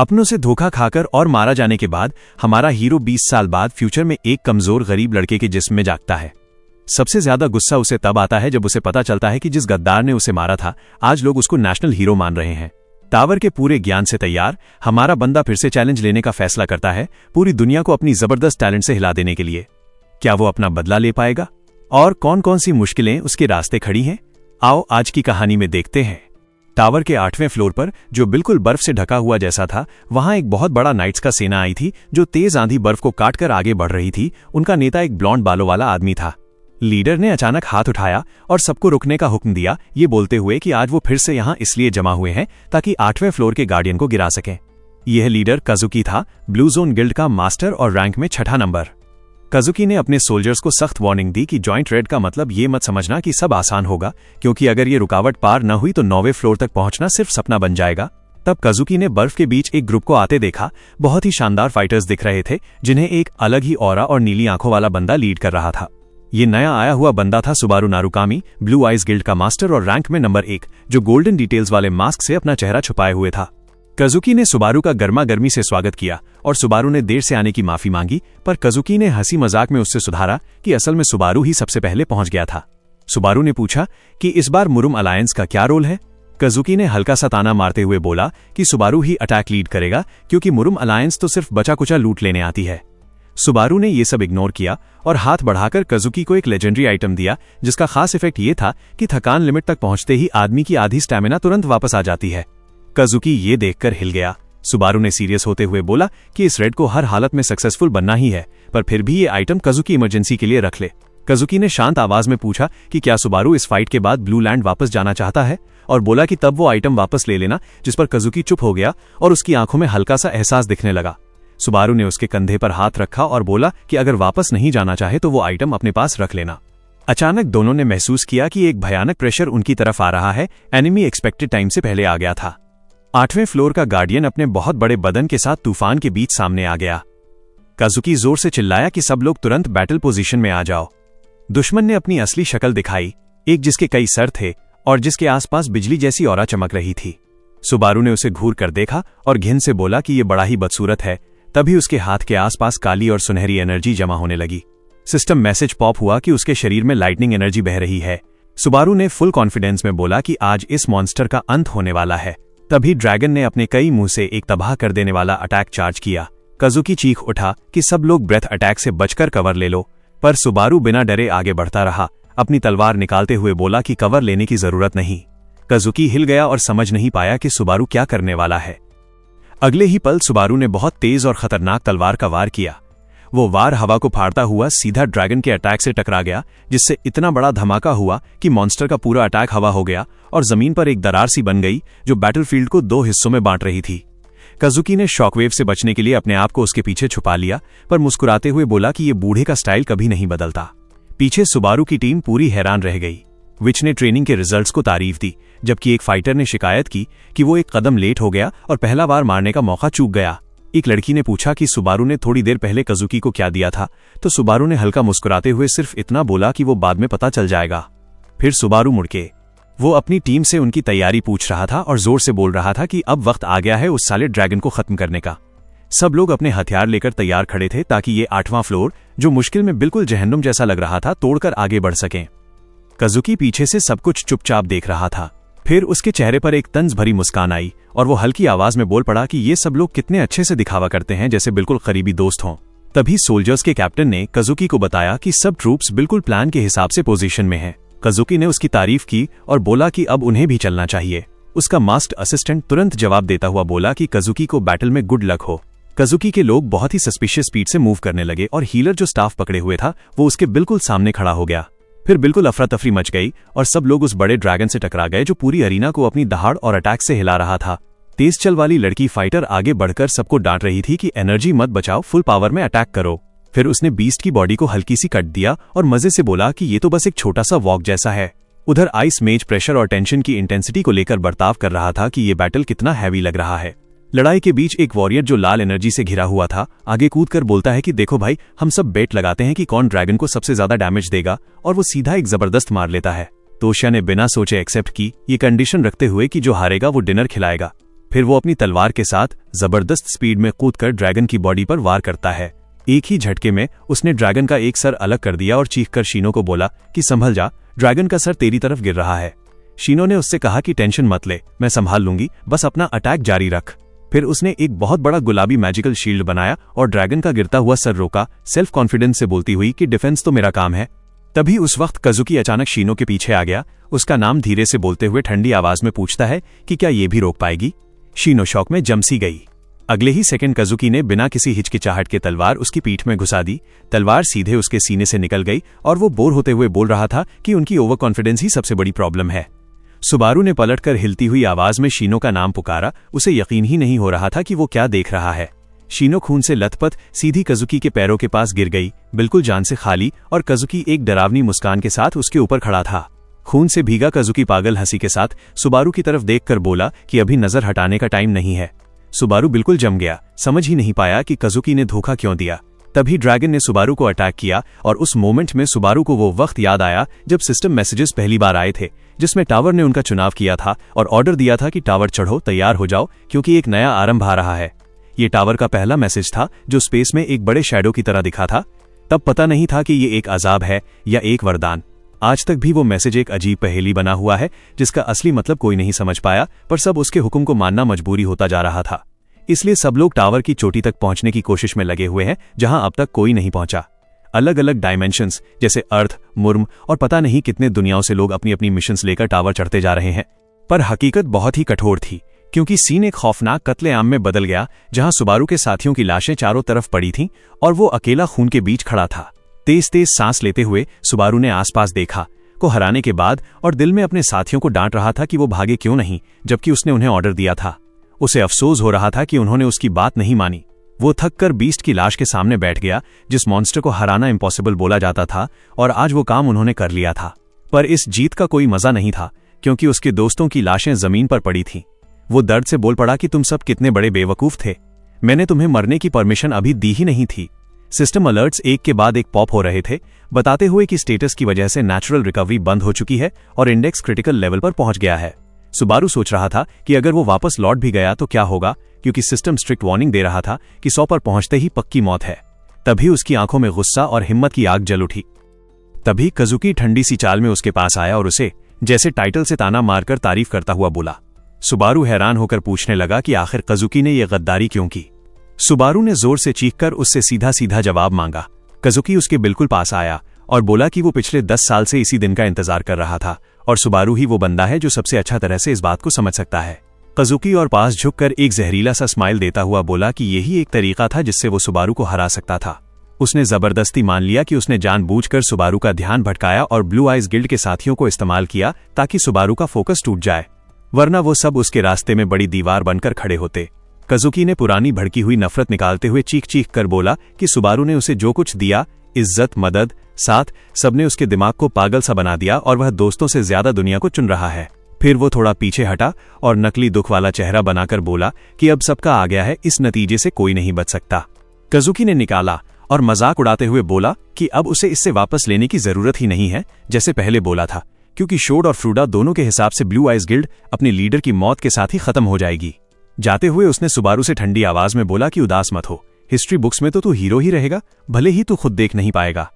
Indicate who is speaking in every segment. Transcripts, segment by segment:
Speaker 1: अपनों से धोखा खाकर और मारा जाने के बाद हमारा हीरो 20 साल बाद फ्यूचर में एक कमजोर गरीब लड़के के जिस्म में जागता है। सबसे ज्यादा गुस्सा उसे तब आता है जब उसे पता चलता है कि जिस गद्दार ने उसे मारा था आज लोग उसको नेशनल हीरो मान रहे हैं। टावर के पूरे ज्ञान से तैयार हमारा बंदा फिर से चैलेंज लेने का फैसला करता है, पूरी दुनिया को अपनी जबरदस्त टैलेंट से हिला देने के लिए। क्या वो अपना बदला ले पाएगा और कौन कौन सी मुश्किलें उसके रास्ते खड़ी हैं? आओ आज की कहानी में देखते हैं। टावर के 8वें फ्लोर पर, जो बिल्कुल बर्फ से ढका हुआ जैसा था, वहां एक बहुत बड़ा नाइट्स का सेना आई थी जो तेज आंधी बर्फ को काटकर आगे बढ़ रही थी। उनका नेता एक ब्लॉन्ड बालों वाला आदमी था। लीडर ने अचानक हाथ उठाया और सबको रुकने का हुक्म दिया, ये बोलते हुए कि आज वो फिर से यहां इसलिए जमा हुए हैं ताकि 8वें फ्लोर के गार्डियन को गिरा सकें। यह लीडर काजुकी था, ब्लू जोन गिल्ड का मास्टर और रैंक में 6ठा नंबर। काजुकी ने अपने सोल्जर्स को सख्त वार्निंग दी कि जॉइंट रेड का मतलब ये मत समझना कि सब आसान होगा, क्योंकि अगर ये रुकावट पार न हुई तो 9वें फ्लोर तक पहुंचना सिर्फ सपना बन जाएगा। तब काजुकी ने बर्फ के बीच एक ग्रुप को आते देखा। बहुत ही शानदार फाइटर्स दिख रहे थे जिन्हें एक अलग ही ऑरा और नीली आंखों वाला बंदा लीड कर रहा था। ये नया आया हुआ बंदा था सुबारू नारुकामी, ब्लू आइज गिल्ड का मास्टर और रैंक में नंबर 1, जो गोल्डन डिटेल्स वाले मास्क से अपना चेहरा छुपाए हुए था। काजुकी ने सुबारू का गर्मा गर्मी से स्वागत किया और सुबारू ने देर से आने की माफी मांगी, पर काजुकी ने हंसी मजाक में उससे सुधारा कि असल में सुबारू ही सबसे पहले पहुंच गया था। सुबारू ने पूछा कि इस बार मुरुम अलायंस का क्या रोल है। काजुकी ने हल्का सा ताना मारते हुए बोला कि सुबारू ही अटैक लीड करेगा, क्योंकि मुरुम अलायंस तो सिर्फ बचा कुचा लूट लेने आती है। सुबारू ने ये सब इग्नोर किया और हाथ बढ़ाकर काजुकी को एक लेजेंडरी आइटम दिया, जिसका खास इफेक्ट ये था कि थकान लिमिट तक पहुंचते ही आदमी की आधी स्टैमिना तुरंत वापस आ जाती है। काजुकी ये देखकर हिल गया। सुबारू ने सीरियस होते हुए बोला कि इस रेड को हर हालत में सक्सेसफुल बनना ही है, पर फिर भी ये आइटम काजुकी इमरजेंसी के लिए रख ले। काजुकी ने शांत आवाज में पूछा कि क्या सुबारू इस फाइट के बाद ब्लू लैंड वापस जाना चाहता है, और बोला कि तब वो आइटम वापस ले लेना, जिस पर काजुकी चुप हो गया और उसकी आंखों में हल्का सा एहसास दिखने लगा। सुबारू ने उसके कंधे पर हाथ रखा और बोला कि अगर वापस नहीं जाना चाहे तो वो आइटम अपने पास रख लेना। अचानक दोनों ने महसूस किया कि एक भयानक प्रेशर उनकी तरफ आ रहा है। एनिमी एक्सपेक्टेड टाइम से पहले आ गया था। 8वें फ्लोर का गार्डियन अपने बहुत बड़े बदन के साथ तूफान के बीच सामने आ गया। काजुकी जोर से चिल्लाया कि सब लोग तुरंत बैटल पोजीशन में आ जाओ। दुश्मन ने अपनी असली शक्ल दिखाई, एक जिसके कई सर थे और जिसके आसपास बिजली जैसी ऑरा चमक रही थी। सुबारू ने उसे घूर कर देखा और घिन से बोला कि ये बड़ा ही बदसूरत है। तभी उसके हाथ के आसपास काली और सुनहरी एनर्जी जमा होने लगी। सिस्टम मैसेज पॉप हुआ कि उसके शरीर में लाइटनिंग एनर्जी बह रही है। सुबारू ने फुल कॉन्फिडेंस में बोला कि आज इस मॉन्स्टर का अंत होने वाला है। तभी ड्रैगन ने अपने कई मुंह से एक तबाह कर देने वाला अटैक चार्ज किया। काजुकी चीख उठा कि सब लोग ब्रेथ अटैक से बचकर कवर ले लो, पर सुबारू बिना डरे आगे बढ़ता रहा। अपनी तलवार निकालते हुए बोला कि कवर लेने की जरूरत नहीं। काजुकी हिल गया और समझ नहीं पाया कि सुबारू क्या करने वाला है। अगले ही पल सुबारू ने बहुत तेज और खतरनाक तलवार का वार किया। वो वार हवा को फाड़ता हुआ सीधा ड्रैगन के अटैक से टकरा गया, जिससे इतना बड़ा धमाका हुआ कि मॉन्स्टर का पूरा अटैक हवा हो गया और जमीन पर एक दरार सी बन गई जो बैटलफील्ड को 2 हिस्सों में बांट रही थी। काजुकी ने शॉकवेव से बचने के लिए अपने आप को उसके पीछे छुपा लिया, पर मुस्कुराते हुए बोला कि ये बूढ़े का स्टाइल कभी नहीं बदलता। पीछे सुबारू की टीम पूरी हैरान रह गई। विच ने ट्रेनिंग के रिजल्ट्स को तारीफ दी, जबकि एक फाइटर ने शिकायत की कि वो एक कदम लेट हो गया और पहला वार मारने का मौका चूक गया। एक लड़की ने पूछा कि सुबारू ने थोड़ी देर पहले काजुकी को क्या दिया था, तो सुबारू ने हल्का मुस्कुराते हुए सिर्फ इतना बोला कि वो बाद में पता चल जाएगा। फिर सुबारू मुड़ के वो अपनी टीम से उनकी तैयारी पूछ रहा था और जोर से बोल रहा था कि अब वक्त आ गया है उस साले ड्रैगन को खत्म करने का। सब लोग अपने हथियार लेकर तैयार खड़े थे ताकि ये 8वां फ्लोर, जो मुश्किल में बिल्कुल जहन्नुम जैसा लग रहा था, तोड़कर आगे बढ़ सकें। काजुकी पीछे से सब कुछ चुपचाप देख रहा था। फिर उसके चेहरे पर एक तंज भरी मुस्कान आई और वो हल्की आवाज में बोल पड़ा कि ये सब लोग कितने अच्छे से दिखावा करते हैं, जैसे बिल्कुल करीबी दोस्त हों। तभी सोल्जर्स के कैप्टन ने काजुकी को बताया कि सब ट्रूप्स बिल्कुल प्लान के हिसाब से पोजीशन में हैं। काजुकी ने उसकी तारीफ की और बोला कि अब उन्हें भी चलना चाहिए। उसका मास्टर असिस्टेंट तुरंत जवाब देता हुआ बोला कि काजुकी को बैटल में गुड लक हो। काजुकी के लोग बहुत ही सस्पिशियस स्पीड से मूव करने लगे और हीलर जो स्टाफ पकड़े हुए था वो उसके बिल्कुल सामने खड़ा हो गया। फिर बिल्कुल अफरा तफरी मच गई और सब लोग उस बड़े ड्रैगन से टकरा गए जो पूरी अरीना को अपनी दहाड़ और अटैक से हिला रहा था। तेज चल वाली लड़की फाइटर आगे बढ़कर सबको डांट रही थी कि एनर्जी मत बचाओ, फुल पावर में अटैक करो। फिर उसने बीस्ट की बॉडी को हल्की सी कट दिया और मजे से बोला कि ये तो बस एक छोटा सा वॉक जैसा है। उधर आइस मेज प्रेशर और टेंशन की इंटेंसिटी को लेकर बर्ताव कर रहा था कि ये बैटल कितना हैवी लग रहा है। लड़ाई के बीच एक वॉरियर जो लाल एनर्जी से घिरा हुआ था आगे कूदकर बोलता है कि देखो भाई, हम सब बेट लगाते हैं कि कौन ड्रैगन को सबसे ज्यादा डैमेज देगा, और वो सीधा एक जबरदस्त मार लेता है। तोशिया ने बिना सोचे एक्सेप्ट की, ये कंडीशन रखते हुए कि जो हारेगा वो डिनर खिलाएगा। फिर वो अपनी तलवार के साथ जबरदस्त स्पीड में कूदकर ड्रैगन की बॉडी पर वार करता है। एक ही झटके में उसने ड्रैगन का एक सर अलग कर दिया और चीखकर शीनो को बोला कि संभल जा, ड्रैगन का सर तेरी तरफ गिर रहा है। शीनो ने उससे कहा कि टेंशन मत ले, मैं संभाल लूंगी, बस अपना अटैक जारी रख। फिर उसने एक बहुत बड़ा गुलाबी मैजिकल शील्ड बनाया और ड्रैगन का गिरता हुआ सर रोका, सेल्फ कॉन्फिडेंस से बोलती हुई कि डिफेंस तो मेरा काम है। तभी उस वक्त कजुकी अचानक शीनो के पीछे आ गया। उसका नाम धीरे से बोलते हुए ठंडी आवाज में पूछता है कि क्या ये भी रोक पाएगी। शीनो शौक में जम सी गई। अगले ही सेकंड कजुकी ने बिना किसी हिचकिचाहट के तलवार उसकी पीठ में घुसा दी। तलवार सीधे उसके सीने से निकल गई और वो बोर होते हुए बोल रहा था कि उनकी ओवर कॉन्फिडेंस ही सबसे बड़ी प्रॉब्लम है। सुबारू ने पलटकर हिलती हुई आवाज में शीनो का नाम पुकारा। उसे यकीन ही नहीं हो रहा था कि वो क्या देख रहा है। शीनो खून से लथपथ सीधी कजुकी के पैरों के पास गिर गई, बिल्कुल जान से खाली, और कजुकी एक डरावनी मुस्कान के साथ उसके ऊपर खड़ा था। खून से भीगा कजुकी पागल हंसी के साथ सुबारू की तरफ देखकर बोला कि अभी नजर हटाने का टाइम नहीं है। सुबारू बिल्कुल जम गया, समझ ही नहीं पाया कि कजुकी ने धोखा क्यों दिया। तभी ड्रैगन ने सुबारू को अटैक किया और उस मोमेंट में सुबारू को वो वक्त याद आया जब सिस्टम मैसेजेस पहली बार आए थे, जिसमें टावर ने उनका चुनाव किया था और ऑर्डर दिया था कि टावर चढ़ो, तैयार हो जाओ, क्योंकि एक नया आरंभ आ रहा है। ये टावर का पहला मैसेज था जो स्पेस में एक बड़े शैडो की तरह दिखा था। तब पता नहीं था कि ये एक अजाब है या एक वरदान। आज तक भी वो मैसेज एक अजीब पहेली बना हुआ है जिसका असली मतलब कोई नहीं समझ पाया, पर सब उसके हुक्म को मानना मजबूरी होता जा रहा था। इसलिए सब लोग टावर की चोटी तक पहुंचने की कोशिश में लगे हुए हैं जहां अब तक कोई नहीं पहुंचा। अलग अलग डायमेंशंस जैसे अर्थ, मुर्म और पता नहीं कितने दुनियाओं से लोग अपनी अपनी मिशंस लेकर टावर चढ़ते जा रहे हैं। पर हकीकत बहुत ही कठोर थी, क्योंकि सीन एक खौफनाक कत्लेआम में बदल गया जहां सुबारू के साथियों की लाशें चारों तरफ पड़ी थीं और वो अकेला खून के बीच खड़ा था। तेज तेज सांस लेते हुए सुबारू ने आसपास देखा को हराने के बाद और दिल में अपने साथियों को डांट रहा था कि वो भागे क्यों नहीं, जबकि उसने उन्हें ऑर्डर दिया था। उसे अफसोस हो रहा था कि उन्होंने उसकी बात नहीं मानी। वो थक कर बीस्ट की लाश के सामने बैठ गया, जिस मॉन्स्टर को हराना इम्पॉसिबल बोला जाता था, और आज वो काम उन्होंने कर लिया था। पर इस जीत का कोई मजा नहीं था, क्योंकि उसके दोस्तों की लाशें जमीन पर पड़ी थीं। वो दर्द से बोल पड़ा कि तुम सब कितने बड़े बेवकूफ थे, मैंने तुम्हें मरने की परमिशन अभी दी ही नहीं थी। सिस्टम अलर्ट्स एक के बाद एक पॉप हो रहे थे, बताते हुए कि स्टेटस की वजह से नेचुरल रिकवरी बंद हो चुकी है और इंडेक्स क्रिटिकल लेवल पर पहुंच गया है। सुबारू सोच रहा था कि अगर वो वापस लौट भी गया तो क्या होगा, क्योंकि सिस्टम स्ट्रिक्ट वार्निंग दे रहा था कि 100 पर पहुंचते ही पक्की मौत है। तभी उसकी आंखों में गुस्सा और हिम्मत की आग जल उठी। तभी कजुकी ठंडी सी चाल में उसके पास आया और उसे जैसे टाइटल से ताना मारकर तारीफ करता हुआ बोला। सुबारू हैरान होकर पूछने लगा कि आखिर कजुकी ने यह गद्दारी क्यों की। सुबारू ने जोर से चीखकर उससे सीधा सीधा जवाब मांगा। कजुकी उसके बिल्कुल पास आया और बोला कि वो पिछले 10 साल से इसी दिन का इंतजार कर रहा था और सुबारू ही वो बंदा है जो सबसे अच्छा तरह से इस बात को समझ सकता है। कजुकी और पास झुककर एक जहरीला सा स्माइल देता हुआ बोला कि यही एक तरीका था जिससे वो सुबारू को हरा सकता था। उसने जबरदस्ती मान लिया कि उसने जानबूझकर सुबारू का ध्यान भटकाया और ब्लू आइज गिल्ड के साथियों को इस्तेमाल किया ताकि सुबारू का फोकस टूट जाए, वरना वो सब उसके रास्ते में बड़ी दीवार बनकर खड़े होते। कजुकी ने पुरानी भड़की हुई नफरत निकालते हुए चीख चीख कर बोला कि सुबारू ने उसे जो कुछ दिया, इज्जत, मदद, साथ, सबने उसके दिमाग को पागल सा बना दिया और वह दोस्तों से ज्यादा दुनिया को चुन रहा है। फिर वो थोड़ा पीछे हटा और नकली दुख वाला चेहरा बनाकर बोला कि अब सबका आ गया है, इस नतीजे से कोई नहीं बच सकता। कजुकी ने निकाला और मजाक उड़ाते हुए बोला कि अब उसे इससे वापस लेने की जरूरत ही नहीं है जैसे पहले बोला था, क्योंकि शोड और फ्रूडा दोनों के हिसाब से ब्लू आइज गिल्ड अपने लीडर की मौत के साथ ही खत्म हो जाएगी। जाते हुए उसने सुबारू से ठंडी आवाज में बोला कि उदास मत हो, हिस्ट्री बुक्स में तो तू हीरो ही रहेगा, भले ही तू खुद देख नहीं पाएगा।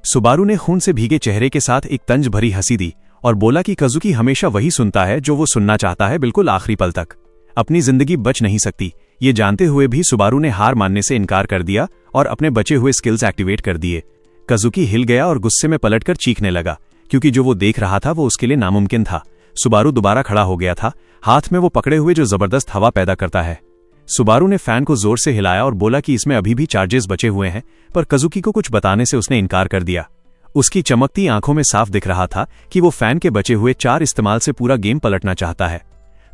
Speaker 1: सुबारू ने खून से भीगे चेहरे के साथ एक तंज भरी हंसी दी और बोला कि कजुकी हमेशा वही सुनता है जो वो सुनना चाहता है, बिल्कुल आखिरी पल तक। अपनी जिंदगी बच नहीं सकती, ये जानते हुए भी सुबारू ने हार मानने से इनकार कर दिया और अपने बचे हुए स्किल्स एक्टिवेट कर दिए। कजुकी हिल गया और गुस्से में पलटकर चीखने लगा, क्योंकि जो वो देख रहा था वो उसके लिए नामुमकिन था। सुबारू दोबारा खड़ा हो गया था, हाथ में वो पकड़े हुए जो जबरदस्त हवा पैदा करता है। सुबारू ने फैन को जोर से हिलाया और बोला कि इसमें अभी भी चार्जेस बचे हुए हैं, पर कजुकी को कुछ बताने से उसने इनकार कर दिया। उसकी चमकती आंखों में साफ दिख रहा था कि वो फैन के बचे हुए 4 इस्तेमाल से पूरा गेम पलटना चाहता है।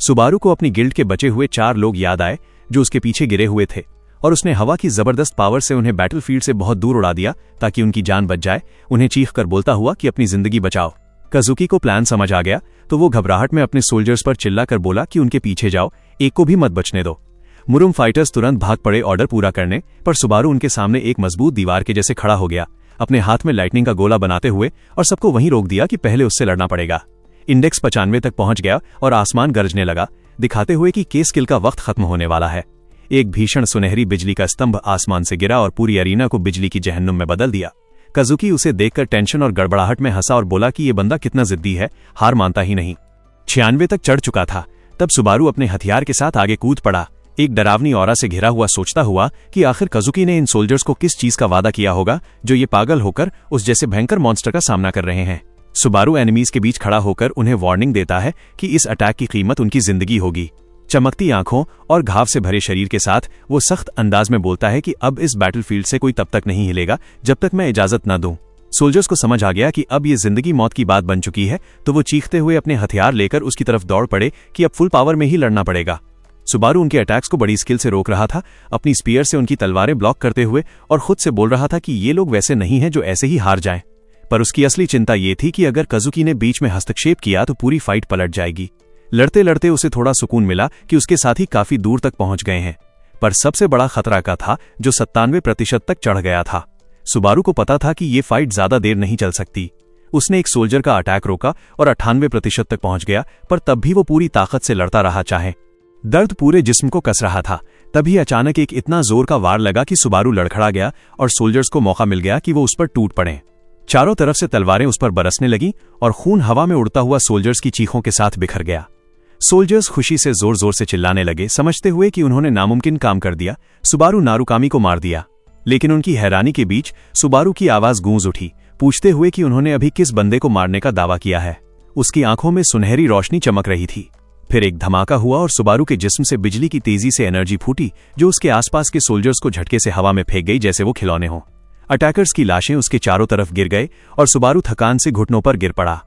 Speaker 1: सुबारू को अपनी गिल्ड के बचे हुए 4 लोग याद आए जो उसके पीछे गिरे हुए थे, और उसने हवा की जबरदस्त पावर से उन्हें बैटलफील्ड से बहुत दूर उड़ा दिया ताकि उनकी जान बच जाए, उन्हें चीख कर बोलता हुआ कि अपनी जिंदगी बचाओ। कजुकी को प्लान समझ आ गया तो वो घबराहट में अपने सोल्जर्स पर चिल्लाकर बोला कि उनके पीछे जाओ, एक को भी मत बचने दो। मुरुम फाइटर्स तुरंत भाग पड़े ऑर्डर पूरा करने, पर सुबारू उनके सामने एक मजबूत दीवार के जैसे खड़ा हो गया, अपने हाथ में लाइटनिंग का गोला बनाते हुए, और सबको वहीं रोक दिया कि पहले उससे लड़ना पड़ेगा। इंडेक्स 95 तक पहुंच गया और आसमान गरजने लगा। दिखाते हुए कि के स्किल का वक्त खत्म होने वाला है। एक भीषण सुनहरी बिजली का स्तंभ आसमान से गिरा और पूरी अरीना को बिजली की जहन्नुम में बदल दिया। काजुकी उसे देखकर टेंशन और गड़बड़ाहट में हंसा और बोला कि ये बंदा कितना जिद्दी है, हार मानता ही नहीं। 96 तक चढ़ चुका था। तब सुबारू अपने हथियार के साथ आगे कूद पड़ा, एक डरावनी ऑरा से घिरा हुआ, सोचता हुआ कि आखिर काजुकी ने इन सोल्जर्स को किस चीज का वादा किया होगा जो ये पागल होकर उस जैसे भयंकर मॉन्स्टर का सामना कर रहे हैं। सुबारू एनिमीज के बीच खड़ा होकर उन्हें वार्निंग देता है कि इस अटैक की कीमत उनकी जिंदगी होगी। चमकती आंखों और घाव से भरे शरीर के साथ वो सख्त अंदाज में बोलता है कि अब इस बैटलफील्ड से कोई तब तक नहीं हिलेगा जब तक मैं इजाजत न दूं। सोल्जर्स को समझ आ गया कि अब ये जिंदगी मौत की बात बन चुकी है, तो वो चीखते हुए अपने हथियार लेकर उसकी तरफ दौड़ पड़े कि अब फुल पावर में ही लड़ना पड़ेगा। सुबारू उनके अटैक्स को बड़ी स्किल से रोक रहा था, अपनी स्पीयर से उनकी तलवारें ब्लॉक करते हुए, और खुद से बोल रहा था कि ये लोग वैसे नहीं हैं जो ऐसे ही हार जाएं। पर उसकी असली चिंता ये थी कि अगर काजुकी ने बीच में हस्तक्षेप किया तो पूरी फाइट पलट जाएगी। लड़ते लड़ते उसे थोड़ा सुकून मिला कि उसके साथी काफी दूर तक पहुंच गए हैं, पर सबसे बड़ा खतरा का था जो 97% तक चढ़ गया था। सुबारू को पता था कि ये फाइट ज्यादा देर नहीं चल सकती। उसने एक सोल्जर का अटैक रोका और 98% तक पहुंच गया, पर तब भी वो पूरी ताकत से लड़ता रहा। चाहे दर्द पूरे जिस्म को कस रहा था, तभी अचानक एक इतना जोर का वार लगा कि सुबारू लड़खड़ा गया और सोल्जर्स को मौका मिल गया कि वो उस पर टूट पड़े। चारों तरफ से तलवारें उस पर बरसने लगी और खून हवा में उड़ता हुआ सोल्जर्स की चीखों के साथ बिखर गया। सोल्जर्स खुशी से जोर जोर से चिल्लाने लगे, समझते हुए कि उन्होंने नामुमकिन काम कर दिया, सुबारू नारुकामी को मार दिया। लेकिन उनकी हैरानी के बीच सुबारू की आवाज गूंज उठी, पूछते हुए कि उन्होंने अभी किस बंदे को मारने का दावा किया है। उसकी आंखों में सुनहरी रोशनी चमक रही थी। फिर एक धमाका हुआ और सुबारू के जिस्म से बिजली की तेजी से एनर्जी फूटी, जो उसके आसपास के सोल्जर्स को झटके से हवा में फेंक गई जैसे वो खिलौने हों। अटैकर्स की लाशें उसके चारों तरफ गिर गए और सुबारू थकान से घुटनों पर गिर पड़ा।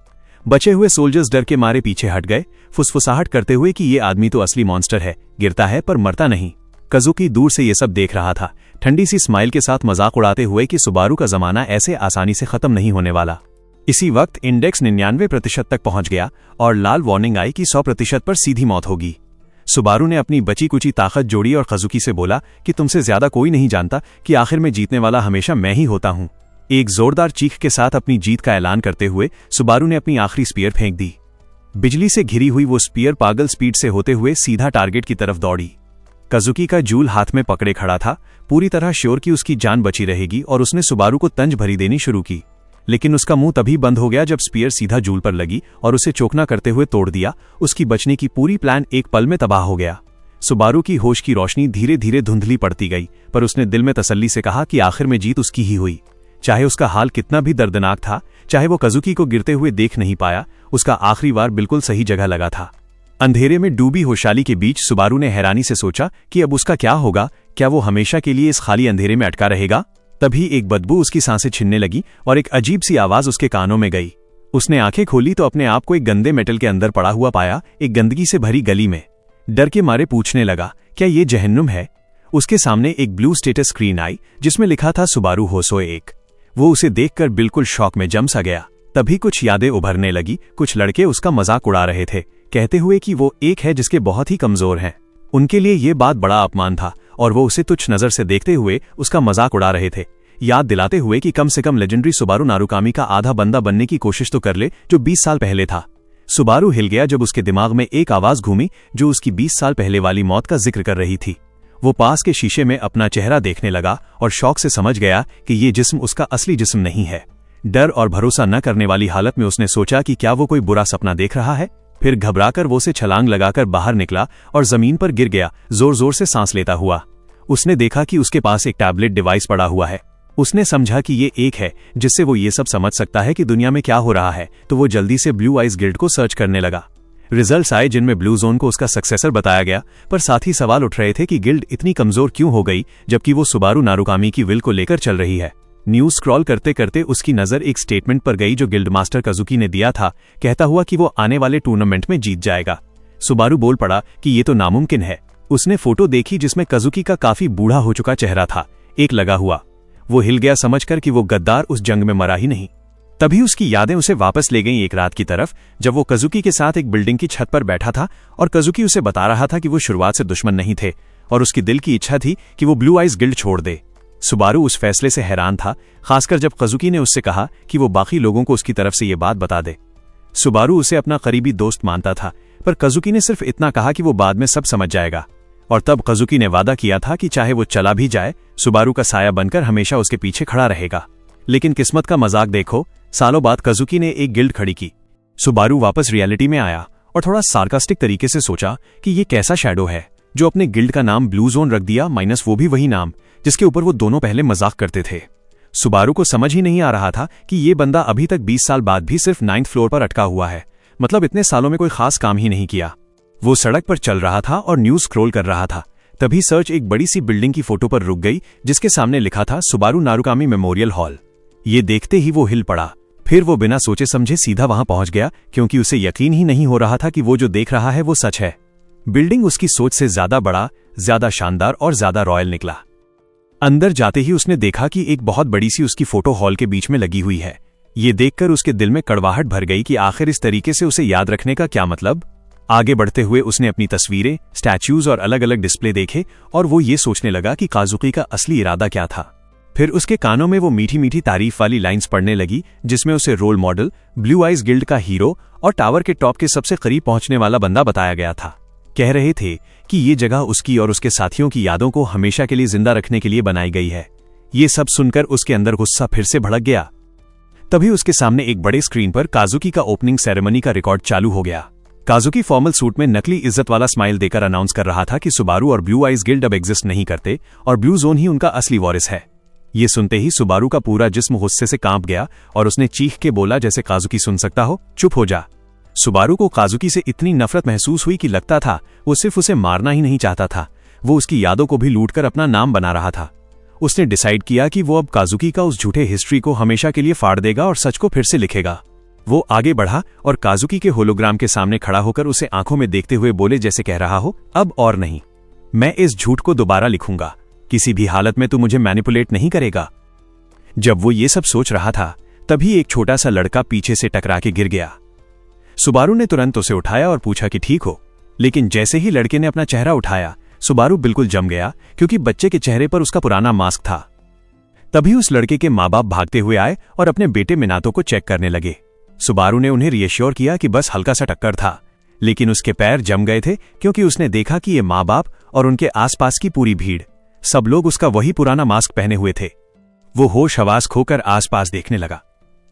Speaker 1: बचे हुए सोल्जर्स डर के मारे पीछे हट गए, फुसफुसाहट करते हुए कि ये आदमी तो असली मॉन्स्टर है, गिरता है पर मरता नहीं। काजुकी दूर से ये सब देख रहा था, ठंडी सी स्माइल के साथ मजाक उड़ाते हुए कि सुबारू का जमाना ऐसे आसानी से खत्म नहीं होने वाला। इसी वक्त इंडेक्स 99% तक पहुंच गया और लाल वार्निंग आई कि 100% पर सीधी मौत होगी। सुबारू ने अपनी बची कुची ताकत जोड़ी और काजुकी से बोला कि तुमसे ज्यादा कोई नहीं जानता कि आखिर में जीतने वाला हमेशा मैं ही होता हूं। एक जोरदार चीख के साथ अपनी जीत का ऐलान करते हुए सुबारू ने अपनी आखिरी स्पीयर फेंक दी। बिजली से घिरी हुई वो स्पीयर पागल स्पीड से होते हुए सीधा टारगेट की तरफ दौड़ी। काजुकी का जूल हाथ में पकड़े खड़ा था, पूरी तरह श्योर कि उसकी जान बची रहेगी, और उसने सुबारू को तंज भरी देनी शुरू की। लेकिन उसका मुंह तभी बंद हो गया जब स्पीयर सीधा जूल पर लगी और उसे चौकना करते हुए तोड़ दिया। उसकी बचने की पूरी प्लान एक पल में तबाह हो गया। सुबारू की होश की रोशनी धीरे धीरे धुंधली पड़ती गई, पर उसने दिल में तसल्ली से कहा कि आखिर में जीत उसकी ही हुई। चाहे उसका हाल कितना भी दर्दनाक था, चाहे वो काजुकी को गिरते हुए देख नहीं पाया, उसका आखिरी वार बिल्कुल सही जगह लगा था। अंधेरे में डूबी होशाली के बीच सुबारू ने हैरानी से सोचा कि अब उसका क्या होगा, क्या वो हमेशा के लिए इस खाली अंधेरे में अटका रहेगा। तभी एक बदबू उसकी सांसें छीनने लगी और एक अजीब सी आवाज उसके कानों में गई। उसने आंखें खोली तो अपने आप को एक गंदे मेटल के अंदर पड़ा हुआ पाया, एक गंदगी से भरी गली में। डर के मारे पूछने लगा, क्या ये जहन्नुम है? उसके सामने एक ब्लू स्टेटस स्क्रीन आई जिसमें लिखा था सुबारू होसोए 1। वो उसे देखकर बिल्कुल शॉक में जम सा गया। तभी कुछ यादें उभरने लगी। कुछ लड़के उसका मजाक उड़ा रहे थे, कहते हुए कि वो एक है जिसके बहुत ही कमजोर हैं। उनके लिए ये बात बड़ा अपमान था और वो उसे तुच्छ नजर से देखते हुए उसका मजाक उड़ा रहे थे, याद दिलाते हुए कि कम से कम लेजेंडरी सुबारू नारुकामी का आधा बंदा बनने की कोशिश तो कर ले, जो 20 साल पहले था। सुबारू हिल गया जब उसके दिमाग में एक आवाज घूमी जो उसकी 20 साल पहले वाली मौत का जिक्र कर रही थी। वो पास के शीशे में अपना चेहरा देखने लगा और शौक से समझ गया कि ये जिस्म उसका असली जिस्म नहीं है। डर और भरोसा न करने वाली हालत में उसने सोचा कि क्या वो कोई बुरा सपना देख रहा है। फिर घबराकर वो से छलांग लगाकर बाहर निकला और जमीन पर गिर गया, जोर जोर से सांस लेता हुआ। उसने देखा कि उसके पास एक टैबलेट डिवाइस पड़ा हुआ है। उसने समझा कि ये एक है जिससे वो ये सब समझ सकता है कि दुनिया में क्या हो रहा है, तो वो जल्दी से ब्लू आइज गिल्ड को सर्च करने लगा। रिजल्ट्स आए जिनमें ब्लू जोन को उसका सक्सेसर बताया गया, पर साथ ही सवाल उठ रहे थे कि गिल्ड इतनी कमजोर क्यों हो गई जबकि वो सुबारू नारुकामी की विल को लेकर चल रही है। न्यूज स्क्रॉल करते करते उसकी नजर एक स्टेटमेंट पर गई जो गिल्ड मास्टर काजुकी ने दिया था, कहता हुआ कि वो आने वाले टूर्नामेंट में जीत जाएगा। सुबारू बोल पड़ा कि ये तो नामुमकिन है। उसने फोटो देखी जिसमें काजुकी का काफी बूढ़ा हो चुका चेहरा था, एक लगा हुआ। वो हिल गया समझकर कि वो गद्दार उस जंग में मरा ही नहीं। तभी उसकी यादें उसे वापस ले गईं एक रात की तरफ, जब वो काजुकी के साथ एक बिल्डिंग की छत पर बैठा था और काजुकी उसे बता रहा था कि वो शुरुआत से दुश्मन नहीं थे और उसकी दिल की इच्छा थी कि वो ब्लू आइज गिल्ड छोड़ दे। सुबारू उस फैसले से हैरान था, खासकर जब काजुकी ने उससे कहा कि वो बाकी लोगों को उसकी तरफ से ये बात बता दे। सुबारू उसे अपना करीबी दोस्त मानता था, पर काजुकी ने सिर्फ इतना कहा कि वो बाद में सब समझ जाएगा। और तब काजुकी ने वादा किया था कि चाहे वो चला भी जाए, सुबारू का साया बनकर हमेशा उसके पीछे खड़ा रहेगा। लेकिन किस्मत का मजाक देखो, सालों बाद काजुकी ने एक गिल्ड खड़ी की। सुबारू वापस रियलिटी में आया और थोड़ा सार्कास्टिक तरीके से सोचा कि ये कैसा शैडो है जो अपने गिल्ड का नाम ब्लू जोन रख दिया, माइनस वो भी वही नाम जिसके ऊपर वो दोनों पहले मजाक करते थे। सुबारू को समझ ही नहीं आ रहा था कि ये बंदा अभी तक 20 साल बाद भी सिर्फ 9th फ्लोर पर अटका हुआ है, मतलब इतने सालों में कोई खास काम ही नहीं किया। वो सड़क पर चल रहा था और न्यूज स्क्रॉल कर रहा था, तभी सर्च एक बड़ी सी बिल्डिंग की फोटो पर रुक गई जिसके सामने लिखा था सुबारू नारुकामी मेमोरियल हॉल। ये देखते ही वो हिल पड़ा। फिर वो बिना सोचे समझे सीधा वहां पहुंच गया, क्योंकि उसे यकीन ही नहीं हो रहा था कि वो जो देख रहा है वो सच है। बिल्डिंग उसकी सोच से ज्यादा बड़ा, ज्यादा शानदार और ज्यादा रॉयल निकला। अंदर जाते ही उसने देखा कि एक बहुत बड़ी सी उसकी फोटो हॉल के बीच में लगी हुई है। ये देखकर उसके दिल में कड़वाहट भर गई कि आखिर इस तरीके से उसे याद रखने का क्या मतलब। आगे बढ़ते हुए उसने अपनी तस्वीरें, स्टैच्यूज और अलग अलग डिस्प्ले देखे और वो ये सोचने लगा कि काजुकी का असली इरादा क्या था। फिर उसके कानों में वो मीठी मीठी तारीफ वाली लाइंस पढ़ने लगी, जिसमें उसे role model, Blue Eyes Guild का हीरो और टावर के टॉप के सबसे करीब पहुंचने वाला बंदा बताया गया था। कह रहे थे कि ये जगह उसकी और उसके साथियों की यादों को हमेशा के लिए जिंदा रखने के लिए बनाई गई है। ये सब सुनकर उसके अंदर गुस्सा फिर से भड़क गया। तभी उसके सामने एक बड़े स्क्रीन पर काजुकी का ओपनिंग सेरेमनी का रिकॉर्ड चालू हो गया। काजुकी फॉर्मल सूट में नकली इज्जत वाला स्माइल देकर अनाउंस कर रहा था कि सुबारू और ब्लू आइज गिल्ड अब एग्जिस्ट नहीं करते और ब्लू जोन ही उनका असली वॉरिस है। ये सुनते ही सुबारू का पूरा जिस्म गुस्से से कांप गया और उसने चीख के बोला, जैसे काजुकी सुन सकता हो, चुप हो जा। सुबारू को काजुकी से इतनी नफरत महसूस हुई कि लगता था वो सिर्फ उसे मारना ही नहीं चाहता था, वो उसकी यादों को भी लूटकर अपना नाम बना रहा था। उसने डिसाइड किया कि वो अब काजुकी का उस झूठे हिस्ट्री को हमेशा के लिए फाड़ देगा और सच को फिर से लिखेगा। वो आगे बढ़ा और काजुकी के होलोग्राम के सामने खड़ा होकर उसे आंखों में देखते हुए बोले, जैसे कह रहा हो, अब और नहीं, मैं इस झूठ को दोबारा लिखूंगा, किसी भी हालत में तू मुझे मैनिपुलेट नहीं करेगा। जब वो ये सब सोच रहा था तभी एक छोटा सा लड़का पीछे से टकरा के गिर गया। सुबारू ने तुरंत उसे उठाया और पूछा कि ठीक हो, लेकिन जैसे ही लड़के ने अपना चेहरा उठाया, सुबारू बिल्कुल जम गया, क्योंकि बच्चे के चेहरे पर उसका पुराना मास्क था। तभी उस लड़के के माँ बाप भागते हुए आए और अपने बेटे मिनातो को चेक करने लगे। सुबारू ने उन्हें रिएश्योर किया कि बस हल्का सा टक्कर था, लेकिन उसके पैर जम गए थे, क्योंकि उसने देखा कि ये माँ बाप और उनके आसपास की पूरी भीड़, सब लोग उसका वही पुराना मास्क पहने हुए थे। वो होश हवास खोकर आसपास देखने लगा।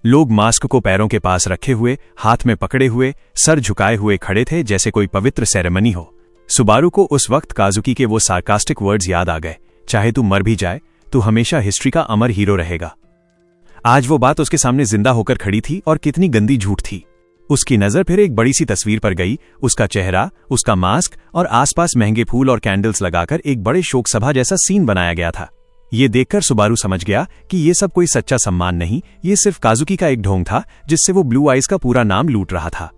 Speaker 1: लोग मास्क को पैरों के पास रखे हुए, हाथ में पकड़े हुए, सर झुकाए हुए खड़े थे, जैसे कोई पवित्र सेरेमनी हो। सुबारू को उस वक्त काजुकी के वो सार्कास्टिक वर्ड्स याद आ गए, चाहे तू मर भी जाए, तू हमेशा हिस्ट्री का अमर हीरो रहेगा। आज वो बात उसके सामने जिंदा होकर खड़ी थी और कितनी गंदी झूठ थी। उसकी नजर फिर एक बड़ी सी तस्वीर पर गई। उसका चेहरा, उसका मास्क और आसपास महंगे फूल और कैंडल्स लगाकर एक बड़े शोक सभा जैसा सीन बनाया गया था। ये देखकर सुबारू समझ गया कि ये सब कोई सच्चा सम्मान नहीं, ये सिर्फ काजुकी का एक ढोंग था, जिससे वो ब्लू आइज का पूरा नाम लूट रहा था।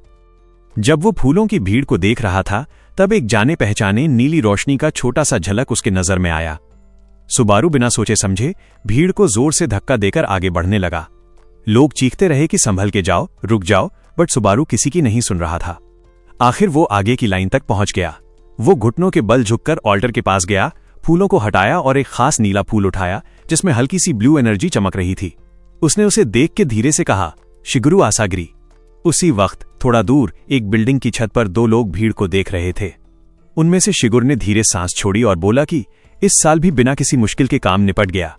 Speaker 1: जब वो फूलों की भीड़ को देख रहा था, तब एक जाने पहचाने नीली रोशनी का छोटा सा झलक उसके नजर में आया। सुबारू बिना सोचे समझे भीड़ को जोर से धक्का देकर आगे बढ़ने लगा। लोग चीखते रहे कि संभल के जाओ, रुक जाओ, बट सुबारू किसी की नहीं सुन रहा था। आखिर वो आगे की लाइन तक पहुंच गया। वो घुटनों के बल झुककर ऑल्टर के पास गया, फूलों को हटाया और एक खास नीला फूल उठाया जिसमें हल्की सी ब्लू एनर्जी चमक रही थी। उसने उसे देख के धीरे से कहा, शिगुरु आसागिरी। उसी वक्त थोड़ा दूर एक बिल्डिंग की छत पर दो लोग भीड़ को देख रहे थे। उनमें से शिगुर ने धीरे सांस छोड़ी और बोला कि इस साल भी बिना किसी मुश्किल के काम निपट गया।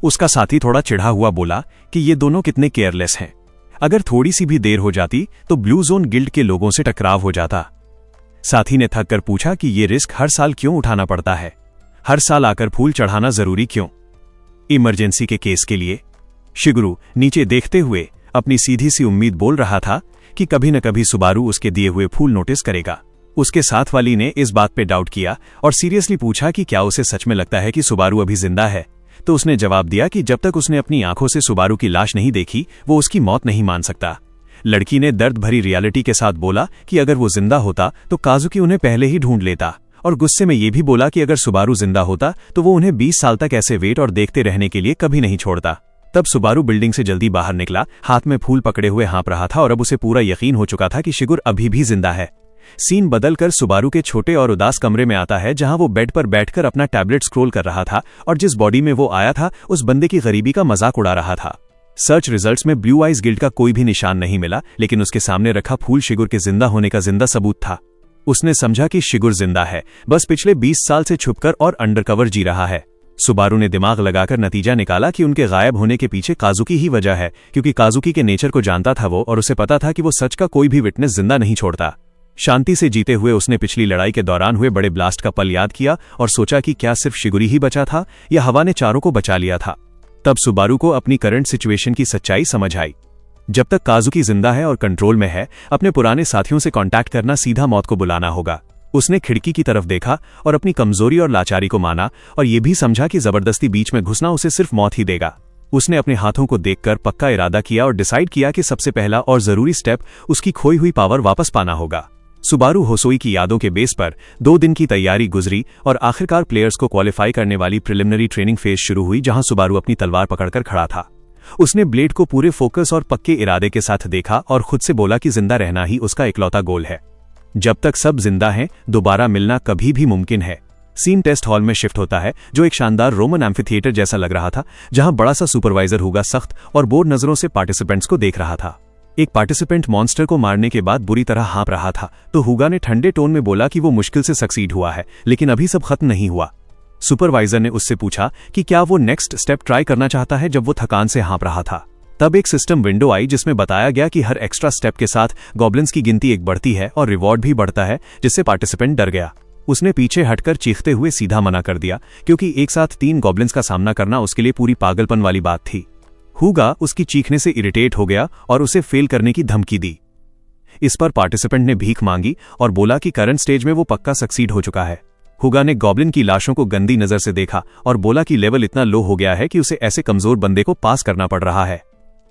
Speaker 1: उसका साथी थोड़ा चिढ़ा हुआ बोला कि ये दोनों कितने केयरलेस हैं, अगर थोड़ी सी भी देर हो जाती तो ब्लू जोन गिल्ड के लोगों से टकराव हो जाता। साथी ने थक कर पूछा कि ये रिस्क हर साल क्यों उठाना पड़ता है, हर साल आकर फूल चढ़ाना जरूरी क्यों, इमरजेंसी के केस के लिए। शिगुरु नीचे देखते हुए अपनी सीधी सी उम्मीद बोल रहा था कि कभी न कभी सुबारू उसके दिए हुए फूल नोटिस करेगा। उसके साथ वाली ने इस बात पे डाउट किया और सीरियसली पूछा कि क्या उसे सच में लगता है कि सुबारू अभी जिंदा है। तो उसने जवाब दिया कि जब तक उसने अपनी आंखों से सुबारू की लाश नहीं देखी, वो उसकी मौत नहीं मान सकता। लड़की ने दर्द भरी रियलिटी के साथ बोला कि अगर वो जिंदा होता तो काजुकी उन्हें पहले ही ढूंढ लेता, और गुस्से में ये भी बोला कि अगर सुबारू जिंदा होता तो वो उन्हें 20 साल तक ऐसे वेट और देखते रहने के लिए कभी नहीं छोड़ता। तब सुबारू बिल्डिंग से जल्दी बाहर निकला, हाथ में फूल पकड़े हुए हाँप रहा था और अब उसे पूरा यकीन हो चुका था कि शिगुर अभी भी जिंदा है। सीन बदलकर सुबारू के छोटे और उदास कमरे में आता है, जहां वो बेड पर बैठकर अपना टैबलेट स्क्रॉल कर रहा था और जिस बॉडी में वो आया था उस बंदे की गरीबी का मजाक उड़ा रहा था। सर्च रिजल्ट्स में ब्लू आइज गिल्ड का कोई भी निशान नहीं मिला, लेकिन उसके सामने रखा फूल शिगुर के जिंदा होने का जिंदा सबूत था। उसने समझा कि शिगुर जिंदा है, बस पिछले 20 साल से छुपकर और अंडरकवर जी रहा है। सुबारू ने दिमाग लगाकर नतीजा निकाला कि उनके गायब होने के पीछे काजुकी ही वजह है, क्योंकि काजुकी के नेचर को जानता था वो, और उसे पता था कि वो सच का कोई भी विटनेस जिंदा नहीं छोड़ता। शांति से जीते हुए उसने पिछली लड़ाई के दौरान हुए बड़े ब्लास्ट का पल याद किया और सोचा कि क्या सिर्फ शिगुरी ही बचा था या हवा ने चारों को बचा लिया था। तब सुबारू को अपनी करंट सिचुएशन की सच्चाई समझ आई। जब तक काजुकी जिंदा है और कंट्रोल में है, अपने पुराने साथियों से कांटेक्ट करना सीधा मौत को बुलाना होगा। उसने खिड़की की तरफ देखा और अपनी कमजोरी और लाचारी को माना, और यह भी समझा कि जबरदस्ती बीच में घुसना उसे सिर्फ मौत ही देगा। उसने अपने हाथों को देखकर पक्का इरादा किया और डिसाइड किया कि सबसे पहला और जरूरी स्टेप उसकी खोई हुई पावर वापस पाना होगा। सुबारू होसोई की यादों के बेस पर 2 दिन की तैयारी गुजरी और आखिरकार प्लेयर्स को क्वालिफाई करने वाली प्रिलिमिनरी ट्रेनिंग फेज शुरू हुई, जहां सुबारू अपनी तलवार पकड़कर खड़ा था। उसने ब्लेड को पूरे फोकस और पक्के इरादे के साथ देखा और खुद से बोला कि जिंदा रहना ही उसका इकलौता गोल है। जब तक सब जिंदा हैं, दोबारा मिलना कभी भी मुमकिन है। सीन टेस्ट हॉल में शिफ्ट होता है, जो एक शानदार रोमन एम्फीथिएटर जैसा लग रहा था, जहां बड़ा सा सुपरवाइजर हुगा सख्त और बोर नजरों से पार्टिसिपेंट्स को देख रहा था। एक पार्टिसिपेंट मॉन्स्टर को मारने के बाद बुरी तरह हाँप रहा था, तो हुगा ने ठंडे टोन में बोला कि वो मुश्किल से सक्सीड हुआ है, लेकिन अभी सब खत्म नहीं हुआ। सुपरवाइजर ने उससे पूछा कि क्या वो नेक्स्ट स्टेप ट्राई करना चाहता है, जब वो थकान से हाँप रहा था। तब एक सिस्टम विंडो आई जिसमें बताया गया कि हर एक्स्ट्रा स्टेप के साथ गॉब्लिन्स की गिनती एक बढ़ती है और रिवॉर्ड भी बढ़ता है, जिससे पार्टिसिपेंट डर गया। उसने पीछे हटकर चीखते हुए सीधा मना कर दिया, क्योंकि एक साथ 3 गॉब्लिन्स का सामना करना उसके लिए पूरी पागलपन वाली बात थी। हुगा उसकी चीखने से इरिटेट हो गया और उसे फेल करने की धमकी दी। इस पर पार्टिसिपेंट ने भीख मांगी और बोला कि करंट स्टेज में वो पक्का सक्सीड हो चुका है। हुगा ने गॉब्लिन की लाशों को गंदी नजर से देखा और बोला कि लेवल इतना लो हो गया है कि उसे ऐसे कमजोर बंदे को पास करना पड़ रहा है।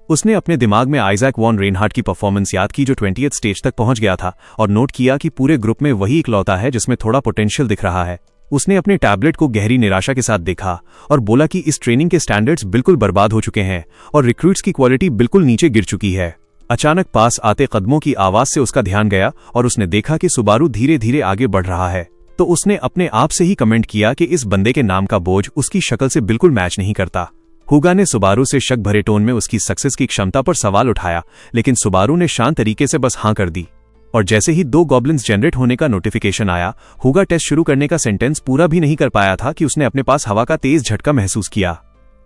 Speaker 1: उसने अपने दिमाग में आइजैक वॉन रेनहार्ट की परफॉर्मेंस याद की, जो 20th स्टेज तक पहुंच गया था, और नोट किया कि पूरे ग्रुप में वही इकलौता है जिसमें थोड़ा पोटेंशियल दिख रहा है। उसने अपने टैबलेट को गहरी निराशा के साथ देखा और बोला कि इस ट्रेनिंग के स्टैंडर्ड्स बिल्कुल बर्बाद हो चुके हैं और रिक्रूट्स की क्वालिटी बिल्कुल नीचे गिर चुकी है। अचानक पास आते कदमों की आवाज से उसका ध्यान गया और उसने देखा कि सुबारू धीरे धीरे आगे बढ़ रहा है। तो उसने अपने आप से ही कमेंट किया कि इस बंदे के नाम का बोझ उसकी शक्ल से बिल्कुल मैच नहीं करता। हुगा ने सुबारू से शक भरे टोन में उसकी सक्सेस की क्षमता पर सवाल उठाया, लेकिन सुबारू ने शांत तरीके से बस हाँ कर दी। और जैसे ही 2 गॉब्लिन्स जनरेट होने का नोटिफिकेशन आया, हुगा टेस्ट शुरू करने का सेंटेंस पूरा भी नहीं कर पाया था कि उसने अपने पास हवा का तेज झटका महसूस किया।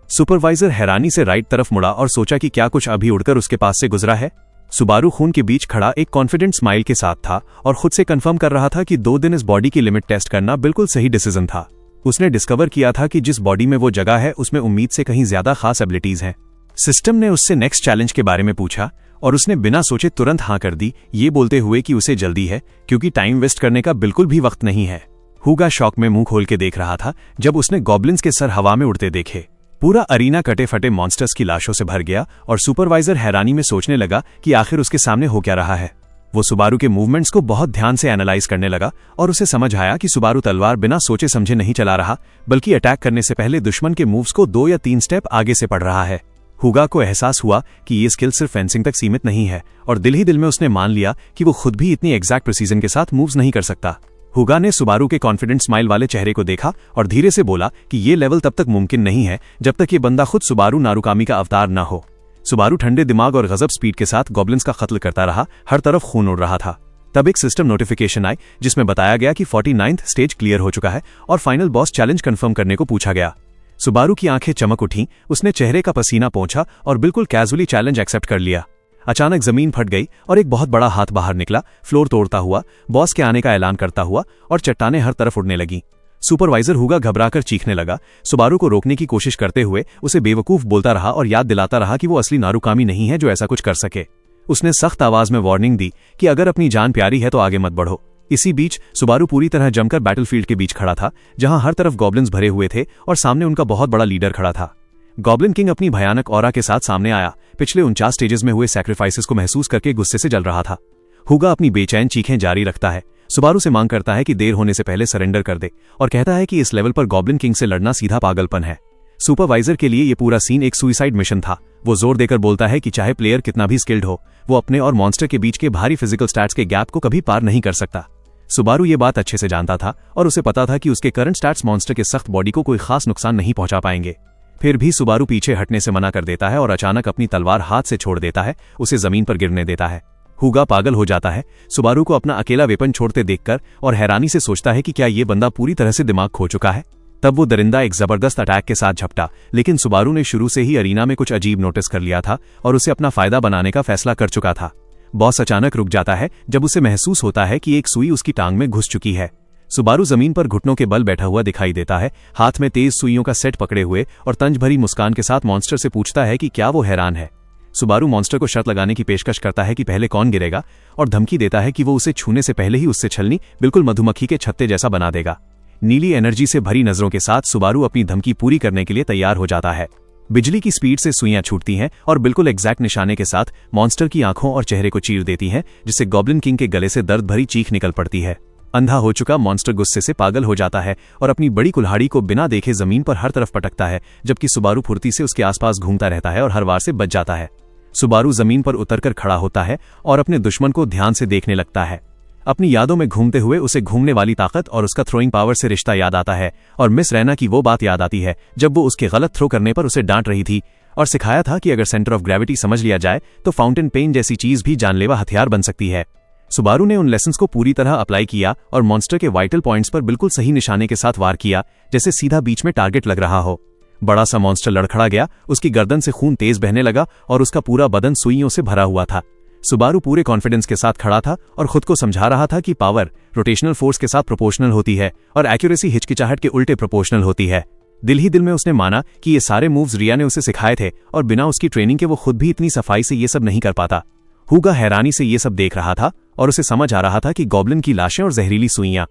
Speaker 1: सुपरवाइजर हैरानी से राइट तरफ मुड़ा और सोचा कि क्या कुछ अभी उड़कर उसके पास से गुजरा है। सुबारू खून के बीच खड़ा एक कॉन्फिडेंट स्माइल के साथ था और खुद से कंफर्म कर रहा था कि 2 दिन इस बॉडी की लिमिट टेस्ट करना बिल्कुल सही डिसीजन था। उसने डिस्कवर किया था कि जिस बॉडी में वो जगह है उसमें उम्मीद से कहीं ज्यादा खास एबिलिटीज हैं। सिस्टम ने उससे नेक्स्ट चैलेंज के बारे में पूछा और उसने बिना सोचे तुरंत हाँ कर दी, ये बोलते हुए कि उसे जल्दी है, क्योंकि टाइम वेस्ट करने का बिल्कुल भी वक्त नहीं है। हुगा शॉक में मुंह खोल के देख रहा था जब उसने गॉब्लिन्स के सर हवा में उड़ते देखे। पूरा अरीना कटे फटे मॉन्स्टर्स की लाशों से भर गया और सुपरवाइजर हैरानी में सोचने लगा कि आखिर उसके सामने हो क्या रहा है। वो सुबारू के मूवमेंट्स को बहुत ध्यान से एनालाइज करने लगा और उसे समझ आया कि सुबारू तलवार बिना सोचे समझे नहीं चला रहा, बल्कि अटैक करने से पहले दुश्मन के मूव्स को 2 या 3 स्टेप आगे से पढ़ रहा है। हुगा को एहसास हुआ कि ये स्किल सिर्फ फेंसिंग तक सीमित नहीं है, और दिल ही दिल में उसने मान लिया कि वो खुद भी इतनी एग्जैक्ट प्रिसीजन के साथ मूव्स नहीं कर सकता। हुगा ने सुबारू के कॉन्फिडेंट स्माइल वाले चेहरे को देखा और धीरे से बोला कि ये लेवल तब तक मुमकिन नहीं है जब तक ये बंदा खुद सुबारू नारुकामी का अवतार न हो। सुबारू ठंडे दिमाग और गजब स्पीड के साथ गॉब्लिन्स का कत्ल करता रहा, हर तरफ खून उड़ रहा था। तब एक सिस्टम नोटिफिकेशन आई जिसमें बताया गया कि 49th स्टेज क्लियर हो चुका है और फाइनल बॉस चैलेंज कंफर्म करने को पूछा गया। सुबारू की आंखें चमक उठीं, उसने चेहरे का पसीना पोंछा और बिल्कुल कैजुअली चैलेंज एक्सेप्ट कर लिया। अचानक जमीन फट गई और एक बहुत बड़ा हाथ बाहर निकला, फ्लोर तोड़ता हुआ, बॉस के आने का ऐलान करता हुआ, और चट्टानें हर तरफ उड़ने लगीं। सुपरवाइजर हुगा घबराकर चीखने लगा। सुबारू को रोकने की कोशिश करते हुए उसे बेवकूफ बोलता रहा और याद दिलाता रहा कि वो असली नारुकामी नहीं है जो ऐसा कुछ कर सके। उसने सख्त आवाज में वार्निंग दी कि अगर अपनी जान प्यारी है तो आगे मत बढ़ो। इसी बीच सुबारू पूरी तरह जमकर बैटलफील्ड के बीच खड़ा था, जहां हर तरफ गॉब्लिन्स भरे हुए थे और सामने उनका बहुत बड़ा लीडर खड़ा था। गॉब्लिन किंग अपनी भयानक ऑरा के साथ सामने आया, पिछले 49 स्टेजेस में हुए सैक्रिफाइसेस को महसूस करके गुस्से से जल रहा था। हुगा अपनी बेचैन चीखें जारी रखता है, सुबारू से मांग करता है कि देर होने से पहले सरेंडर कर दे और कहता है कि इस लेवल पर गॉब्लिन किंग से लड़ना सीधा पागलपन है। सुपरवाइजर के लिए ये पूरा सीन एक सुइसाइड मिशन था। वो जोर देकर बोलता है कि चाहे प्लेयर कितना भी स्किल्ड हो, वो अपने और मॉन्स्टर के बीच के भारी फिजिकल स्टैट्स के गैप को कभी पार नहीं कर सकता। सुबारू ये बात अच्छे से जानता था और उसे पता था कि उसके करंट स्टैट्स मॉन्स्टर के सख्त बॉडी को कोई खास नुकसान नहीं पहुंचा पाएंगे। फिर भी सुबारू पीछे हटने से मना कर देता है और अचानक अपनी तलवार हाथ से छोड़ देता है, उसे जमीन पर गिरने देता है। हुगा पागल हो जाता है सुबारू को अपना अकेला वेपन छोड़ते देखकर और हैरानी से सोचता है कि क्या ये बंदा पूरी तरह से दिमाग खो चुका है। तब वो दरिंदा एक जबरदस्त अटैक के साथ झपटा, लेकिन सुबारू ने शुरू से ही अरीना में कुछ अजीब नोटिस कर लिया था और उसे अपना फायदा बनाने का फैसला कर चुका था। बॉस अचानक रुक जाता है जब उसे महसूस होता है कि एक सुई उसकी टांग में घुस चुकी है। सुबारू जमीन पर घुटनों के बल बैठा हुआ दिखाई देता है, हाथ में तेज सुइयों का सेट पकड़े हुए, और तंज भरी मुस्कान के साथ मॉन्स्टर से पूछता है कि क्या वो हैरान है। सुबारू मॉन्स्टर को शर्त लगाने की पेशकश करता है कि पहले कौन गिरेगा, और धमकी देता है कि वो उसे छूने से पहले ही उससे छलनी बिल्कुल मधुमक्खी के छत्ते जैसा बना देगा। नीली एनर्जी से भरी नजरों के साथ सुबारू अपनी धमकी पूरी करने के लिए तैयार हो जाता है। बिजली की स्पीड से सुइयां छूटती हैं और बिल्कुल एग्जैक्ट निशाने के साथ मॉन्स्टर की आंखों और चेहरे को चीर देती हैं, जिससे गॉब्लिन किंग के गले से दर्द भरी चीख निकल पड़ती है। अंधा हो चुका मॉन्स्टर गुस्से से पागल हो जाता है और अपनी बड़ी कुल्हाड़ी को बिना देखे जमीन पर हर तरफ पटकता है, जबकि सुबारू फुर्ती से उसके आसपास घूमता रहता है और हर वार से बच जाता है। सुबारू जमीन पर उतरकर खड़ा होता है और अपने दुश्मन को ध्यान से देखने लगता है। अपनी यादों में घूमते हुए उसे घूमने वाली ताकत और उसका थ्रोइंग पावर से रिश्ता याद आता है, और मिस रैना की वो बात याद आती है जब वो उसके गलत थ्रो करने पर उसे डांट रही थी और सिखाया था कि अगर सेंटर ऑफ ग्रेविटी समझ लिया जाए तो फाउंटेन पेन जैसी चीज भी जानलेवा हथियार बन सकती है। सुबारू ने उन लेसन्स को पूरी तरह अप्लाई किया और मॉन्स्टर के वाइटल पॉइंट्स पर बिल्कुल सही निशाने के साथ वार किया, जैसे सीधा बीच में टारगेट लग रहा हो। बड़ा सा मॉन्स्टर लड़खड़ा गया, उसकी गर्दन से खून तेज बहने लगा और उसका पूरा बदन सुइयों से भरा हुआ था। सुबारू पूरे कॉन्फिडेंस के साथ खड़ा था और खुद को समझा रहा था कि पावर रोटेशनल फोर्स के साथ प्रोपोर्शनल होती है और एक्यूरेसी हिचकिचाहट के उल्टे प्रोपोर्शनल होती है। दिल ही दिल में उसने माना कि ये सारे मूव्स रिया ने उसे सिखाए थे और बिना उसकी ट्रेनिंग के वो खुद भी इतनी सफाई से ये सब नहीं कर पाता। हुगा हैरानी से ये सब देख रहा था और उसे समझ आ रहा था कि गॉब्लिन की लाशें और जहरीली सुइयां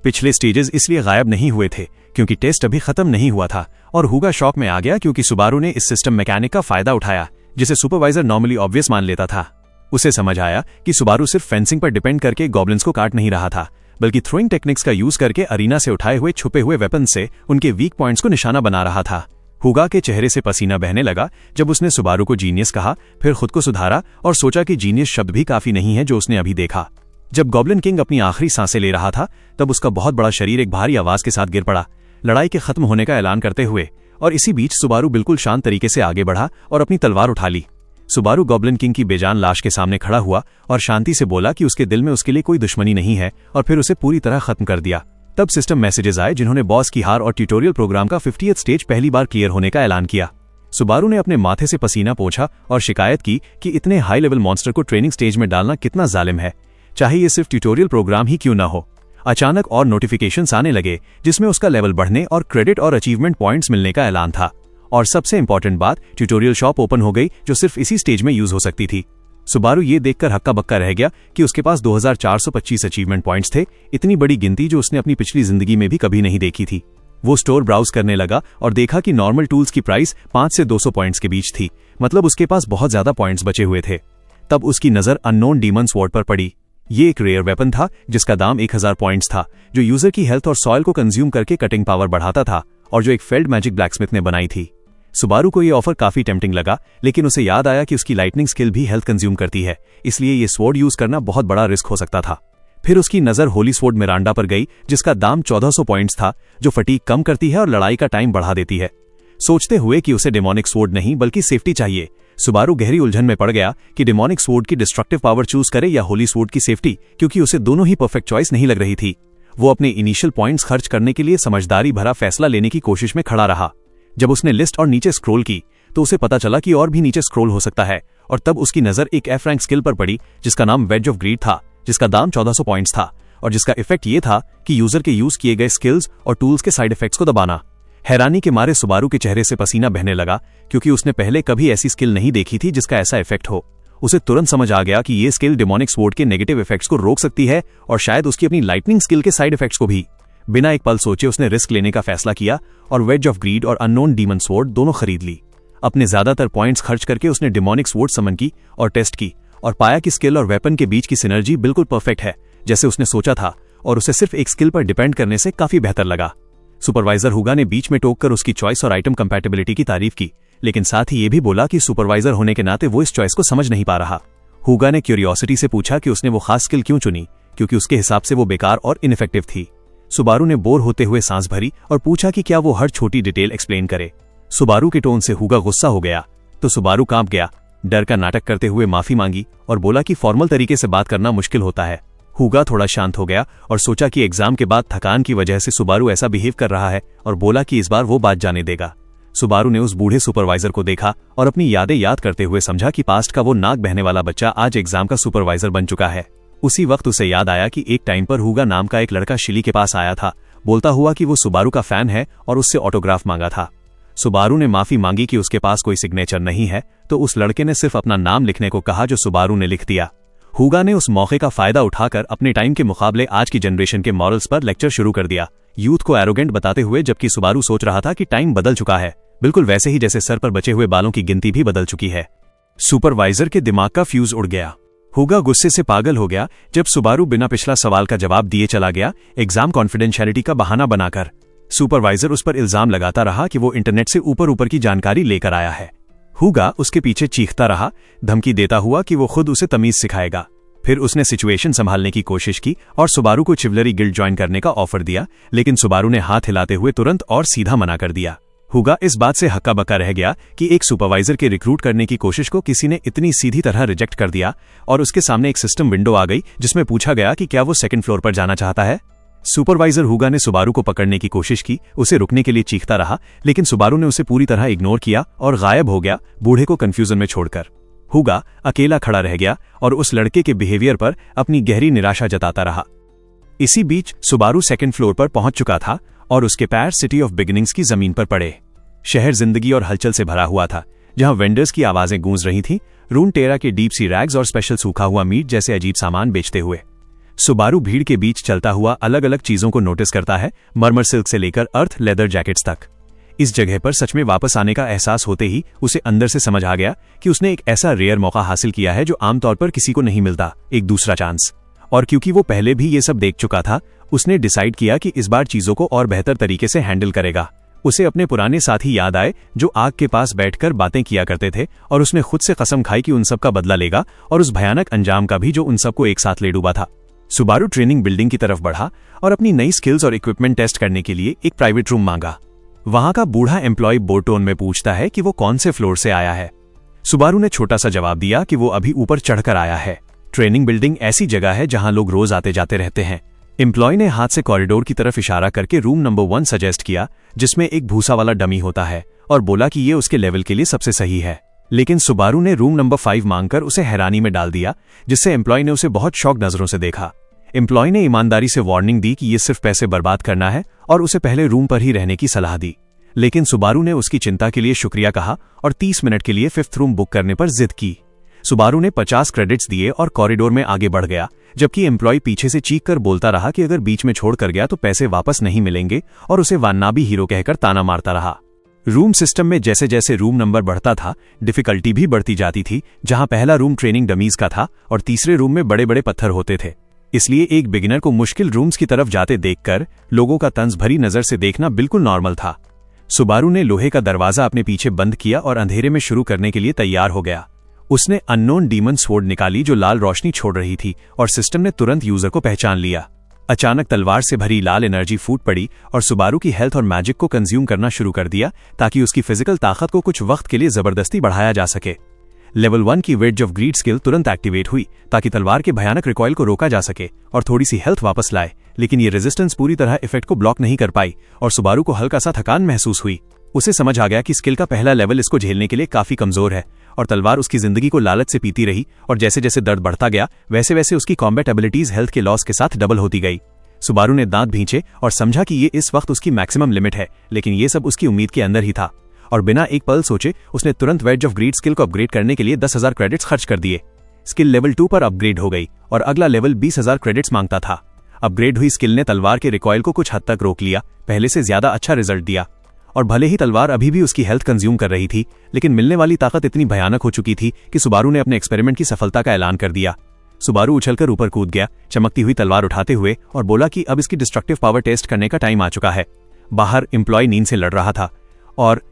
Speaker 1: पिछले स्टेजेस इसलिए गायब नहीं हुए थे क्योंकि टेस्ट अभी खत्म नहीं हुआ था, और हुगा शॉक में आ गया क्योंकि सुबारू ने इस सिस्टम मैकेनिक का फायदा उठाया जिसे सुपरवाइजर नॉर्मली ऑब्वियस मान लेता था। उसे समझ आया कि सुबारू सिर्फ फेंसिंग पर डिपेंड करके गॉब्लिन्स को काट नहीं रहा था, बल्कि थ्रोइंग टेक्निक्स का यूज करके अरीना से उठाए हुए छुपे हुए वेपन से उनके वीक पॉइंट्स को निशाना बना रहा था। हुगा के चेहरे से पसीना बहने लगा जब उसने सुबारू को जीनियस कहा, फिर खुद को सुधारा और सोचा कि जीनियस शब्द भी काफी नहीं है जो उसने अभी देखा। जब गॉब्लिन किंग अपनी आखिरी सांसें ले रहा था तब उसका बहुत बड़ा शरीर एक भारी आवाज के साथ गिर पड़ा, लड़ाई के खत्म होने का ऐलान करते हुए, और इसी बीच सुबारू बिल्कुल शांत तरीके से आगे बढ़ा और अपनी तलवार उठा ली। सुबारू गॉब्लिन किंग की बेजान लाश के सामने खड़ा हुआ और शांति से बोला कि उसके दिल में उसके लिए कोई दुश्मनी नहीं है, और फिर उसे पूरी तरह खत्म कर दिया। तब सिस्टम मैसेजेस आए जिन्होंने बॉस की हार और ट्यूटोरियल प्रोग्राम का 50th स्टेज पहली बार क्लियर होने का ऐलान किया। सुबारू ने अपने माथे से पसीना पोंछा और शिकायत की कि इतने हाई लेवल मॉन्स्टर को ट्रेनिंग स्टेज में डालना कितना जालिम है, चाहे ये सिर्फ ट्यूटोरियल प्रोग्राम ही क्यों ना हो। अचानक और नोटिफिकेशंस आने लगे जिसमें उसका लेवल बढ़ने और क्रेडिट और अचीवमेंट पॉइंट्स मिलने का ऐलान था, और सबसे इंपॉर्टेंट बात, ट्यूटोरियल शॉप ओपन हो गई जो सिर्फ इसी स्टेज में यूज हो सकती थी। सुबारू ये देखकर हक्का बक्का रह गया कि उसके पास 2425 अचीवमेंट पॉइंट्स थे, इतनी बड़ी गिनती जो उसने अपनी पिछली जिंदगी में भी कभी नहीं देखी थी। वो स्टोर ब्राउज करने लगा और देखा कि नॉर्मल टूल्स की प्राइस 5 से 200 पॉइंट्स के बीच थी, मतलब उसके पास बहुत ज्यादा पॉइंट्स बचे हुए थे। तब उसकी नजर अननोन डीमन स्वॉर्ड पर पड़ी। ये एक रेयर वेपन था जिसका दाम 1000 पॉइंट्स था, जो यूजर की हेल्थ और सॉइल को कंज्यूम करके कटिंग पावर बढ़ाता था, और जो एक फेल्ड मैजिक ब्लैकस्मिथ ने बनाई थी। सुबारू को ये ऑफर काफी टेम्पटिंग लगा, लेकिन उसे याद आया कि उसकी लाइटनिंग स्किल भी हेल्थ कंज्यूम करती है, इसलिए ये स्वॉर्ड यूज करना बहुत बड़ा रिस्क हो सकता था। फिर उसकी नजर होली स्वॉर्ड मिरांडा पर गई जिसका दाम 1400 पॉइंट्स था, जो फटीग कम करती है और लड़ाई का टाइम बढ़ा देती है। सोचते हुए कि उसे डेमोनिक स्वॉर्ड नहीं बल्कि सेफ्टी चाहिए, सुबारू गहरी उलझन में पड़ गया कि डेमोनिक स्वॉर्ड की डिस्ट्रक्टिव पावर चूज करे या होली स्वॉर्ड की सेफ्टी, क्योंकि उसे दोनों ही परफेक्ट चॉइस नहीं लग रही थी। वो अपने इनिशियल पॉइंट्स खर्च करने के लिए समझदारी भरा फैसला लेने की कोशिश में खड़ा रहा। जब उसने लिस्ट और नीचे स्क्रॉल की तो उसे पता चला कि और भी नीचे स्क्रॉल हो सकता है, और तब उसकी नजर एक एफ रैंक स्किल पर पड़ी जिसका नाम वेज ऑफ ग्रीड था, जिसका दाम 1400 पॉइंट्स था, और जिसका इफेक्ट ये था कि यूजर के यूज किए गए स्किल्स और टूल्स के साइड इफेक्ट्स को दबाना। हैरानी के मारे सुबारू के चेहरे से पसीना बहने लगा, क्योंकि उसने पहले कभी ऐसी स्किल नहीं देखी थी जिसका ऐसा इफेक्ट हो। उसे तुरंत समझ आ गया कि ये स्किल डेमोनिक स्वॉर्ड के नेगेटिव इफेक्ट्स को रोक सकती है, और शायद उसकी अपनी लाइटनिंग स्किल के साइड इफेक्ट्स को भी। बिना एक पल सोचे उसने रिस्क लेने का फैसला किया और वेज ऑफ ग्रीड और अननोन डीमन स्वॉर्ड दोनों खरीद ली। अपने ज्यादातर पॉइंट्स खर्च करके उसने डेमोनिक स्वॉर्ड समन की और टेस्ट की, और पाया कि स्किल और वेपन के बीच की सिनर्जी बिल्कुल परफेक्ट है जैसे उसने सोचा था, और उसे सिर्फ एक स्किल पर डिपेंड करने से काफी बेहतर लगा। सुपरवाइजर हुगा ने बीच में टोककर उसकी चॉइस और आइटम कंपैटिबिलिटी की तारीफ की, लेकिन साथ ही ये भी बोला कि सुपरवाइजर होने के नाते वो इस चॉइस को समझ नहीं पा रहा। हुगा ने क्यूरियोसिटी से पूछा कि उसने वो खास स्किल क्यों चुनी, क्योंकि उसके हिसाब से वो बेकार और इनइफेक्टिव थी। सुबारू ने बोर होते हुए सांस भरी और पूछा कि क्या वो हर छोटी डिटेल एक्सप्लेन करे। सुबारू के टोन से हुगा गुस्सा हो गया तो सुबारू कांप गया, डर का नाटक करते हुए माफी मांगी और बोला कि फॉर्मल तरीके से बात करना मुश्किल होता है। हुगा थोड़ा शांत हो गया और सोचा कि एग्जाम के बाद थकान की वजह से सुबारू ऐसा बिहेव कर रहा है और बोला कि इस बार वो बात जाने देगा। सुबारू ने उस बूढ़े सुपरवाइजर को देखा और अपनी यादें याद करते हुए समझा कि पास्ट का वो नाक बहने वाला बच्चा आज एग्जाम का सुपरवाइजर बन चुका है। उसी वक्त उसे याद आया कि एक टाइम पर हुगा नाम का एक लड़का शिली के पास आया था, बोलता हुआ कि वो सुबारू का फैन है और उससे ऑटोग्राफ मांगा था। सुबारू ने माफी मांगी कि उसके पास कोई सिग्नेचर नहीं है, तो उस लड़के ने सिर्फ अपना नाम लिखने को कहा जो सुबारू ने लिख दिया। हुगा ने उस मौके का फायदा उठाकर अपने टाइम के मुकाबले आज की जनरेशन के मॉरल्स पर लेक्चर शुरू कर दिया, यूथ को एरोगेंट बताते हुए, जबकि सुबारू सोच रहा था कि टाइम बदल चुका है, बिल्कुल वैसे ही जैसे सर पर बचे हुए बालों की गिनती भी बदल चुकी है। सुपरवाइजर के दिमाग का फ्यूज उड़ गया। हुगा गुस्से से पागल हो गया जब सुबारू बिना पिछला सवाल का जवाब दिए चला गया, एग्जाम कॉन्फिडेंशियलिटी का बहाना बनाकर। सुपरवाइजर उस पर इल्जाम लगाता रहा कि वो इंटरनेट से ऊपर ऊपर की जानकारी लेकर आया है। हुगा उसके पीछे चीखता रहा, धमकी देता हुआ कि वो खुद उसे तमीज सिखाएगा। फिर उसने सिचुएशन संभालने की कोशिश की और सुबारू को चिवलरी गिल्ड ज्वाइन करने का ऑफर दिया, लेकिन सुबारू ने हाथ हिलाते हुए तुरंत और सीधा मना कर दिया। हुगा इस बात से हक्का बक्का रह गया कि एक सुपरवाइजर के रिक्रूट करने की कोशिश को किसी ने इतनी सीधी तरह रिजेक्ट कर दिया, और उसके सामने एक सिस्टम विंडो आ गई जिसमें पूछा गया कि क्या वो सेकंड फ्लोर पर जाना चाहता है। सुपरवाइजर हुगा ने सुबारू को पकड़ने की कोशिश की, उसे रुकने के लिए चीखता रहा, लेकिन सुबारू ने उसे पूरी तरह इग्नोर किया और गायब हो गया, बूढ़े को कंफ्यूजन में छोड़कर। हुगा अकेला खड़ा रह गया और उस लड़के के बिहेवियर पर अपनी गहरी निराशा जताता रहा। इसी बीच सुबारू सेकंड फ्लोर पर पहुंच चुका था और उसके पैर सिटी ऑफ बिगिनिंग्स की जमीन पर पड़े। शहर जिंदगी और हलचल से भरा हुआ था, जहां वेंडर्स की आवाजें गूंज रही थीं, रून टेरा के डीप सी रैग्स और स्पेशल सूखा हुआ मीट जैसे अजीब सामान बेचते हुए। सुबारू भीड़ के बीच चलता हुआ अलग अलग चीजों को नोटिस करता है, मरमर सिल्क से लेकर अर्थ लेदर जैकेट्स तक। इस जगह पर सच में वापस आने का एहसास होते ही उसे अंदर से समझ आ गया कि उसने एक ऐसा रेयर मौका हासिल किया है जो आमतौर पर किसी को नहीं मिलता, एक दूसरा चांस। और क्योंकि वो पहले भी ये सब देख चुका था, उसने डिसाइड किया कि इस बार चीजों को और बेहतर तरीके से हैंडल करेगा। उसे अपने पुराने साथी याद आए जो आग के पास बैठकर बातें किया करते थे, और उसने खुद से कसम खाई कि उन सब का बदला लेगा और उस भयानक अंजाम का भी जो उन सबको एक साथ ले डूबा था। सुबारू ट्रेनिंग बिल्डिंग की तरफ बढ़ा और अपनी नई स्किल्स और इक्विपमेंट टेस्ट करने के लिए एक प्राइवेट रूम मांगा। वहां का बूढ़ा एम्प्लॉय बोटोन में पूछता है कि वो कौन से फ्लोर से आया है। सुबारू ने छोटा सा जवाब दिया कि वो अभी ऊपर चढ़कर आया है। ट्रेनिंग बिल्डिंग ऐसी जगह है जहां लोग रोज आते जाते रहते हैं। एम्प्लॉय ने हाथ से कॉरिडोर की तरफ इशारा करके रूम नंबर 1 सजेस्ट किया, जिसमें एक भूसा वाला डमी होता है, और बोला कि ये उसके लेवल के लिए सबसे सही है। लेकिन सुबारू ने रूम नंबर 5 मांगकर उसे हैरानी में डाल दिया, जिससे एम्प्लॉय ने उसे बहुत शौक नजरों से देखा। एम्प्लॉय ने ईमानदारी से वार्निंग दी कि ये सिर्फ पैसे बर्बाद करना है और उसे पहले रूम पर ही रहने की सलाह दी। लेकिन सुबारू ने उसकी चिंता के लिए शुक्रिया कहा और 30 मिनट के लिए 5th रूम बुक करने पर जिद की। सुबारू ने 50 क्रेडिट्स दिए और कॉरिडोर में आगे बढ़ गया, जबकि एम्प्लॉय पीछे से चीख कर बोलता रहा कि अगर बीच में छोड़ कर गया तो पैसे वापस नहीं मिलेंगे, और उसे वान्नाबी हीरो कहकर ताना मारता रहा। रूम सिस्टम में जैसे जैसे रूम नंबर बढ़ता था, डिफिकल्टी भी बढ़ती जाती थी। जहां पहला रूम ट्रेनिंग डमीज का था और तीसरे रूम में बड़े बड़े पत्थर होते थे, इसलिए एक बिगिनर को मुश्किल रूम्स की तरफ जाते देखकर लोगों का तंज भरी नजर से देखना बिल्कुल नॉर्मल था। सुबारू ने लोहे का दरवाजा अपने पीछे बंद किया और अंधेरे में शुरू करने के लिए तैयार हो गया। उसने अननोन डीमन स्वॉर्ड निकाली जो लाल रोशनी छोड़ रही थी, और सिस्टम ने तुरंत यूजर को पहचान लिया। अचानक तलवार से भरी लाल एनर्जी फूट पड़ी और सुबारू की हेल्थ और मैजिक को कंज्यूम करना शुरू कर दिया, ताकि उसकी फिजिकल ताकत को कुछ वक्त के लिए जबरदस्ती बढ़ाया जा सके। लेवल 1 की वेज ऑफ ग्रीड स्किल तुरंत एक्टिवेट हुई ताकि तलवार के भयानक रिकॉइल को रोका जा सके और थोड़ी सी हेल्थ वापस लाए, लेकिन ये रेजिस्टेंस पूरी तरह इफेक्ट को ब्लॉक नहीं कर पाई और सुबारू को हल्का सा थकान महसूस हुई। उसे समझ आ गया कि स्किल का पहला लेवल इसको झेलने के लिए काफी कमजोर है, और तलवार उसकी जिंदगी को लालच से पीती रही, और जैसे जैसे दर्द बढ़ता गया वैसे वैसे उसकी कॉम्बैट एबिलिटीज हेल्थ के लॉस के साथ डबल होती गई। सुबारू ने दांत भींचे और समझा कि ये इस वक्त उसकी मैक्सिमम लिमिट है, लेकिन ये सब उसकी उम्मीद के अंदर ही था, और बिना एक पल सोचे उसने तुरंत वेज ऑफ ग्रीड स्किल को अपग्रेड करने के लिए 10,000 क्रेडिट्स खर्च कर दिए। स्किल लेवल 2 पर अपग्रेड हो गई और अगला लेवल 20,000 क्रेडिट्स मांगता था। अपग्रेड हुई स्किल ने तलवार के रिकॉइल को कुछ हद तक रोक लिया, पहले से ज्यादा अच्छा रिजल्ट दिया, और भले ही तलवार अभी भी उसकी हेल्थ कंज्यूम कर रही थी, लेकिन मिलने वाली ताकत इतनी भयानक हो चुकी थी कि सुबारू ने अपने एक्सपेरिमेंट की सफलता का ऐलान कर दिया। सुबारू उछलकर ऊपर कूद गया, चमकती हुई तलवार उठाते हुए, और बोला कि अब इसकी डिस्ट्रक्टिव पावर टेस्ट करने का टाइम आ चुका है। बाहर एम्प्लॉय नींद से लड़ रहा था, और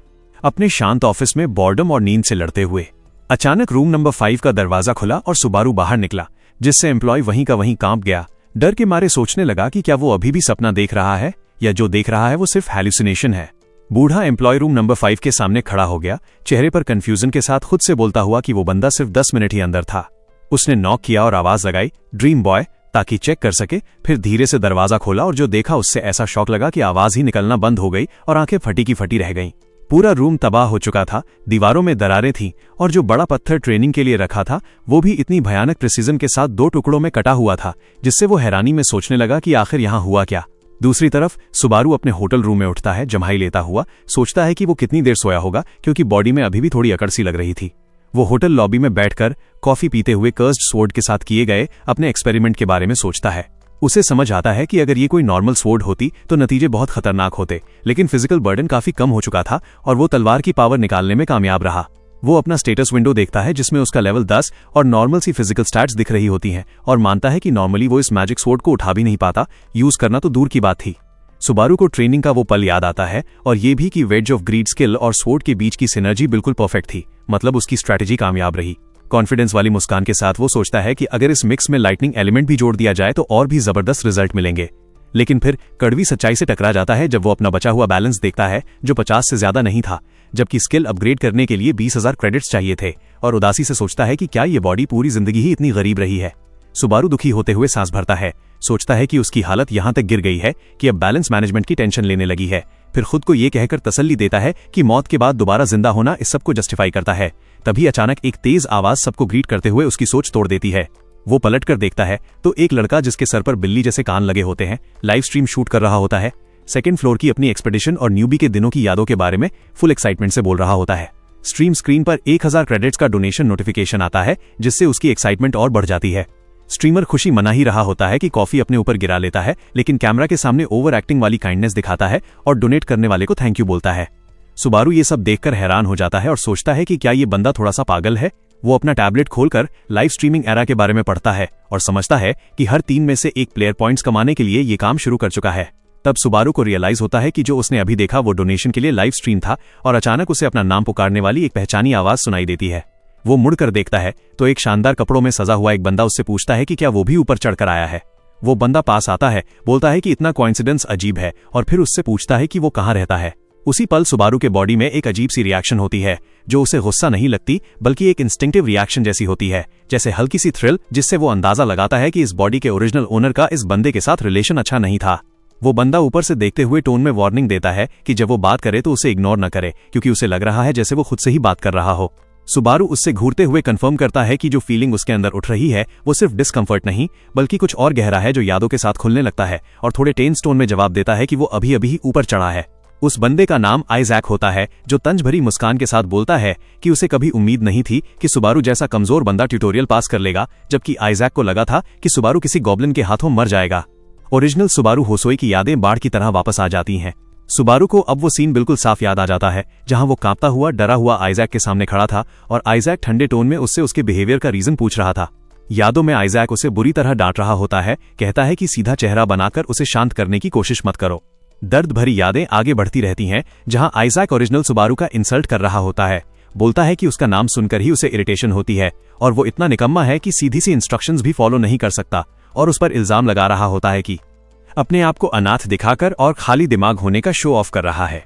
Speaker 1: अपने शांत ऑफिस में बॉर्डम और नींद से लड़ते हुए अचानक रूम नंबर 5 का दरवाजा खुला और सुबारू बाहर निकला, जिससे एम्प्लॉय वहीं का वहीं कांप गया। डर के मारे सोचने लगा कि क्या वो अभी भी सपना देख रहा है या जो देख रहा है वो सिर्फ हैलुसिनेशन है। बूढ़ा एम्प्लॉय रूम नंबर 5 के सामने खड़ा हो गया, चेहरे पर कंफ्यूजन के साथ खुद से बोलता हुआ कि वो बंदा सिर्फ 10 मिनट ही अंदर था। उसने नॉक किया और आवाज लगाई, ड्रीम बॉय, ताकि चेक कर सके। फिर धीरे से दरवाजा खोला और जो देखा उससे ऐसा शॉक लगा कि आवाज ही निकलना बंद हो गई और आंखें फटी की फटी रह गईं। पूरा रूम तबाह हो चुका था, दीवारों में दरारें थीं और जो बड़ा पत्थर ट्रेनिंग के लिए रखा था वो भी इतनी भयानक प्रिसीजन के साथ 2 टुकड़ों में कटा हुआ था, जिससे वो हैरानी में सोचने लगा कि आखिर यहां हुआ क्या। दूसरी तरफ सुबारू अपने होटल रूम में उठता है, जम्हाई लेता हुआ सोचता है कि वो कितनी देर सोया होगा, क्योंकि बॉडी में अभी भी थोड़ी अकड़ सी लग रही थी। वो होटल लॉबी में बैठकर कॉफी पीते हुए कर्स्ड स्वॉर्ड के साथ किए गए अपने एक्सपेरिमेंट के बारे में सोचता है। उसे समझ आता है कि अगर ये कोई नॉर्मल स्वॉर्ड होती तो नतीजे बहुत खतरनाक होते, लेकिन फिजिकल बर्डन काफी कम हो चुका था और वो तलवार की पावर निकालने में कामयाब रहा। वो अपना स्टेटस विंडो देखता है जिसमें उसका लेवल 10 और नॉर्मल सी फिजिकल स्टैट्स दिख रही होती हैं, और मानता है कि नॉर्मली वो इस मैजिक स्वॉर्ड को उठा भी नहीं पाता, यूज करना तो दूर की बात थी। सुबारू को ट्रेनिंग का वो पल याद आता है, और ये भी कि वेज ऑफ ग्रीड स्किल और स्वॉर्ड के बीच की सिनर्जी बिल्कुल परफेक्ट थी, मतलब उसकी स्ट्रैटेजी कामयाब रही। कॉन्फिडेंस वाली मुस्कान के साथ वो सोचता है कि अगर इस मिक्स में लाइटनिंग एलिमेंट भी जोड़ दिया जाए तो और भी जबरदस्त रिजल्ट मिलेंगे। लेकिन फिर कड़वी सच्चाई से टकरा जाता है जब वो अपना बचा हुआ बैलेंस देखता है, जो 50 से ज्यादा नहीं था, जबकि स्किल अपग्रेड करने के लिए 20,000 क्रेडिट्स चाहिए थे, और उदासी से सोचता है कि क्या ये बॉडी पूरी जिंदगी ही इतनी गरीब रही है। सुबारू दुखी होते हुए सांस भरता है, सोचता है कि उसकी हालत यहां तक गिर गई है कि अब बैलेंस मैनेजमेंट की टेंशन लेने लगी है। फिर खुद को ये कहकर तसल्ली देता है कि मौत के बाद दोबारा जिंदा होना इस सब को जस्टिफाई करता है। तभी अचानक एक तेज आवाज सबको ग्रीट करते हुए उसकी सोच तोड़ देती है। वो पलट कर देखता है तो एक लड़का जिसके सर पर बिल्ली जैसे कान लगे होते हैं लाइव स्ट्रीम शूट कर रहा होता है। सेकंड फ्लोर की अपनी एक्सपेडिशन और न्यूबी के दिनों की यादों के बारे में फुल एक्साइटमेंट से बोल रहा होता है। स्ट्रीम स्क्रीन पर 1000 क्रेडिट्स का डोनेशन नोटिफिकेशन आता है, जिससे उसकी एक्साइटमेंट और बढ़ जाती है। स्ट्रीमर खुशी मना ही रहा होता है कि कॉफी अपने ऊपर गिरा लेता है, लेकिन कैमरा के सामने ओवर एक्टिंग वाली काइंडनेस दिखाता है और डोनेट करने वाले को थैंक यू बोलता है। सुबारू ये सब देखकर हैरान हो जाता है और सोचता है कि क्या ये बंदा थोड़ा सा पागल है। वो अपना टैबलेट खोलकर लाइव स्ट्रीमिंग एरा के बारे में पढ़ता है और समझता है कि हर 3 में से 1 प्लेयर पॉइंट्स कमाने के लिए ये काम शुरू कर चुका है। तब सुबारू को रियलाइज होता है कि जो उसने अभी देखा वो डोनेशन के लिए लाइव स्ट्रीम था, और अचानक उसे अपना नाम पुकारने वाली एक पहचानी आवाज सुनाई देती है। वो मुड़कर देखता है तो एक शानदार कपड़ों में सजा हुआ एक बंदा उससे पूछता है कि क्या वो भी ऊपर चढ़कर आया है। वो बंदा पास आता है, बोलता है कि इतना कोइंसिडेंस अजीब है, और फिर उससे पूछता है कि वो कहाँ रहता है। उसी पल सुबारू के बॉडी में एक अजीब सी रिएक्शन होती है, जो उसे गुस्सा नहीं लगती बल्कि एक इंस्टिंक्टिव रिएक्शन जैसी होती है, जैसे हल्की सी थ्रिल, जिससे वो अंदाजा लगाता है कि इस बॉडी के ओरिजिनल ओनर का इस बंदे के साथ रिलेशन अच्छा नहीं था। वो बंदा ऊपर से देखते हुए टोन में वार्निंग देता है कि जब वो बात करे तो उसे इग्नोर न करे, क्योंकि उसे लग रहा है जैसे वो खुद से ही बात कर रहा हो। सुबारू उससे घूरते हुए कंफर्म करता है कि जो फीलिंग उसके अंदर उठ रही है वो सिर्फ डिस्कंफर्ट नहीं बल्कि कुछ और गहरा है, जो यादों के साथ खुलने लगता है, और थोड़े टेंस टोन में जवाब देता है कि वो अभी अभी ऊपर चढ़ा है। उस बंदे का नाम आइजैक होता है, जो तंज भरी मुस्कान के साथ बोलता है कि उसे कभी उम्मीद नहीं थी कि सुबारू जैसा कमजोर बंदा ट्यूटोरियल पास कर लेगा, जबकि आइजैक को लगा था कि सुबारू किसी गॉब्लिन के हाथों मर जाएगा। ओरिजिनल सुबारू होसोई की यादें बाढ़ की तरह वापस आ जाती हैं। सुबारू को अब वो सीन बिल्कुल साफ याद आ जाता है जहां वो कांपता हुआ डरा हुआ आइजैक के सामने खड़ा था, और आइजैक ठंडे टोन में उससे उसके बिहेवियर का रीजन पूछ रहा था। यादों में आइजैक उसे बुरी तरह डांट रहा होता है, कहता है कि सीधा चेहरा बनाकर उसे शांत करने की कोशिश मत करो। दर्द भरी यादें आगे बढ़ती रहती हैं, जहां आइजैक ओरिजिनल सुबारू का इंसल्ट कर रहा होता है, बोलता है कि उसका नाम सुनकर ही उसे इरिटेशन होती है और वो इतना निकम्मा है कि सीधी सी इंस्ट्रक्शंस भी फॉलो नहीं कर सकता, और उस पर इल्जाम लगा रहा होता है कि अपने आप को अनाथ दिखाकर और खाली दिमाग होने का शो ऑफ कर रहा है।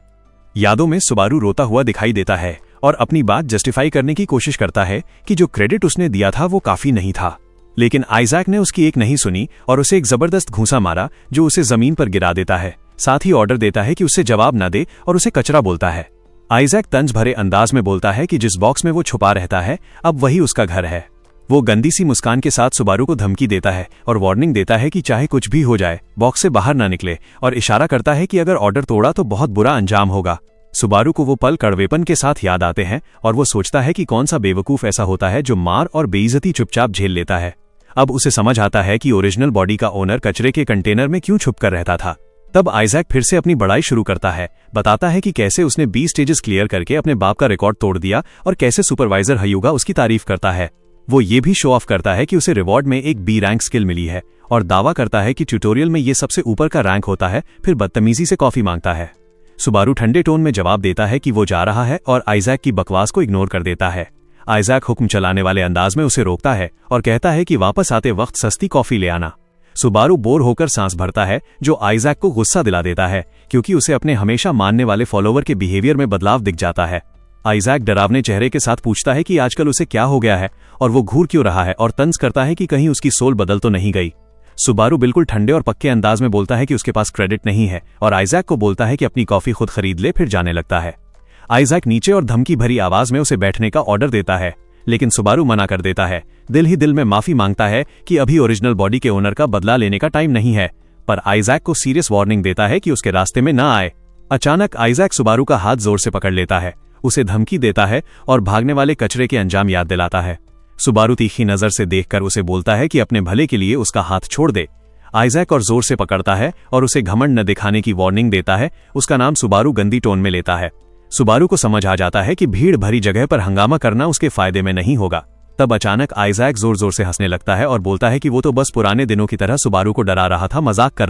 Speaker 1: यादों में सुबारू रोता हुआ दिखाई देता है और अपनी बात जस्टिफाई करने की कोशिश करता है कि जो क्रेडिट उसने दिया था वो काफी नहीं था, लेकिन आइजैक ने उसकी एक नहीं सुनी और उसे एक जबरदस्त घूंसा मारा, जो उसे जमीन पर गिरा देता है। साथ ही ऑर्डर देता है कि उससे जवाब न दे और उसे कचरा बोलता है। आइजैक तंज भरे अंदाज में बोलता है कि जिस बॉक्स में वो छुपा रहता है अब वही उसका घर है। वो गंदी सी मुस्कान के साथ सुबारू को धमकी देता है और वार्निंग देता है कि चाहे कुछ भी हो जाए बॉक्स से बाहर ना निकले, और इशारा करता है कि अगर ऑर्डर तोड़ा तो बहुत बुरा अंजाम होगा। सुबारू को वो पल कड़वेपन के साथ याद आते हैं और वो सोचता है कि कौन सा बेवकूफ ऐसा होता है जो मार और बेइज्जती चुपचाप झेल लेता है। अब उसे समझ आता है कि ओरिजिनल बॉडी का ओनर कचरे के कंटेनर में क्यों छुप कर रहता था। तब आइजैक फिर से अपनी बड़ाई शुरू करता है, बताता है कि कैसे उसने 20 स्टेजेस क्लियर करके अपने बाप का रिकॉर्ड तोड़ दिया और कैसे सुपरवाइजर हयूगा उसकी तारीफ करता है। वो ये भी शो ऑफ करता है कि उसे रिवॉर्ड में एक बी रैंक स्किल मिली है, और दावा करता है कि ट्यूटोरियल में ये सबसे ऊपर का रैंक होता है, फिर बदतमीजी से कॉफी मांगता है। सुबारू ठंडे टोन में जवाब देता है कि वो जा रहा है और आइजैक की बकवास को इग्नोर कर देता है। आइजैक हुक्म चलाने वाले अंदाज में उसे रोकता है और कहता है कि वापस आते वक्त सस्ती कॉफी ले आना। सुबारू बोर होकर सांस भरता है, जो आइजैक को गुस्सा दिला देता है क्योंकि उसे अपने हमेशा मानने वाले फॉलोवर के बिहेवियर में बदलाव दिख जाता है। आइजैक डरावने चेहरे के साथ पूछता है कि आजकल उसे क्या हो गया है और वो घूर क्यों रहा है, और तंज करता है कि कहीं उसकी सोल बदल तो नहीं गई। सुबारू बिल्कुल ठंडे और पक्के अंदाज में बोलता है कि उसके पास क्रेडिट नहीं है और आइजैक को बोलता है कि अपनी कॉफी खुद खरीद ले, फिर जाने लगता है। आइजैक नीचे और धमकी भरी आवाज में उसे बैठने का ऑर्डर देता है, लेकिन सुबारू मना कर देता है। दिल ही दिल में माफी मांगता है कि अभी ओरिजिनल बॉडी के ओनर का बदला लेने का टाइम नहीं है, पर आइजैक को सीरियस वार्निंग देता है कि उसके रास्ते में ना आए। अचानक आइजैक सुबारू का हाथ जोर से पकड़ लेता है, उसे धमकी देता है और भागने वाले कचरे के अंजाम याद दिलाता है। सुबारू तीखी नजर से देखकर उसे बोलता है कि अपने भले के लिए उसका हाथ छोड़ दे। आइजैक और जोर से पकड़ता है और उसे घमंड न दिखाने की वार्निंग देता है। उसका नाम सुबारू गंदी टोन में लेता है। सुबारू को समझ आ जाता है कि भीड़ भरी जगह पर हंगामा करना उसके फायदे में नहीं होगा। तब अचानक आइजैक जोर जोर से हंसने लगता है और बोलता है कि वो तो बस पुराने दिनों की तरह सुबारू को डरा रहा था, मजाक कर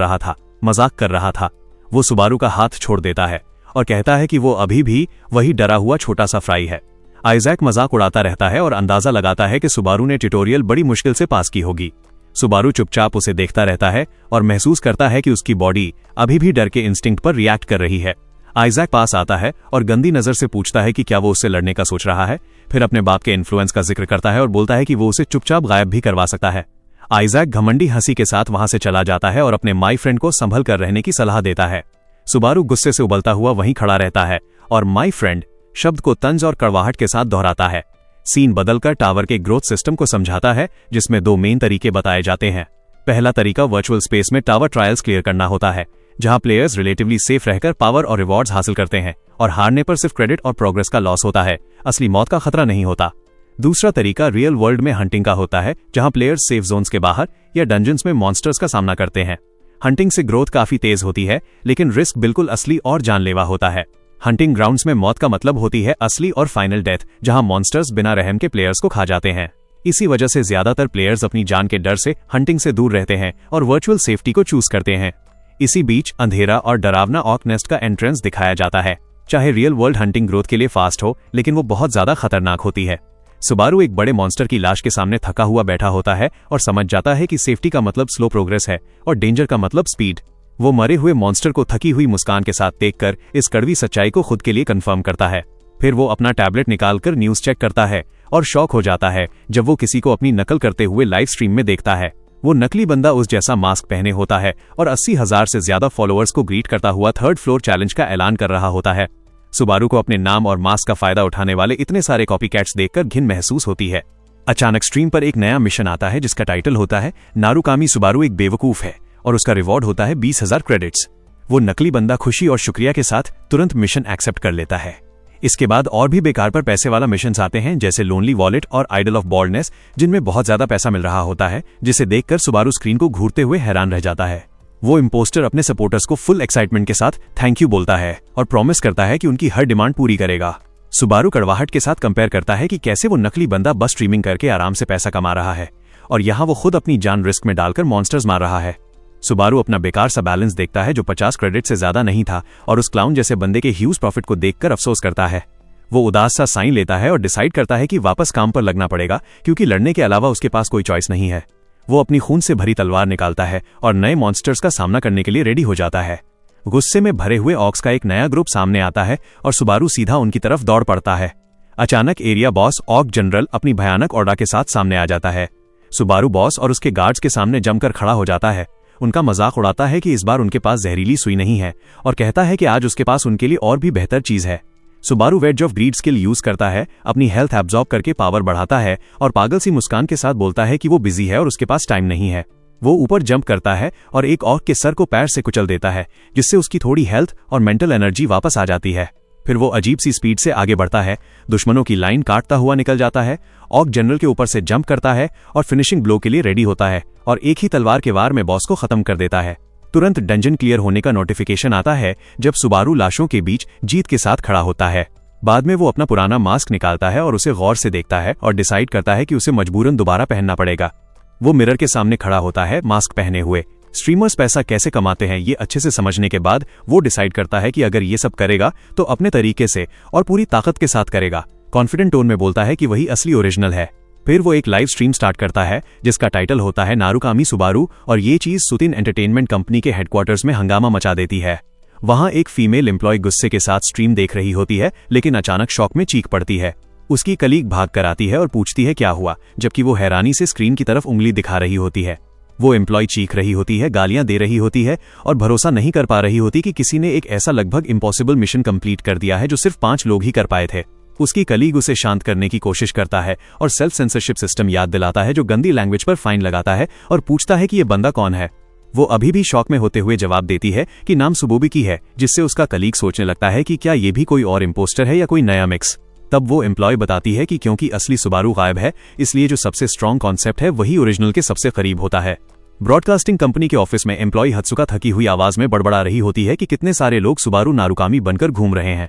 Speaker 1: रहा था। वो सुबारू का हाथ छोड़ देता है और कहता है कि वो अभी भी वही डरा हुआ छोटा सा फ्राई है। आइजैक मजाक उड़ाता रहता है और अंदाजा लगाता है कि सुबारू ने ट्यूटोरियल बड़ी मुश्किल से पास की होगी। सुबारू चुपचाप उसे देखता रहता है और महसूस करता है कि उसकी बॉडी अभी भी डर के इंस्टिंक्ट पर रिएक्ट कर रही है। आइजैक पास आता है और गंदी नजर से पूछता है कि क्या वो उससे लड़ने का सोच रहा है। फिर अपने बाप के इन्फ्लुएंस का जिक्र करता है और बोलता है कि वो उसे चुपचाप गायब भी करवा सकता है। आइजैक घमंडी हंसी के साथ वहां से चला जाता है और अपने माई फ्रेंड को संभल कर रहने की सलाह देता है। सुबारू गुस्से से उबलता हुआ वहीं खड़ा रहता है और माई फ्रेंड शब्द को तंज और कड़वाहट के साथ दोहराता है। सीन बदलकर टावर के ग्रोथ सिस्टम को समझाता है, जिसमें दो मेन तरीके बताए जाते हैं। पहला तरीका वर्चुअल स्पेस में टावर ट्रायल्स क्लियर करना होता है, जहां प्लेयर्स रिलेटिवली सेफ रहकर पावर और रिवॉर्ड्स हासिल करते हैं और हारने पर सिर्फ क्रेडिट और प्रोग्रेस का लॉस होता है, असली मौत का खतरा नहीं होता। दूसरा तरीका रियल वर्ल्ड में हंटिंग का होता है, जहां प्लेयर्स सेफ जोन्स के बाहर या डंजन्स में मॉन्स्टर्स का सामना करते हैं। हंटिंग से ग्रोथ काफी तेज होती है, लेकिन रिस्क बिल्कुल असली और जानलेवा होता है। हंटिंग ग्राउंड्स में मौत का मतलब होती है असली और फाइनल डेथ, जहां मॉन्स्टर्स बिना रहम के प्लेयर्स को खा जाते हैं। इसी वजह से ज्यादातर प्लेयर्स अपनी जान के डर से हंटिंग से दूर रहते हैं और वर्चुअल सेफ्टी को चूज करते हैं। इसी बीच अंधेरा और डरावना ऑक नेस्ट का एंट्रेंस दिखाया जाता है। चाहे रियल वर्ल्ड हंटिंग ग्रोथ के लिए फास्ट हो, लेकिन वो बहुत ज्यादा खतरनाक होती है। सुबारू एक बड़े मॉन्स्टर की लाश के सामने थका हुआ बैठा होता है और समझ जाता है कि सेफ्टी का मतलब स्लो प्रोग्रेस है और डेंजर का मतलब स्पीड। वो मरे हुए मॉन्स्टर को थकी हुई मुस्कान के साथ देखकर इस कड़वी सच्चाई को खुद के लिए कंफर्म करता है। फिर वो अपना टैबलेट निकालकर न्यूज चेक करता है और शॉक हो जाता है जब वो किसी को अपनी नकल करते हुए लाइव स्ट्रीम में देखता है। वो नकली बंदा उस जैसा मास्क पहने होता है और 80,000 से ज्यादा फॉलोअर्स को ग्रीट करता हुआ थर्ड फ्लोर चैलेंज का ऐलान कर रहा होता है। सुबारू को अपने नाम और मास्क का फायदा उठाने वाले इतने सारे कॉपीकैट्स देखकर घिन महसूस होती है। अचानक स्ट्रीम पर एक नया मिशन आता है जिसका टाइटल होता है नारुकामी सुबारू एक बेवकूफ है और उसका रिवॉर्ड होता है 20,000 क्रेडिट्स। वो नकली बंदा खुशी और शुक्रिया के साथ तुरंत मिशन एक्सेप्ट कर लेता है। इसके बाद और भी बेकार पर पैसे वाला मिशंस आते हैं, जैसे लोनली वॉलेट और आइडल ऑफ बॉल्डनेस, जिनमें बहुत ज्यादा पैसा मिल रहा होता है, जिसे देखकर सुबारू स्क्रीन को घूरते हुए हैरान रह जाता है। वो इम्पोस्टर अपने सपोर्टर्स को फुल एक्साइटमेंट के साथ थैंक यू बोलता है और प्रॉमिस करता है कि उनकी हर डिमांड पूरी करेगा। सुबारू कड़वाहट के साथ कंपेयर करता है कि कैसे वो नकली बंदा बस स्ट्रीमिंग करके आराम से पैसा कमा रहा है और यहाँ वो खुद अपनी जान रिस्क में डालकर मॉन्स्टर्स मार रहा है। सुबारू अपना बेकार सा बैलेंस देखता है जो 50 क्रेडिट से ज्यादा नहीं था और उस क्लाउन जैसे बंदे के ह्यूज प्रॉफिट को देखकर अफसोस करता है। वो उदास सा साइन लेता है और डिसाइड करता है कि वापस काम पर लगना पड़ेगा, क्योंकि लड़ने के अलावा उसके पास कोई चॉइस नहीं है। वो अपनी खून से भरी तलवार निकालता है और नए मॉन्स्टर्स का सामना करने के लिए रेडी हो जाता है। गुस्से में भरे हुए ऑक्स का एक नया ग्रुप सामने आता है और सुबारू सीधा उनकी तरफ दौड़ पड़ता है। अचानक एरिया बॉस ऑक जनरल अपनी भयानक ऑर्डर के साथ सामने आ जाता है। सुबारू बॉस और उसके गार्ड्स के सामने जमकर खड़ा हो जाता है। उनका मजाक उड़ाता है कि इस बार उनके पास जहरीली सुई नहीं है और कहता है कि आज उसके पास उनके लिए और भी बेहतर चीज है। Subaru wage of greed skill use करता है, अपनी हेल्थ एब्जॉर्ब करके पावर बढ़ाता है और पागल सी मुस्कान के साथ बोलता है कि वो बिजी है और उसके पास टाइम नहीं है। वो ऊपर जंप करता है और एक ऑर्क के सर को पैर से कुचल देता है, जिससे उसकी थोड़ी हेल्थ और मेंटल एनर्जी वापस आ जाती है। फिर वो अजीब सी स्पीड से आगे बढ़ता है, दुश्मनों की लाइन काटता हुआ निकल जाता है, ऑर्क जनरल के ऊपर से जंप करता है और फिनिशिंग ब्लो के लिए रेडी होता है और एक ही तलवार के वार में बॉस को खत्म कर देता है। तुरंत डंजन क्लियर होने का नोटिफिकेशन आता है जब सुबारू लाशों के बीच जीत के साथ खड़ा होता है। बाद में वो अपना पुराना मास्क निकालता है और उसे गौर से देखता है और डिसाइड करता है कि उसे मजबूरन दोबारा पहनना पड़ेगा। वो मिरर के सामने खड़ा होता है मास्क पहने हुए। स्ट्रीमर्स पैसा कैसे कमाते हैं ये अच्छे से समझने के बाद वो डिसाइड करता है कि अगर ये सब करेगा तो अपने तरीके से और पूरी ताकत के साथ करेगा। कॉन्फिडेंट टोन में बोलता है कि वही असली ओरिजिनल है। फिर वो एक लाइव स्ट्रीम स्टार्ट करता है जिसका टाइटल होता है नारुकामी सुबारू, और ये चीज सुतिन एंटरटेनमेंट कंपनी के हेडक्वार्टर्स में हंगामा मचा देती है। वहां एक फीमेल एम्प्लॉय गुस्से के साथ स्ट्रीम देख रही होती है, लेकिन अचानक शॉक में चीख पड़ती है। उसकी कलीग भाग कर आती है और पूछती है क्या हुआ, जबकि वो हैरानी से स्क्रीन की तरफ उंगली दिखा रही होती है। वो एम्प्लॉय चीख रही होती है, गालियां दे रही होती है और भरोसा नहीं कर पा रही होती कि किसी ने एक ऐसा लगभग इम्पॉसिबल मिशन कंप्लीट कर दिया है जो सिर्फ 5 लोग ही कर पाए थे। उसकी कलीग उसे शांत करने की कोशिश करता है और सेल्फ सेंसरशिप सिस्टम याद दिलाता है जो गंदी लैंग्वेज पर फाइन लगाता है और पूछता है कि ये बंदा कौन है। वो अभी भी शॉक में होते हुए जवाब देती है कि नाम सुबोबिकी है, जिससे उसका कलीग सोचने लगता है कि क्या ये भी कोई और इम्पोस्टर है या कोई नया मिक्स। तब वो एम्प्लॉय बताती है कि क्योंकि असली सुबारू गायब है, इसलिए जो सबसे स्ट्रॉन्ग कॉन्सेप्ट है वही ओरिजिनल के सबसे करीब होता है। ब्रॉडकास्टिंग कंपनी के ऑफिस में एम्प्लॉय हत्सुका थकी हुई आवाज में बड़बड़ा रही होती है कि कितने सारे लोग सुबारू नारुकामी बनकर घूम रहे हैं।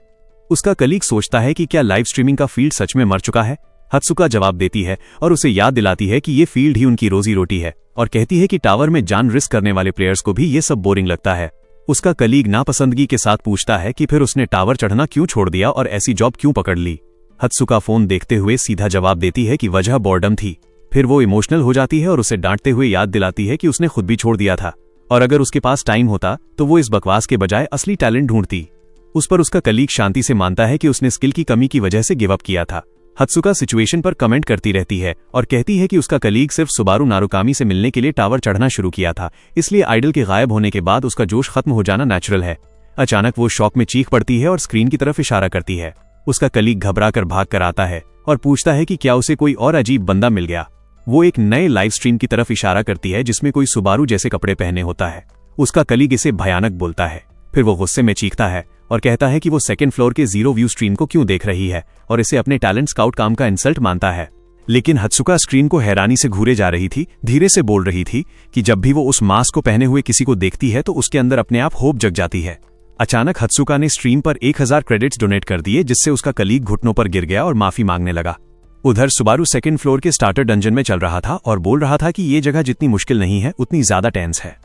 Speaker 1: उसका कलीग सोचता है कि क्या लाइव स्ट्रीमिंग का फील्ड सच में मर चुका है। हत्सुका जवाब देती है और उसे याद दिलाती है कि ये फील्ड ही उनकी रोजी रोटी है, और कहती है कि टावर में जान रिस्क करने वाले प्लेयर्स को भी ये सब बोरिंग लगता है। उसका कलीग नापसंदगी के साथ पूछता है कि फिर उसने टावर चढ़ना क्यों छोड़ दिया और ऐसी जॉब क्यों पकड़ ली। हत्सुका फोन देखते हुए सीधा जवाब देती है कि वजह बॉर्डम थी। फिर वो इमोशनल हो जाती है और उसे डांटते हुए याद दिलाती है कि उसने खुद भी छोड़ दिया था, और अगर उसके पास टाइम होता तो वो इस बकवास के बजाय असली टैलेंट ढूंढती। उस पर उसका कलीग शांति से मानता है कि उसने स्किल की कमी की वजह से गिव अप किया था। हत्सुका सिचुएशन पर कमेंट करती रहती है और कहती है कि उसका कलीग सिर्फ सुबारू नारुकामी से मिलने के लिए टावर चढ़ना शुरू किया था, इसलिए आइडल के गायब होने के बाद उसका जोश खत्म हो जाना नेचुरल है। अचानक वो शॉक में चीख पड़ती है और स्क्रीन की तरफ इशारा करती है। उसका कलीग घबरा कर भाग कर आता है और पूछता है कि क्या उसे कोई और अजीब बंदा मिल गया। वो एक नए लाइव स्ट्रीम की तरफ इशारा करती है जिसमें कोई सुबारू जैसे कपड़े पहने होता है। उसका कलीग इसे भयानक बोलता है। फिर वो गुस्से में चीखता है और कहता है कि वो सेकंड फ्लोर के 0 व्यू स्ट्रीम को क्यों देख रही है और इसे अपने टैलेंट स्काउट काम का इंसल्ट मानता है। लेकिन हत्सुका स्क्रीन को हैरानी से घूरे जा रही थी, धीरे से बोल रही थी कि जब भी वो उस मास्क को पहने हुए किसी को देखती है तो उसके अंदर अपने आप होप जग जाती है। अचानक हत्सुका ने स्ट्रीम पर 1000 क्रेडिट्स डोनेट कर दिए, जिससे उसका कलीग घुटनों पर गिर गया और माफी मांगने लगा। उधर सुबारू सेकंड फ्लोर के स्टार्टर डंजन में चल रहा था और बोल रहा था कि ये जगह जितनी मुश्किल नहीं है उतनी ज्यादा टेंस है।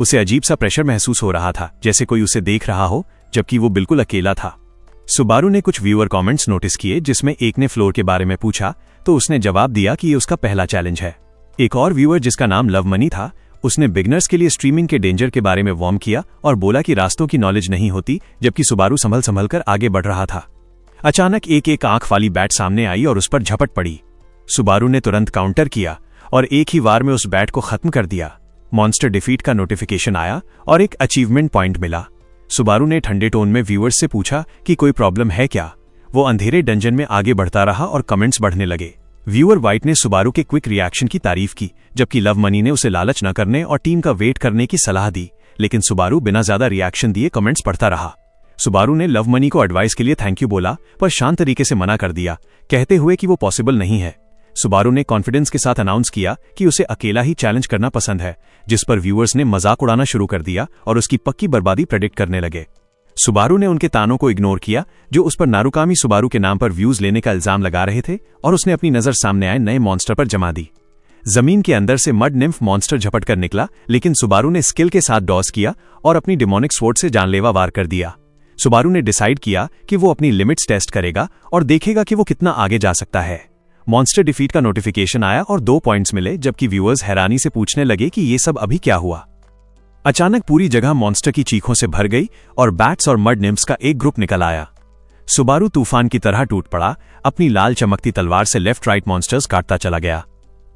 Speaker 1: उसे अजीब सा प्रेशर महसूस हो रहा था, जैसे कोई उसे देख रहा हो, जबकि वो बिल्कुल अकेला था। सुबारू ने कुछ व्यूअर कमेंट्स नोटिस किए, जिसमें एक ने फ्लोर के बारे में पूछा तो उसने जवाब दिया कि ये उसका पहला चैलेंज है। एक और व्यूअर जिसका नाम लव मनी था, उसने बिगनर्स के लिए स्ट्रीमिंग के डेंजर के बारे में वार्म किया और बोला कि रास्तों की नॉलेज नहीं होती, जबकि सुबारू संभल संभल कर आगे बढ़ रहा था। अचानक एक आंख वाली बैट सामने आई और उस पर झपट पड़ी। सुबारू ने तुरंत काउंटर किया और एक ही वार में उस बैट को खत्म कर दिया। मॉन्स्टर डिफीट का नोटिफिकेशन आया और एक अचीवमेंट पॉइंट मिला। सुबारू ने ठंडे टोन में व्यूअर्स से पूछा कि कोई प्रॉब्लम है क्या। वो अंधेरे डंजन में आगे बढ़ता रहा और कमेंट्स बढ़ने लगे। व्यूअर वाइट ने सुबारू के क्विक रिएक्शन की तारीफ की, जबकि लव मनी ने उसे लालच न करने और टीम का वेट करने की सलाह दी। लेकिन सुबारू बिना ज्यादा रिएक्शन दिए कमेंट्स पढ़ता रहा। सुबारू ने लव मनी को एडवाइस के लिए थैंक यू बोला, पर शांत तरीके से मना कर दिया, कहते हुए कि वो पॉसिबल नहीं है। सुबारू ने कॉन्फिडेंस के साथ अनाउंस किया कि उसे अकेला ही चैलेंज करना पसंद है, जिस पर व्यूअर्स ने मजाक उड़ाना शुरू कर दिया और उसकी पक्की बर्बादी प्रेडिक्ट करने लगे। सुबारू ने उनके तानों को इग्नोर किया जो उस पर नारुकामी सुबारू के नाम पर व्यूज लेने का इल्जाम लगा रहे थे, और उसने अपनी नजर सामने आए नए मॉन्स्टर पर जमा दी। जमीन के अंदर से मड निम्फ मॉन्स्टर झपट कर निकला, लेकिन सुबारू ने स्किल के साथ डॉस किया और अपनी डिमोनिक स्वॉर्ड से जानलेवा वार कर दिया। सुबारू ने डिसाइड किया कि वो अपनी लिमिट्स टेस्ट करेगा और देखेगा कि वो कितना आगे जा सकता है। मॉन्स्टर डिफीट का नोटिफिकेशन आया और 2 पॉइंट्स मिले, जबकि व्यूअर्स हैरानी से पूछने लगे कि ये सब अभी क्या हुआ। अचानक पूरी जगह मॉन्स्टर की चीखों से भर गई और बैट्स और मड निम्फ्स का एक ग्रुप निकल आया। सुबारू तूफान की तरह टूट पड़ा, अपनी लाल चमकती तलवार से लेफ्ट राइट मॉन्स्टर्स काटता चला गया।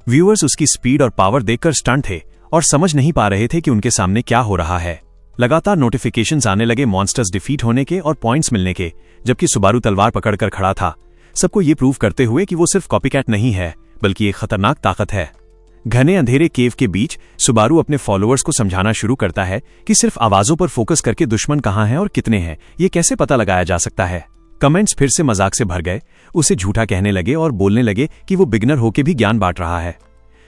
Speaker 1: व्यूअर्स उसकी स्पीड और पावर देखकर स्टंट थे और समझ नहीं पा रहे थे कि उनके सामने क्या हो रहा है। लगातार नोटिफिकेशंस आने लगे मॉन्स्टर्स डिफीट होने के और पॉइंट्स मिलने के, जबकि सुबारू तलवार पकड़कर खड़ा था, सबको ये प्रूव करते हुए कि वो सिर्फ कॉपीकैट नहीं है बल्कि एक खतरनाक ताकत है। घने अंधेरे केव के बीच सुबारू अपने फॉलोअर्स को समझाना शुरू करता है कि सिर्फ आवाजों पर फोकस करके दुश्मन कहां हैं और कितने हैं ये कैसे पता लगाया जा सकता है। कमेंट्स फिर से मजाक से भर गए, उसे झूठा कहने लगे और बोलने लगे कि वो बिगनर होके भी ज्ञान बांट रहा है।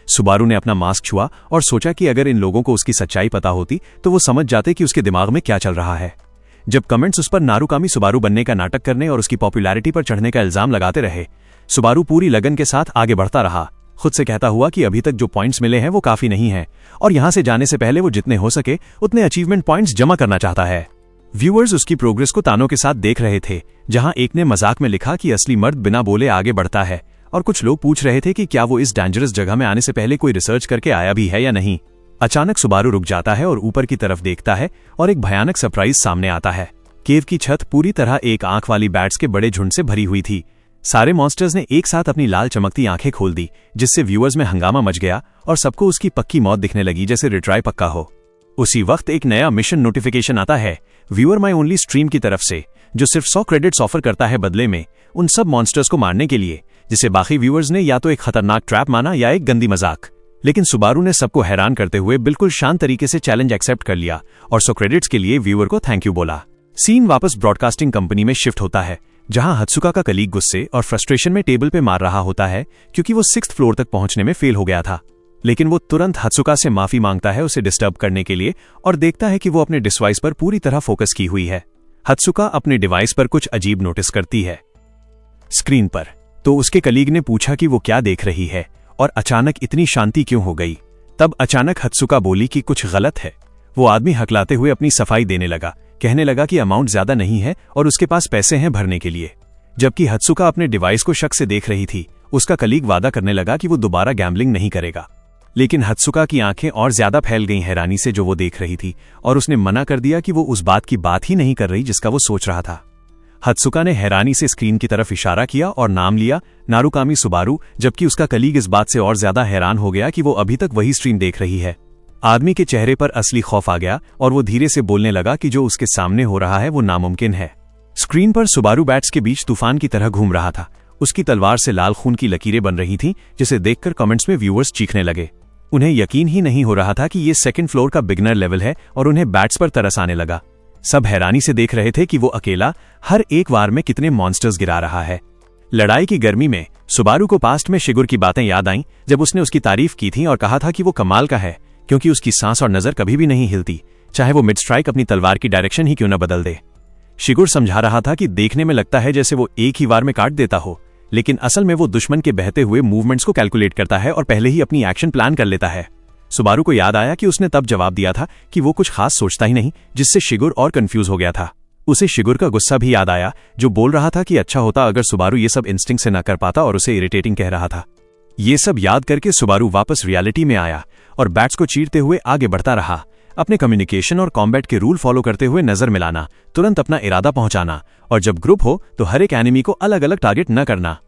Speaker 1: सुबारू ने अपना मास्क छुआ और सोचा कि अगर इन लोगों को उसकी सच्चाई पता होती तो वो समझ जाते कि उसके दिमाग में क्या चल रहा है। जब कमेंट्स उस पर नारुकामी सुबारू बनने का नाटक करने और उसकी पॉपुलैरिटी पर चढ़ने का इल्जाम लगाते रहे, सुबारू पूरी लगन के साथ आगे बढ़ता रहा, खुद से कहता हुआ कि अभी तक जो पॉइंट्स मिले हैं वो काफी नहीं है और यहां से जाने से पहले वो जितने हो सके उतने अचीवमेंट पॉइंट्स जमा करना चाहता है। व्यूअर्स उसकी प्रोग्रेस को तानों के साथ देख रहे थे, जहां एक ने मजाक में लिखा कि असली मर्द बिना बोले आगे बढ़ता है और कुछ लोग पूछ रहे थे कि क्या वो इस डेंजरस जगह में आने से पहले कोई रिसर्च करके आया भी है या नहीं। अचानक सुबारू रुक जाता है और ऊपर की तरफ देखता है और एक भयानक सरप्राइज सामने आता है। केव की छत पूरी तरह एक आंख वाली बैट्स के बड़े झुंड से भरी हुई थी। सारे मॉन्स्टर्स ने एक साथ अपनी लाल चमकती आंखें खोल दी, जिससे व्यूअर्स में हंगामा मच गया और सबको उसकी पक्की मौत दिखने लगी, जैसे रिट्राई पक्का हो। उसी वक्त एक नया मिशन नोटिफिकेशन आता है व्यूअर माई ओनली स्ट्रीम की तरफ से, जो सिर्फ 100 क्रेडिट्स ऑफर करता है बदले में उन सब मॉन्स्टर्स को मारने के लिए, जिसे बाकी व्यूअर्स ने या तो एक खतरनाक ट्रैप माना या एक गंदी मजाक। लेकिन सुबारू ने सबको हैरान करते हुए बिल्कुल शांत तरीके से चैलेंज एक्सेप्ट कर लिया और 100 क्रेडिट्स के लिए व्यूअर को थैंक यू बोला। सीन वापस ब्रॉडकास्टिंग कंपनी में शिफ्ट होता है, जहां हत्सुका का कलीग गुस्से और फ्रस्ट्रेशन में टेबल पे मार रहा होता है क्योंकि वो 6th फ्लोर तक पहुंचने में फेल हो गया था। लेकिन वो तुरंत हत्सुका से माफी मांगता है उसे डिस्टर्ब करने के लिए और देखता है कि वो अपने डिवाइस पर पूरी तरह फोकस की हुई है। हत्सुका अपने डिवाइस पर कुछ अजीब नोटिस करती है स्क्रीन पर, तो उसके कलीग ने पूछा कि वो क्या देख रही है और अचानक इतनी शांति क्यों हो गई। तब अचानक हत्सुका बोली कि कुछ गलत है। वो आदमी हकलाते हुए अपनी सफाई देने लगा, कहने लगा कि अमाउंट ज्यादा नहीं है और उसके पास पैसे हैं भरने के लिए। जबकि हत्सुका अपने डिवाइस को शक से देख रही थी, उसका कलीग वादा करने लगा कि वो दोबारा गैम्बलिंग नहीं करेगा। लेकिन हत्सुका की आंखें और ज्यादा फैल गईं हैरानी से जो वो देख रही थी, और उसने मना कर दिया कि वो उस बात की बात ही नहीं कर रही जिसका वो सोच रहा था। हत्सुका ने हैरानी से स्क्रीन की तरफ इशारा किया और नाम लिया नारुकामी सुबारू, जबकि उसका कलीग इस बात से और ज्यादा हैरान हो गया कि वो अभी तक वही स्ट्रीम देख रही है। आदमी के चेहरे पर असली खौफ आ गया और वो धीरे से बोलने लगा कि जो उसके सामने हो रहा है वो नामुमकिन है। स्क्रीन पर सुबारू बैट्स के बीच तूफान की तरह घूम रहा था। उसकी तलवार से लाल खून की लकीरें बन रही थीं, जिसे देखकर कमेंट्स में व्यूअर्स चीखने लगे। उन्हें यकीन ही नहीं हो रहा था कि ये 2nd फ्लोर का बिगनर लेवल है और उन्हें बैट्स पर तरस आने लगा। सब हैरानी से देख रहे थे कि वो अकेला हर एक वार में कितने मॉन्स्टर्स गिरा रहा है। लड़ाई की गर्मी में सुबारू को पास्ट में शिगुर की बातें याद आईं, जब उसने उसकी तारीफ की थी और कहा था कि वो कमाल का है क्योंकि उसकी सांस और नजर कभी भी नहीं हिलती, चाहे वो मिड स्ट्राइक अपनी तलवार की डायरेक्शन ही क्यों न बदल दे। शिगुर समझा रहा था कि देखने में लगता है जैसे वो एक ही वार में काट देता हो, लेकिन असल में वो दुश्मन के बहते हुए मूवमेंट्स को कैलकुलेट करता है और पहले ही अपनी एक्शन प्लान कर लेता है। सुबारू को याद आया कि उसने तब जवाब दिया था कि वो कुछ खास सोचता ही नहीं, जिससे शिगुर और कंफ्यूज हो गया था। उसे शिगुर का गुस्सा भी याद आया, जो बोल रहा था कि अच्छा होता अगर सुबारू ये सब इंस्टिंक्ट से न कर पाता और उसे इरिटेटिंग कह रहा था। ये सब याद करके सुबारू वापस रियलिटी में आया और बैट्स को चीरते हुए आगे बढ़ता रहा। अपने कम्युनिकेशन और कॉम्बैट के रूल फॉलो करते हुए नजर मिलाना, तुरंत अपना इरादा पहुंचाना, और जब ग्रुप हो तो हर एक एनिमी को अलग अलग टारगेट न करना।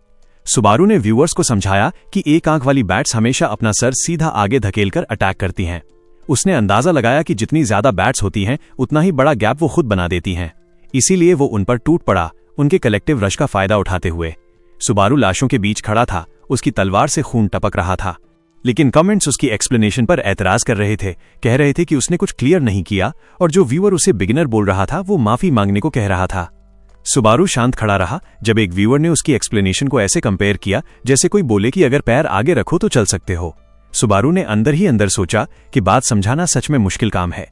Speaker 1: सुबारू ने व्यूअर्स को समझाया कि एक आंख वाली बैट्स हमेशा अपना सर सीधा आगे धकेलकर अटैक करती हैं। उसने अंदाजा लगाया कि जितनी ज्यादा बैट्स होती हैं उतना ही बड़ा गैप वो खुद बना देती हैं, इसीलिए वो उन पर टूट पड़ा, उनके कलेक्टिव रश का फायदा उठाते हुए। सुबारू लाशों के बीच खड़ा था, उसकी तलवार से खून टपक रहा था, लेकिन कमेंट्स उसकी एक्सप्लेनेशन पर एतराज कर रहे थे, कह रहे थे कि उसने कुछ क्लियर नहीं किया और जो व्यूअर उसे बिगिनर बोल रहा था वो माफी मांगने को कह रहा था। सुबारू शांत खड़ा रहा जब एक व्यूअर ने उसकी एक्सप्लेनेशन को ऐसे कंपेयर किया जैसे कोई बोले कि अगर पैर आगे रखो तो चल सकते हो। सुबारू ने अंदर ही अंदर सोचा कि बात समझाना सच में मुश्किल काम है।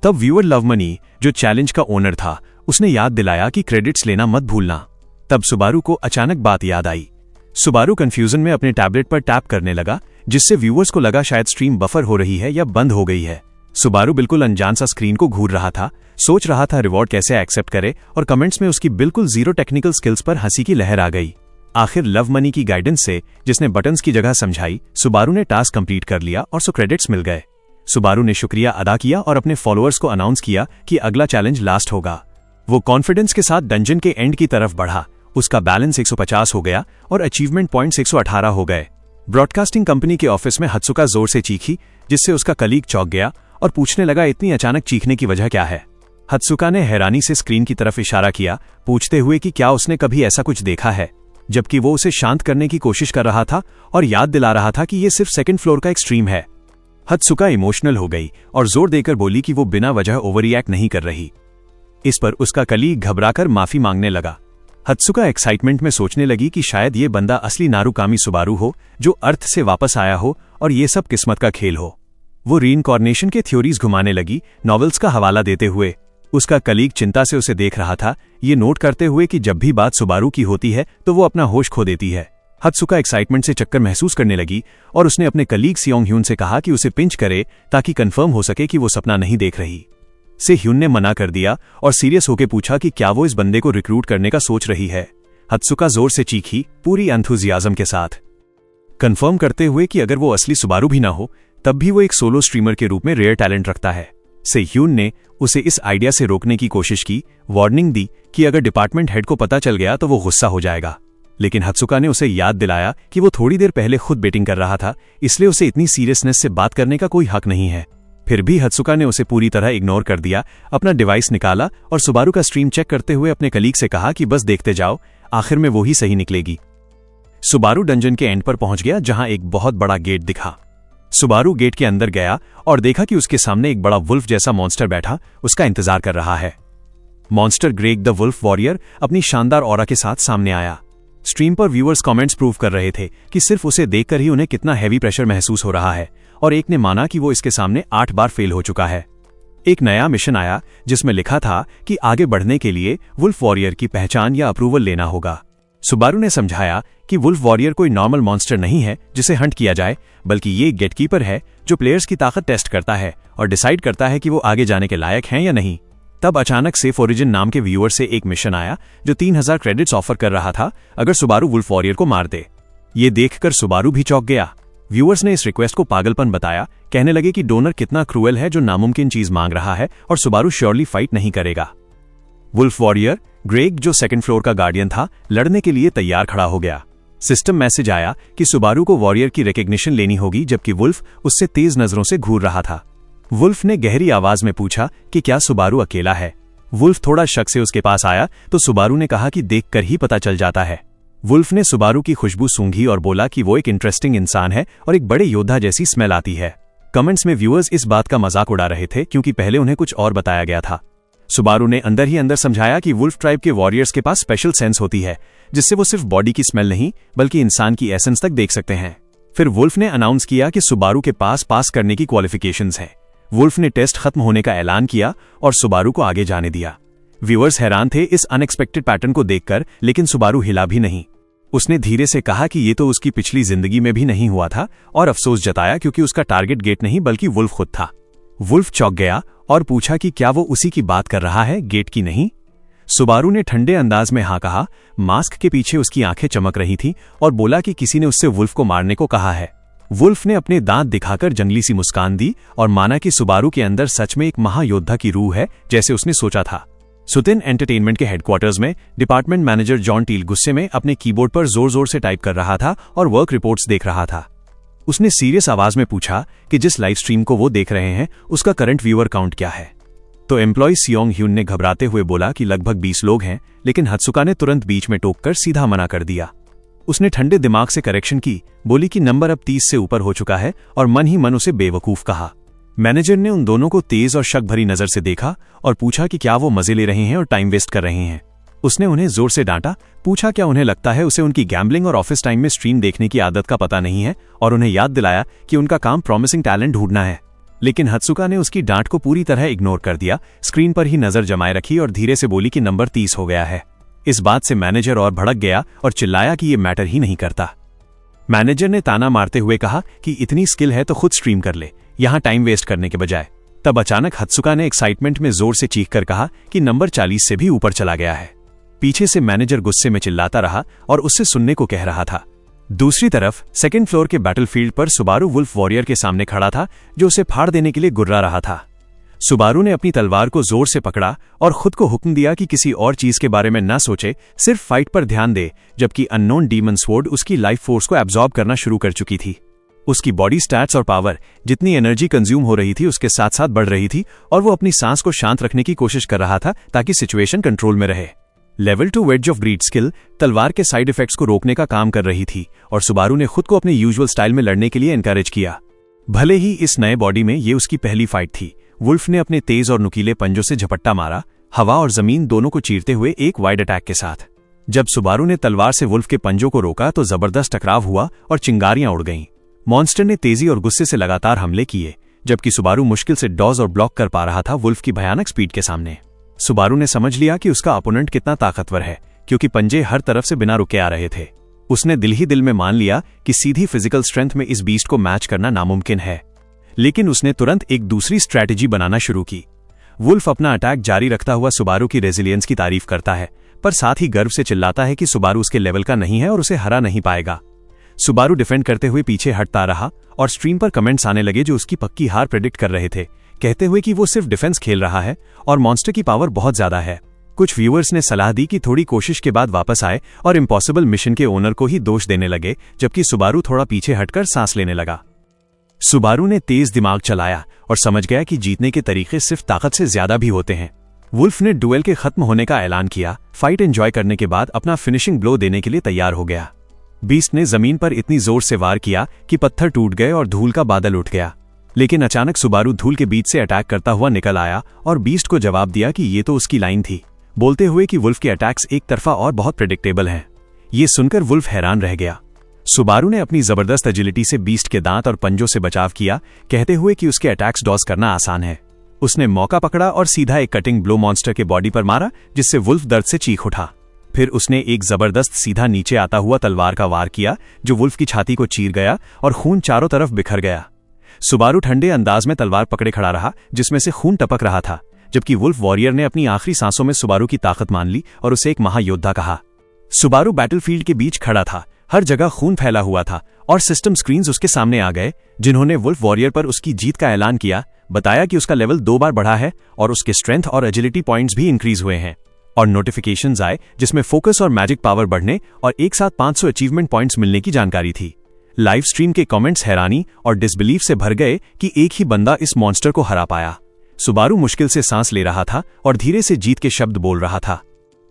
Speaker 1: तब व्यूअर लवमनी, जो चैलेंज का ओनर था, उसने याद दिलाया कि क्रेडिट्स लेना मत भूलना। तब सुबारू को अचानक बात याद आई। सुबारू कंफ्यूजन में अपने टैबलेट पर टैप करने लगा, जिससे व्यूअर्स को लगा शायद स्ट्रीम बफर हो रही है या बंद हो गई है। सुबारू बिल्कुल अनजान सा स्क्रीन को घूर रहा था, सोच रहा था रिवॉर्ड कैसे एक्सेप्ट करे, और कमेंट्स में उसकी बिल्कुल जीरो टेक्निकल स्किल्स पर हंसी की लहर आ गई। आखिर लव मनी की गाइडेंस से, जिसने बटन्स की जगह समझाई, सुबारू ने टास्क कंप्लीट कर लिया और 100 क्रेडिट्स मिल गए। सुबारू ने शुक्रिया अदा किया और अपने फॉलोअर्स को अनाउंस किया कि अगला चैलेंज लास्ट होगा। वो कॉन्फिडेंस के साथ डंजन के एंड की तरफ बढ़ा। उसका बैलेंस 150 हो गया और अचीवमेंट पॉइंट्स 118 हो गए। ब्रॉडकास्टिंग कंपनी के ऑफिस में हत्सुका जोर से चीखी, जिससे उसका कलीग चौंक गया और पूछने लगा इतनी अचानक चीखने की वजह क्या है। हत्सुका ने हैरानी से स्क्रीन की तरफ इशारा किया, पूछते हुए कि क्या उसने कभी ऐसा कुछ देखा है, जबकि वो उसे शांत करने की कोशिश कर रहा था और याद दिला रहा था कि ये सिर्फ 2nd फ्लोर का एक स्ट्रीम है। हत्सुका इमोशनल हो गई और जोर देकर बोली कि वो बिना वजह ओवररिएक्ट नहीं कर रही। इस पर उसका कलीग घबराकर माफी मांगने लगा। हत्सुका एक्साइटमेंट में सोचने लगी कि शायद ये बंदा असली नारुकामी सुबारू हो, जो अर्थ से वापस आया हो और ये सब किस्मत का खेल हो। वो रीइंकॉर्नेशन के थ्योरीज घुमाने लगी, नॉवेल्स का हवाला देते हुए। उसका कलीग चिंता से उसे देख रहा था, ये नोट करते हुए कि जब भी बात सुबारू की होती है तो वो अपना होश खो देती है। हत्सुका एक्साइटमेंट से चक्कर महसूस करने लगी और उसने अपने कलीग सियोंग ह्यून से कहा कि उसे पिंच करे ताकि कंफर्म हो सके कि वो सपना नहीं देख रही। से ह्यून ने मना कर दिया और सीरियस होकर पूछा कि क्या वो इस बंदे को रिक्रूट करने का सोच रही है। हत्सुका जोर से चीखी, पूरी एंथुजियाज्म के साथ, कंफर्म करते हुए कि अगर वो असली सुबारू भी ना हो तब भी वो एक सोलो स्ट्रीमर के रूप में रेयर टैलेंट रखता है। सेह्यून ने उसे इस आइडिया से रोकने की कोशिश की, वार्निंग दी कि अगर डिपार्टमेंट हेड को पता चल गया तो वो गुस्सा हो जाएगा। लेकिन हत्सुका ने उसे याद दिलाया कि वो थोड़ी देर पहले खुद बेटिंग कर रहा था, इसलिए उसे इतनी सीरियसनेस से बात करने का कोई हक नहीं है। फिर भी हत्सुका ने उसे पूरी तरह इग्नोर कर दिया, अपना डिवाइस निकाला और सुबारू का स्ट्रीम चेक करते हुए अपने कलीग से कहा कि बस देखते जाओ, आखिर में वो ही सही निकलेगी। सुबारू डंजन के एंड पर पहुंच गया जहां एक बहुत बड़ा गेट दिखा। सुबारू गेट के अंदर गया और देखा कि उसके सामने एक बड़ा वुल्फ जैसा मॉन्स्टर बैठा उसका इंतजार कर रहा है। Monster Greg the wolf warrior अपनी शानदार ऑरा के साथ सामने आया। स्ट्रीम पर व्यूअर्स कमेंट्स प्रूव कर रहे थे कि सिर्फ उसे देखकर ही उन्हें कितना हैवी प्रेशर महसूस हो रहा है, और एक ने माना कि वो इसके सामने 8 बार फेल हो चुका है। एक नया मिशन आया जिसमें लिखा था कि आगे बढ़ने के लिए वुल्फ वॉरियर की पहचान या अप्रूवल लेना होगा। सुबारू ने समझाया कि वुल्फ वॉरियर कोई नॉर्मल मॉन्स्टर नहीं है जिसे हंट किया जाए, बल्कि ये गेटकीपर है जो प्लेयर्स की ताकत टेस्ट करता है और डिसाइड करता है कि वो आगे जाने के लायक हैं या नहीं। तब अचानक सेफ ओरिजिन नाम के व्यूअर से एक मिशन आया जो 3000 क्रेडिट्स ऑफर कर रहा था अगर सुबारू वुल्फ वॉरियर को मार दे। ये देखकर सुबारू भी चौंक गया। व्यूअर्स ने इस रिक्वेस्ट को पागलपन बताया, कहने लगे कि डोनर कितना क्रूएल है जो नामुमकिन चीज मांग रहा है और सुबारू श्योरली फाइट नहीं करेगा। वुल्फ वॉरियर ग्रेग, जो सेकंड फ्लोर का गार्डियन था, लड़ने के लिए तैयार खड़ा हो गया। सिस्टम मैसेज आया कि सुबारू को वॉरियर की रिकग्निशन लेनी होगी, जबकि वुल्फ उससे तेज नजरों से घूर रहा था। वुल्फ ने गहरी आवाज में पूछा कि क्या सुबारू अकेला है। वुल्फ थोड़ा शक से उसके पास आया तो सुबारू ने कहा कि देखकर ही पता चल जाता है। वुल्फ ने सुबारू की खुशबू सूंघी और बोला कि वो एक इंटरेस्टिंग इंसान है और एक बड़े योद्धा जैसी स्मेल आती है। कमेंट्स में व्यूअर्स इस बात का मजाक उड़ा रहे थे क्योंकि पहले उन्हें कुछ और बताया गया था। सुबारू ने अंदर ही अंदर समझाया कि वुल्फ ट्राइब के वॉरियर्स के पास स्पेशल सेंस होती है जिससे वो सिर्फ बॉडी की स्मेल नहीं बल्कि इंसान की एसेंस तक देख सकते हैं। फिर वुल्फ ने अनाउंस किया कि सुबारू के पास करने की क्वालिफिकेशंस हैं। वुल्फ ने टेस्ट खत्म होने का ऐलान किया और सुबारू को आगे जाने दिया। व्यूअर्स हैरान थे इस अनएक्सपेक्टेड पैटर्न को देखकर, लेकिन सुबारू हिला भी नहीं। उसने धीरे से कहा कि ये तो उसकी पिछली जिंदगी में भी नहीं हुआ था और अफसोस जताया क्योंकि उसका टारगेट गेट नहीं बल्कि वुल्फ खुद था। वुल्फ चौंक गया और पूछा कि क्या वो उसी की बात कर रहा है, गेट की नहीं। सुबारू ने ठंडे अंदाज में हाँ कहा। मास्क के पीछे उसकी आंखें चमक रही थी और बोला कि किसी ने उससे वुल्फ को मारने को कहा है। वुल्फ ने अपने दांत दिखाकर जंगली सी मुस्कान दी और माना कि सुबारू के अंदर सच में एक महायोद्धा की रूह है, जैसे उसने सोचा था। सुतिन एंटरटेनमेंट के हेडक्वार्टर्स में डिपार्टमेंट मैनेजर जॉन टील गुस्से में अपने कीबोर्ड पर जोर जोर से टाइप कर रहा था और वर्क रिपोर्ट्स देख रहा था। उसने सीरियस आवाज में पूछा कि जिस लाइव स्ट्रीम को वो देख रहे हैं उसका करंट व्यूअर काउंट क्या है। तो एम्प्लॉय सियोंग ह्यून ने घबराते हुए बोला कि लगभग 20 लोग हैं, लेकिन हत्सुका ने तुरंत बीच में टोककर सीधा मना कर दिया। उसने ठंडे दिमाग से करेक्शन की, बोली कि नंबर अब 30 से ऊपर हो चुका है और मन ही मन उसे बेवकूफ कहा। मैनेजर ने उन दोनों को तेज और शक भरी नजर से देखा और पूछा कि क्या वो मजे ले रहे हैं और टाइम वेस्ट कर रहे हैं। उसने उन्हें जोर से डांटा, पूछा क्या उन्हें लगता है उसे उनकी गैम्बलिंग और ऑफिस टाइम में स्ट्रीम देखने की आदत का पता नहीं है, और उन्हें याद दिलाया कि उनका काम प्रॉमिसिंग टैलेंट ढूंढना है। लेकिन हत्सुका ने उसकी डांट को पूरी तरह इग्नोर कर दिया, स्क्रीन पर ही नजर जमाए रखी और धीरे से बोली कि नंबर 30 हो गया है। इस बात से मैनेजर और भड़क गया और चिल्लाया कि ये मैटर ही नहीं करता। मैनेजर ने ताना मारते हुए कहा कि इतनी स्किल है तो खुद स्ट्रीम कर ले, यहां टाइम वेस्ट करने के बजाय। तब अचानक हत्सुका ने एक्साइटमेंट में जोर से चीख कर कहा कि नंबर 40 से भी ऊपर चला गया है। पीछे से मैनेजर गुस्से में चिल्लाता रहा और उससे सुनने को कह रहा था। दूसरी तरफ सेकंड फ्लोर के बैटलफील्ड पर सुबारू वुल्फ वॉरियर के सामने खड़ा था जो उसे फाड़ देने के लिए गुर्रा रहा था। सुबारू ने अपनी तलवार को जोर से पकड़ा और खुद को हुक्म दिया कि किसी और चीज के बारे में न सोचे, सिर्फ फाइट पर ध्यान दे, जबकि अननोन डीमन स्वॉर्ड उसकी लाइफ फोर्स को एब्जॉर्ब करना शुरू कर चुकी थी। उसकी बॉडी स्टैट्स और पावर, जितनी एनर्जी कंज्यूम हो रही थी उसके साथ साथ बढ़ रही थी और वो अपनी सांस को शांत रखने की कोशिश कर रहा था ताकि सिचुएशन कंट्रोल में रहे। लेवल 2 वेड्ज ऑफ ग्रीड स्किल तलवार के साइड इफेक्ट्स को रोकने का काम कर रही थी और सुबारू ने खुद को अपने यूजुअल स्टाइल में लड़ने के लिए एनकरेज किया। भले ही इस नए बॉडी में ये उसकी पहली फाइट थी। वुल्फ ने अपने तेज और नुकीले पंजों से झपट्टा मारा, हवा और जमीन दोनों को चीरते हुए एक वाइड अटैक के साथ। जब सुबारू ने तलवार से वुल्फ के पंजों को रोका तो जबरदस्त टकराव हुआ और चिंगारियां उड़ गईं। मॉन्स्टर ने तेजी और गुस्से से लगातार हमले किए, जबकि सुबारू मुश्किल से डॉज और ब्लॉक कर पा रहा था वुल्फ की भयानक स्पीड के सामने। सुबारू ने समझ लिया कि उसका अपोनेंट कितना ताकतवर है, क्योंकि पंजे हर तरफ से बिना रुके आ रहे थे। उसने दिल ही दिल में मान लिया कि सीधी फिजिकल स्ट्रेंथ में इस बीस्ट को मैच करना नामुमकिन है। लेकिन उसने तुरंत एक दूसरी स्ट्रैटेजी बनाना शुरू की। वुल्फ अपना अटैक जारी रखता हुआ सुबारू की रेजिलियंस की तारीफ करता है, पर साथ ही गर्व से चिल्लाता है कि सुबारू उसके लेवल का नहीं है और उसे हरा नहीं पाएगा। सुबारू डिफेंड करते हुए पीछे हटता रहा और स्ट्रीम पर कमेंट्स आने लगे जो उसकी पक्की हार प्रेडिक्ट कर रहे थे, कहते हुए कि वो सिर्फ डिफेंस खेल रहा है और मॉन्स्टर की पावर बहुत ज्यादा है। कुछ व्यूअर्स ने सलाह दी कि थोड़ी कोशिश के बाद वापस आए और इम्पॉसिबल मिशन के ओनर को ही दोष देने लगे, जबकि सुबारू थोड़ा पीछे हटकर सांस लेने लगा। सुबारू ने तेज दिमाग चलाया और समझ गया कि जीतने के तरीके सिर्फ ताकत से ज्यादा भी होते हैं। वुल्फ ने डुएल के खत्म होने का ऐलान किया। फाइट एंजॉय करने के बाद अपना फिनिशिंग ब्लो देने के लिए तैयार हो गया। बीस्ट ने जमीन पर इतनी जोर से वार किया कि पत्थर टूट गए और धूल का बादल उठ गया, लेकिन अचानक सुबारू धूल के बीच से अटैक करता हुआ निकल आया और बीस्ट को जवाब दिया कि ये तो उसकी लाइन थी, बोलते हुए कि वुल्फ के अटैक्स एक तरफा और बहुत प्रेडिक्टेबल हैं। ये सुनकर वुल्फ हैरान रह गया। सुबारू ने अपनी जबरदस्त एजिलिटी से बीस्ट के दांत और पंजों से बचाव किया, कहते हुए कि उसके अटैक्स डॉज करना आसान है। उसने मौका पकड़ा और सीधा एक कटिंग ब्लो मॉन्स्टर के बॉडी पर मारा, जिससे वुल्फ दर्द से चीख उठा। फिर उसने एक जबरदस्त सीधा नीचे आता हुआ तलवार का वार किया, जो वुल्फ की छाती को चीर गया और खून चारों तरफ बिखर गया। सुबारू ठंडे अंदाज में तलवार पकड़े खड़ा रहा, जिसमें से खून टपक रहा था, जबकि वुल्फ वॉरियर ने अपनी आखिरी सांसों में सुबारू की ताकत मान ली और उसे एक महायोद्धा कहा। सुबारू बैटलफील्ड के बीच खड़ा था, हर जगह खून फैला हुआ था और सिस्टम स्क्रीन्स उसके सामने आ गए, जिन्होंने वुल्फ वॉरियर पर उसकी जीत का ऐलान किया, बताया कि उसका लेवल 2 बार बढ़ा है और उसके स्ट्रेंथ और एजिलिटी पॉइंट्स भी इंक्रीज हुए हैं। और नोटिफिकेशंस आए जिसमें फोकस और मैजिक पावर बढ़ने और एक साथ 500 अचीवमेंट पॉइंट्स मिलने की जानकारी थी। लाइव स्ट्रीम के कमेंट्स हैरानी और डिसबिलीफ से भर गए कि एक ही बंदा इस मॉन्स्टर को हरा पाया। सुबारू मुश्किल से सांस ले रहा था और धीरे से जीत के शब्द बोल रहा था।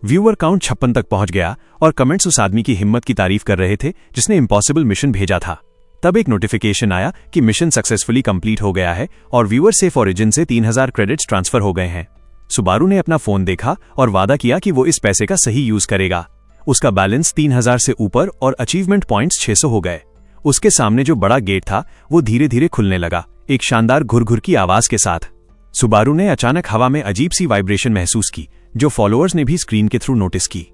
Speaker 1: व्यूअर काउंट 56 तक पहुंच गया और कमेंट्स उस आदमी की हिम्मत की तारीफ कर रहे थे जिसने इम्पॉसिबल मिशन भेजा था। तब एक नोटिफिकेशन आया कि मिशन सक्सेसफुली कंप्लीट हो गया है और व्यूअर सेफ ओरिजिन से 3000 क्रेडिट्स ट्रांसफर हो गए हैं। सुबारू ने अपना फोन देखा और वादा किया कि वो इस पैसे का सही यूज करेगा। उसका बैलेंस 3000 से ऊपर और अचीवमेंट पॉइंट्स 600 हो गए। उसके सामने जो बड़ा गेट था वो धीरे धीरे खुलने लगा, एक शानदार घुरघुर की आवाज के साथ। सुबारू ने अचानक हवा में अजीब सी वाइब्रेशन महसूस की, जो फॉलोअर्स ने भी स्क्रीन के थ्रू नोटिस की।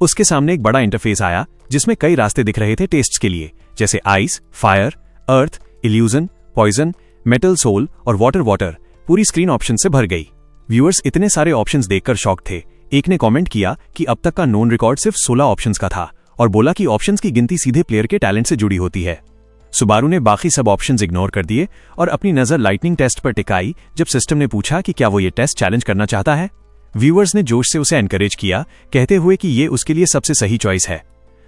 Speaker 1: उसके सामने एक बड़ा इंटरफेस आया जिसमें कई रास्ते दिख रहे थे टेस्ट्स के लिए, जैसे आइस, फायर, अर्थ, इल्यूजन, पॉइजन, मेटल, सोल और वाटर। पूरी स्क्रीन ऑप्शन से भर गई। व्यूअर्स इतने सारे ऑप्शंस देखकर शॉक थे। एक ने कमेंट किया कि अब तक का नोन रिकॉर्ड सिर्फ 16 ऑप्शंस का था और बोला कि ऑप्शंस की गिनती सीधे प्लेयर के टैलेंट से जुड़ी होती है। सुबारू ने बाकी सब ऑप्शंस इग्नोर कर दिए और अपनी नजर लाइटनिंग टेस्ट पर टिकाई जब सिस्टम ने पूछा कि क्या वो ये टेस्ट चैलेंज करना चाहता है। व्यूअर्स ने जोश से उसे एनकरेज किया, कहते हुए कि ये उसके लिए सबसे सही चॉइस है।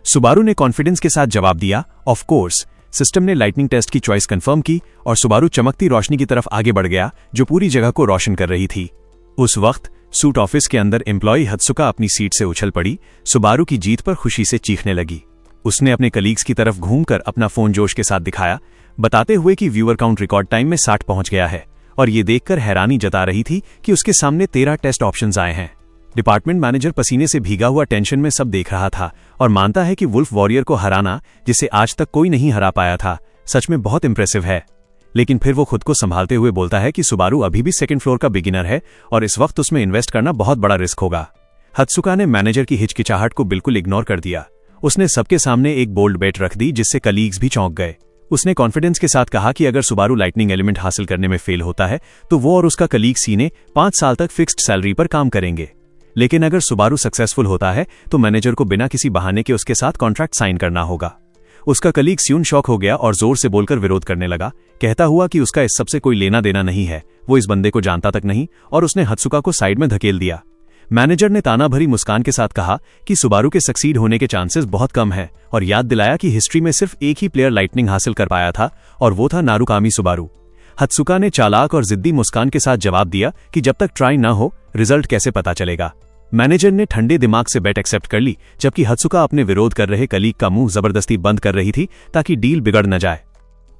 Speaker 1: सुबारू ने कॉन्फिडेंस के साथ जवाब दिया, ऑफ कोर्स। सिस्टम ने लाइटनिंग टेस्ट की चॉइस कंफर्म की और सुबारू चमकती रोशनी की तरफ आगे बढ़ गया, जो पूरी जगह को रोशन कर रही थी। उस वक्त सूट ऑफिस के अंदर एम्प्लॉय हत्सुका अपनी सीट से उछल पड़ी, सुबारू की जीत पर खुशी से चीखने लगी। उसने अपने कलीग्स की तरफ घूमकर अपना फोन जोश के साथ दिखाया, बताते हुए कि व्यूअर काउंट रिकॉर्ड टाइम में 60 पहुंच गया है और ये देखकर हैरानी जता रही थी कि उसके सामने 13 टेस्ट ऑप्शंस आए हैं। डिपार्टमेंट मैनेजर पसीने से भीगा हुआ टेंशन में सब देख रहा था और मानता है कि वुल्फ वॉरियर को हराना, जिसे आज तक कोई नहीं हरा पाया था, सच में बहुत इंप्रेसिव है। लेकिन फिर वो खुद को संभालते हुए बोलता है कि सुबारू अभी भी सेकंड फ्लोर का बिगिनर है और इस वक्त उसमें इन्वेस्ट करना बहुत बड़ा रिस्क होगा। हत्सुका ने मैनेजर की हिचकिचाहट को बिल्कुल इग्नोर कर दिया। उसने सबके सामने एक बोल्ड बेट रख दी, जिससे कलीग्स भी चौंक गए। उसने कॉन्फिडेंस के साथ कहा कि अगर सुबारू लाइटनिंग एलिमेंट हासिल करने में फेल होता है तो वो और उसका कलीग सीने 5 साल तक फिक्स्ड सैलरी पर काम करेंगे। लेकिन अगर सुबारू सक्सेसफुल होता है तो मैनेजर को बिना किसी बहाने के उसके साथ कॉन्ट्रैक्ट साइन करना होगा। उसका कलीग स्यून शॉक हो गया और जोर से बोलकर विरोध करने लगा, कहता हुआ कि उसका इस सबसे कोई लेना देना नहीं है, वो इस बंदे को जानता तक नहीं, और उसने हत्सुका को साइड में धकेल दिया। मैनेजर ने ताना भरी मुस्कान के साथ कहा कि सुबारू के सक्सीड होने के चांसेस बहुत कम हैं और याद दिलाया कि हिस्ट्री में सिर्फ एक ही प्लेयर लाइटनिंग हासिल कर पाया था और वो था नारुकामी सुबारू। हत्सुका ने चालाक और जिद्दी मुस्कान के साथ जवाब दिया कि जब तक ट्राई ना हो रिजल्ट कैसे पता चलेगा। मैनेजर ने ठंडे दिमाग से बेट एक्सेप्ट कर ली, जबकि हत्सुका अपने विरोध कर रहे कलीग का मुंह जबरदस्ती बंद कर रही थी ताकि डील बिगड़ न जाए।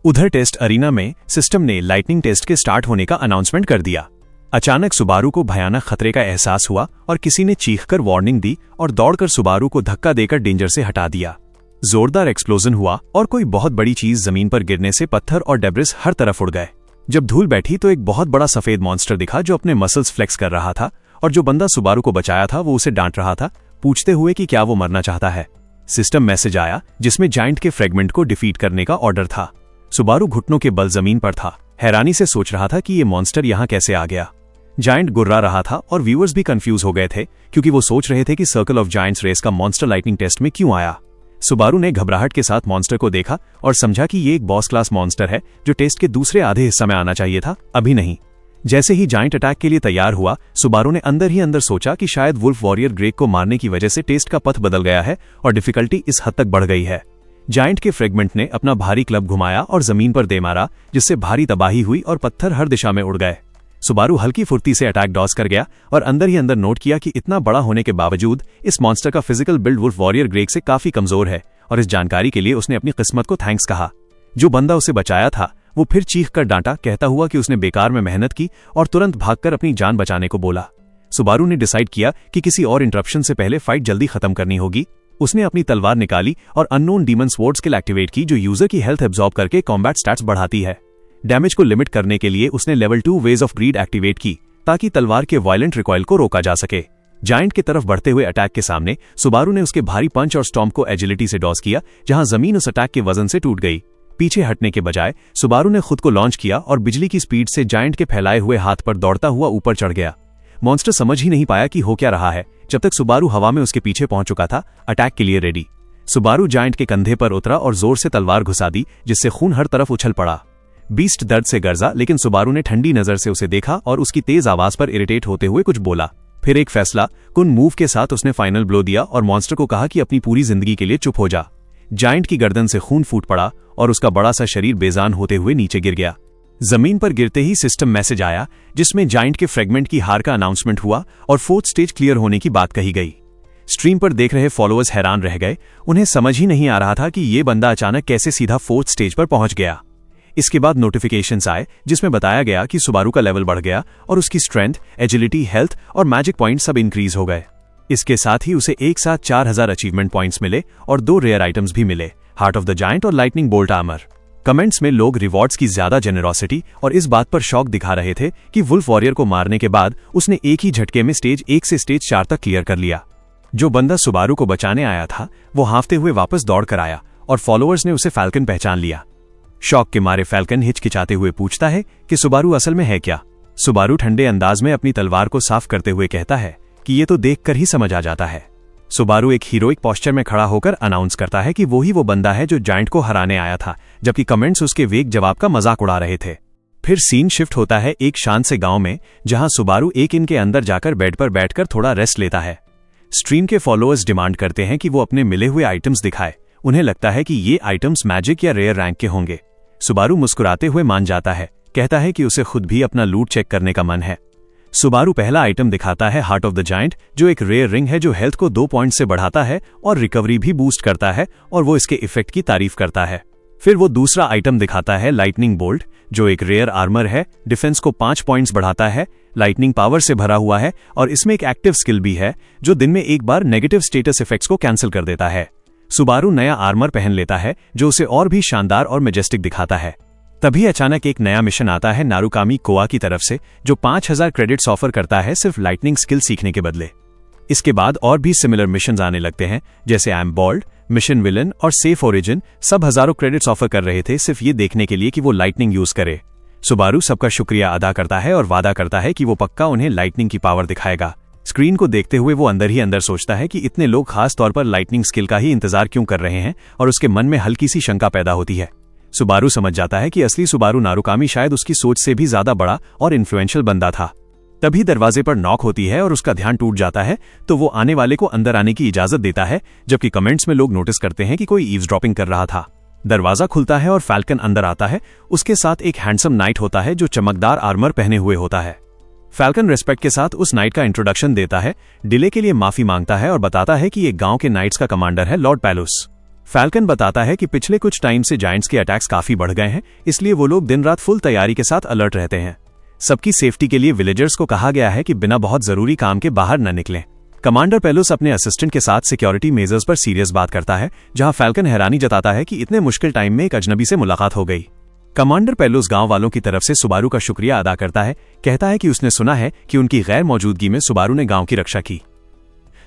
Speaker 1: उधर टेस्ट अरीना में सिस्टम ने लाइटनिंग टेस्ट के स्टार्ट होने का अनाउंसमेंट कर दिया। अचानक सुबारू को भयानक खतरे का एहसास हुआ और किसी ने चीखकर वार्निंग दी और दौड़कर सुबारू को धक्का देकर डेंजर से हटा दिया। जोरदार एक्सप्लोजन हुआ और कोई बहुत बड़ी चीज जमीन पर गिरने से पत्थर और डेब्रिस हर तरफ उड़ गए। जब धूल बैठी तो एक बहुत बड़ा सफेद मॉन्स्टर दिखा जो अपने मसल्स फ्लेक्स कर रहा था और जो बंदा सुबारू को बचाया था वो उसे डांट रहा था, पूछते हुए कि क्या वो मरना चाहता है। सिस्टम मैसेज आया जिसमें जायंट के फ्रेगमेंट को डिफीट करने का ऑर्डर था। सुबारू घुटनों के बल जमीन पर था, हैरानी से सोच रहा था कि ये मॉन्स्टर यहां कैसे आ गया। जायंट गुर्रा रहा था और व्यूअर्स भी कंफ्यूज हो गए थे क्योंकि वो सोच रहे थे कि सर्कल ऑफ जायंट्स रेस का मॉन्स्टर लाइटनिंग टेस्ट में क्यों आया। सुबारू ने घबराहट के साथ मॉन्स्टर को देखा और समझा कि ये एक बॉस क्लास मॉन्स्टर है जो टेस्ट के दूसरे आधे हिस्से में आना चाहिए था, अभी नहीं। जैसे ही जायंट अटैक के लिए तैयार हुआ, सुबारू ने अंदर ही अंदर सोचा कि शायद वुल्फ वॉरियर ग्रेग को मारने की वजह से टेस्ट का पथ बदल गया है और डिफिकल्टी इस हद तक बढ़ गई है। जायंट के फ्रेगमेंट ने अपना भारी क्लब घुमाया और जमीन पर दे मारा, जिससे भारी तबाही हुई और पत्थर हर दिशा में उड़ गए। सुबारू हल्की फुर्ती से अटैक डॉज कर गया और अंदर ही अंदर नोट किया कि इतना बड़ा होने के बावजूद इस मॉन्स्टर का physical build wolf warrior Greg से काफी कमजोर है, और इस जानकारी के लिए उसने अपनी किस्मत को थैंक्स कहा। जो बंदा उसे बचाया था वो फिर चीख कर डांटा, कहता हुआ कि उसने बेकार में मेहनत की और तुरंत भागकर अपनी जान बचाने को बोला। सुबारू ने डिसाइड किया कि किसी और इंटरप्शन से पहले फाइट जल्दी खत्म करनी होगी। उसने अपनी तलवार निकाली और unknown demon sword skill activate की, जो यूजर की हेल्थ एब्जॉर्ब करके कॉम्बैट स्टैट्स बढ़ाती है। डैमेज को लिमिट करने के लिए उसने level 2 wage of greed activate की ताकि तलवार के वायलेंट रिकॉइल को रोका जा सके। जायंट की तरफ बढ़ते हुए अटैक के सामने सुबारू ने उसके भारी पंच और स्टॉम्प को एजिलिटी से डॉज किया, जहां जमीन उस अटैक के वजन से टूट गई। पीछे हटने के बजाय सुबारू ने खुद को लॉन्च किया और बिजली की स्पीड से जायंट के फैलाए हुए हाथ पर दौड़ता हुआ ऊपर चढ़ गया। मॉन्स्टर समझ ही नहीं पाया कि हो क्या रहा है जब तक सुबारू हवा में उसके पीछे पहुंच चुका था, अटैक के लिए रेडी। सुबारू जायंट के कंधे पर उतरा और जोर से तलवार घुसा दी, जिससे खून हर तरफ उछल पड़ा। बीस्ट दर्द से गर्जा, लेकिन सुबारू ने ठंडी नजर से उसे देखा और उसकी तेज आवाज पर इरिटेट होते हुए कुछ बोला। फिर एक फैसला कुन मूव के साथ उसने फाइनल ब्लो दिया और मॉन्स्टर को कहा कि अपनी पूरी जिंदगी के लिए चुप हो जा। जायंट की गर्दन से खून फूट पड़ा और उसका बड़ा सा शरीर बेजान होते हुए नीचे गिर गया। जमीन पर गिरते ही सिस्टम मैसेज आया, जिसमें जायंट के फ्रेगमेंट की हार का अनाउंसमेंट हुआ और 4th स्टेज क्लियर होने की बात कही गई। स्ट्रीम पर देख रहे फॉलोअर्स हैरान रह गए। उन्हें समझ ही नहीं आ रहा था कि ये बंदा अचानक कैसे सीधा 4th स्टेज पर पहुंच गया। इसके बाद नोटिफिकेशंस आए जिसमें बताया गया कि सुबारू का लेवल बढ़ गया और उसकी स्ट्रेंथ, एजिलिटी, हेल्थ और मैजिक पॉइंट सब इंक्रीज हो गए। इसके साथ ही उसे एक साथ 4000 अचीवमेंट पॉइंट्स मिले और 2 रेयर आइटम्स भी मिले, हार्ट ऑफ द जायंट और लाइटनिंग बोल्ट आर्मर। कमेंट्स में लोग रिवॉर्ड्स की ज्यादा जेनरोसिटी और इस बात पर शौक दिखा रहे थे कि वुल्फ वॉरियर को मारने के बाद उसने एक ही झटके में स्टेज 1 से स्टेज 4 तक क्लियर कर लिया। जो बंदा सुबारू को बचाने आया था वो हांफते हुए वापस दौड़ कर आया और फॉलोअर्स ने उसे फैल्कन पहचान लिया। शौक के मारे फैल्कन हिचकिचाते हुए पूछता है कि सुबारू असल में है क्या। सुबारू ठंडे अंदाज में अपनी तलवार को साफ करते हुए कहता है कि ये तो देखकर ही समझ आ जाता है। सुबारू एक हीरोइक पोस्चर में खड़ा होकर अनाउंस करता है कि वो बंदा है जो जायंट को हराने आया था, जबकि कमेंट्स उसके वेग जवाब का मजाक उड़ा रहे थे। फिर सीन शिफ्ट होता है एक शांत से गांव में, जहां सुबारू एक इन के अंदर जाकर बेड पर बैठकर थोड़ा रेस्ट लेता है। स्ट्रीम के फॉलोअर्स डिमांड करते हैं कि वो अपने मिले हुए आइटम्स दिखाए। उन्हें लगता है कि ये आइटम्स मैजिक या रेयर रैंक के होंगे। सुबारू मुस्कुराते हुए मान जाता है, कहता है कि उसे खुद भी अपना लूट चेक करने का मन है। सुबारू पहला आइटम दिखाता है हार्ट ऑफ द जायंट, जो एक रेयर रिंग है जो हेल्थ को 2 पॉइंट से बढ़ाता है और रिकवरी भी बूस्ट करता है, और वो इसके इफेक्ट की तारीफ करता है। फिर वो दूसरा आइटम दिखाता है लाइटनिंग बोल्ट, जो एक रेयर आर्मर है, डिफेंस को 5 पॉइंट्स बढ़ाता है, लाइटनिंग पावर से भरा हुआ है और इसमें एक एक्टिव स्किल भी है जो दिन में एक बार नेगेटिव स्टेटस इफेक्ट्स को कैंसिल कर देता है। सुबारू नया आर्मर पहन लेता है जो उसे और भी शानदार और मैजेस्टिक दिखाता है। तभी अचानक एक नया मिशन आता है नारुकामी कोआ की तरफ से, जो 5000 क्रेडिट्स ऑफर करता है सिर्फ लाइटनिंग स्किल सीखने के बदले। इसके बाद और भी सिमिलर मिशंस आने लगते हैं, जैसे I am bold, mission villain और सेफ ओरिजिन। सब हजारों क्रेडिट्स ऑफर कर रहे थे सिर्फ ये देखने के लिए कि वो लाइटनिंग यूज करे। सुबारू सबका शुक्रिया अदा करता है और वादा करता है कि वो पक्का उन्हें लाइटनिंग की पावर दिखाएगा। स्क्रीन को देखते हुए वो अंदर ही अंदर सोचता है कि इतने लोग खास तौर पर लाइटनिंग स्किल का ही इंतजार क्यों कर रहे हैं, और उसके मन में हल्की सी शंका पैदा होती है। सुबारू समझ जाता है कि असली सुबारू नारुकामी शायद उसकी सोच से भी ज्यादा बड़ा और इन्फ्लुएंशियल बंदा था। तभी दरवाजे पर नॉक होती है और उसका ध्यान टूट जाता है, तो वो आने वाले को अंदर आने की इजाजत देता है, जबकि कमेंट्स में लोग नोटिस करते हैं कि कोई ईव्सड्रॉपिंग कर रहा था। दरवाजा खुलता है और फैल्कन अंदर आता है। उसके साथ एक हैंडसम नाइट होता है जो चमकदार आर्मर पहने हुए होता है। फैल्कन रेस्पेक्ट के साथ उस नाइट का इंट्रोडक्शन देता है, डिले के लिए माफी मांगता है और बताता है कि ये गांव के नाइट्स का कमांडर है लॉर्ड पैलुस। फैल्कन बताता है कि पिछले कुछ टाइम से जायंट्स के अटैक्स काफी बढ़ गए हैं, इसलिए वो लोग दिन रात फुल तैयारी के साथ अलर्ट रहते हैं। सबकी सेफ्टी के लिए विलेजर्स को कहा गया है कि बिना बहुत जरूरी काम के बाहर न निकलें। कमांडर पेलुस अपने असिस्टेंट के साथ सिक्योरिटी मेजर्स पर सीरियस बात करता है, जहां फैल्कन हैरानी जताता है कि इतने मुश्किल टाइम में एक अजनबी से मुलाकात हो गई। कमांडर पेलुस गांव वालों की तरफ से सुबारू का शुक्रिया अदा करता है, कहता है कि उसने सुना है कि उनकी गैर मौजूदगी में सुबारू ने गांव की रक्षा की।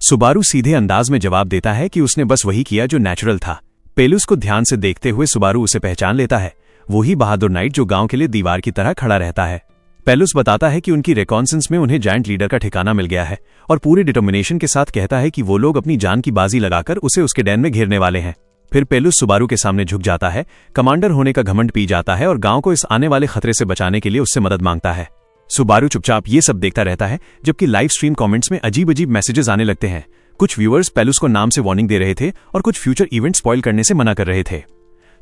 Speaker 1: सुबारू सीधे अंदाज में जवाब देता है कि उसने बस वही किया जो नेचुरल था। पेलुस को ध्यान से देखते हुए सुबारू उसे पहचान लेता है, वही बहादुर नाइट जो गांव के लिए दीवार की तरह खड़ा रहता है। पेलुस बताता है कि उनकी रिकॉन्सेंस में उन्हें जायंट लीडर का ठिकाना मिल गया है और पूरे डिटर्मिनेशन के साथ कहता है कि वो लोग अपनी जान की बाजी लगाकर उसे उसके डैन में घेरने वाले हैं। फिर पेलुस सुबारू के सामने झुक जाता है, कमांडर होने का घमंड पी जाता है और गांव को इस आने वाले खतरे से बचाने के लिए उससे मदद मांगता है। सुबारू चुपचाप ये सब देखता रहता है, जबकि लाइव स्ट्रीम कमेंट्स में अजीब अजीब मैसेजेस आने लगते हैं। कुछ व्यूअर्स पेलुस को नाम से वार्निंग दे रहे थे और कुछ फ्यूचर इवेंट स्पॉइल करने से मना कर रहे थे।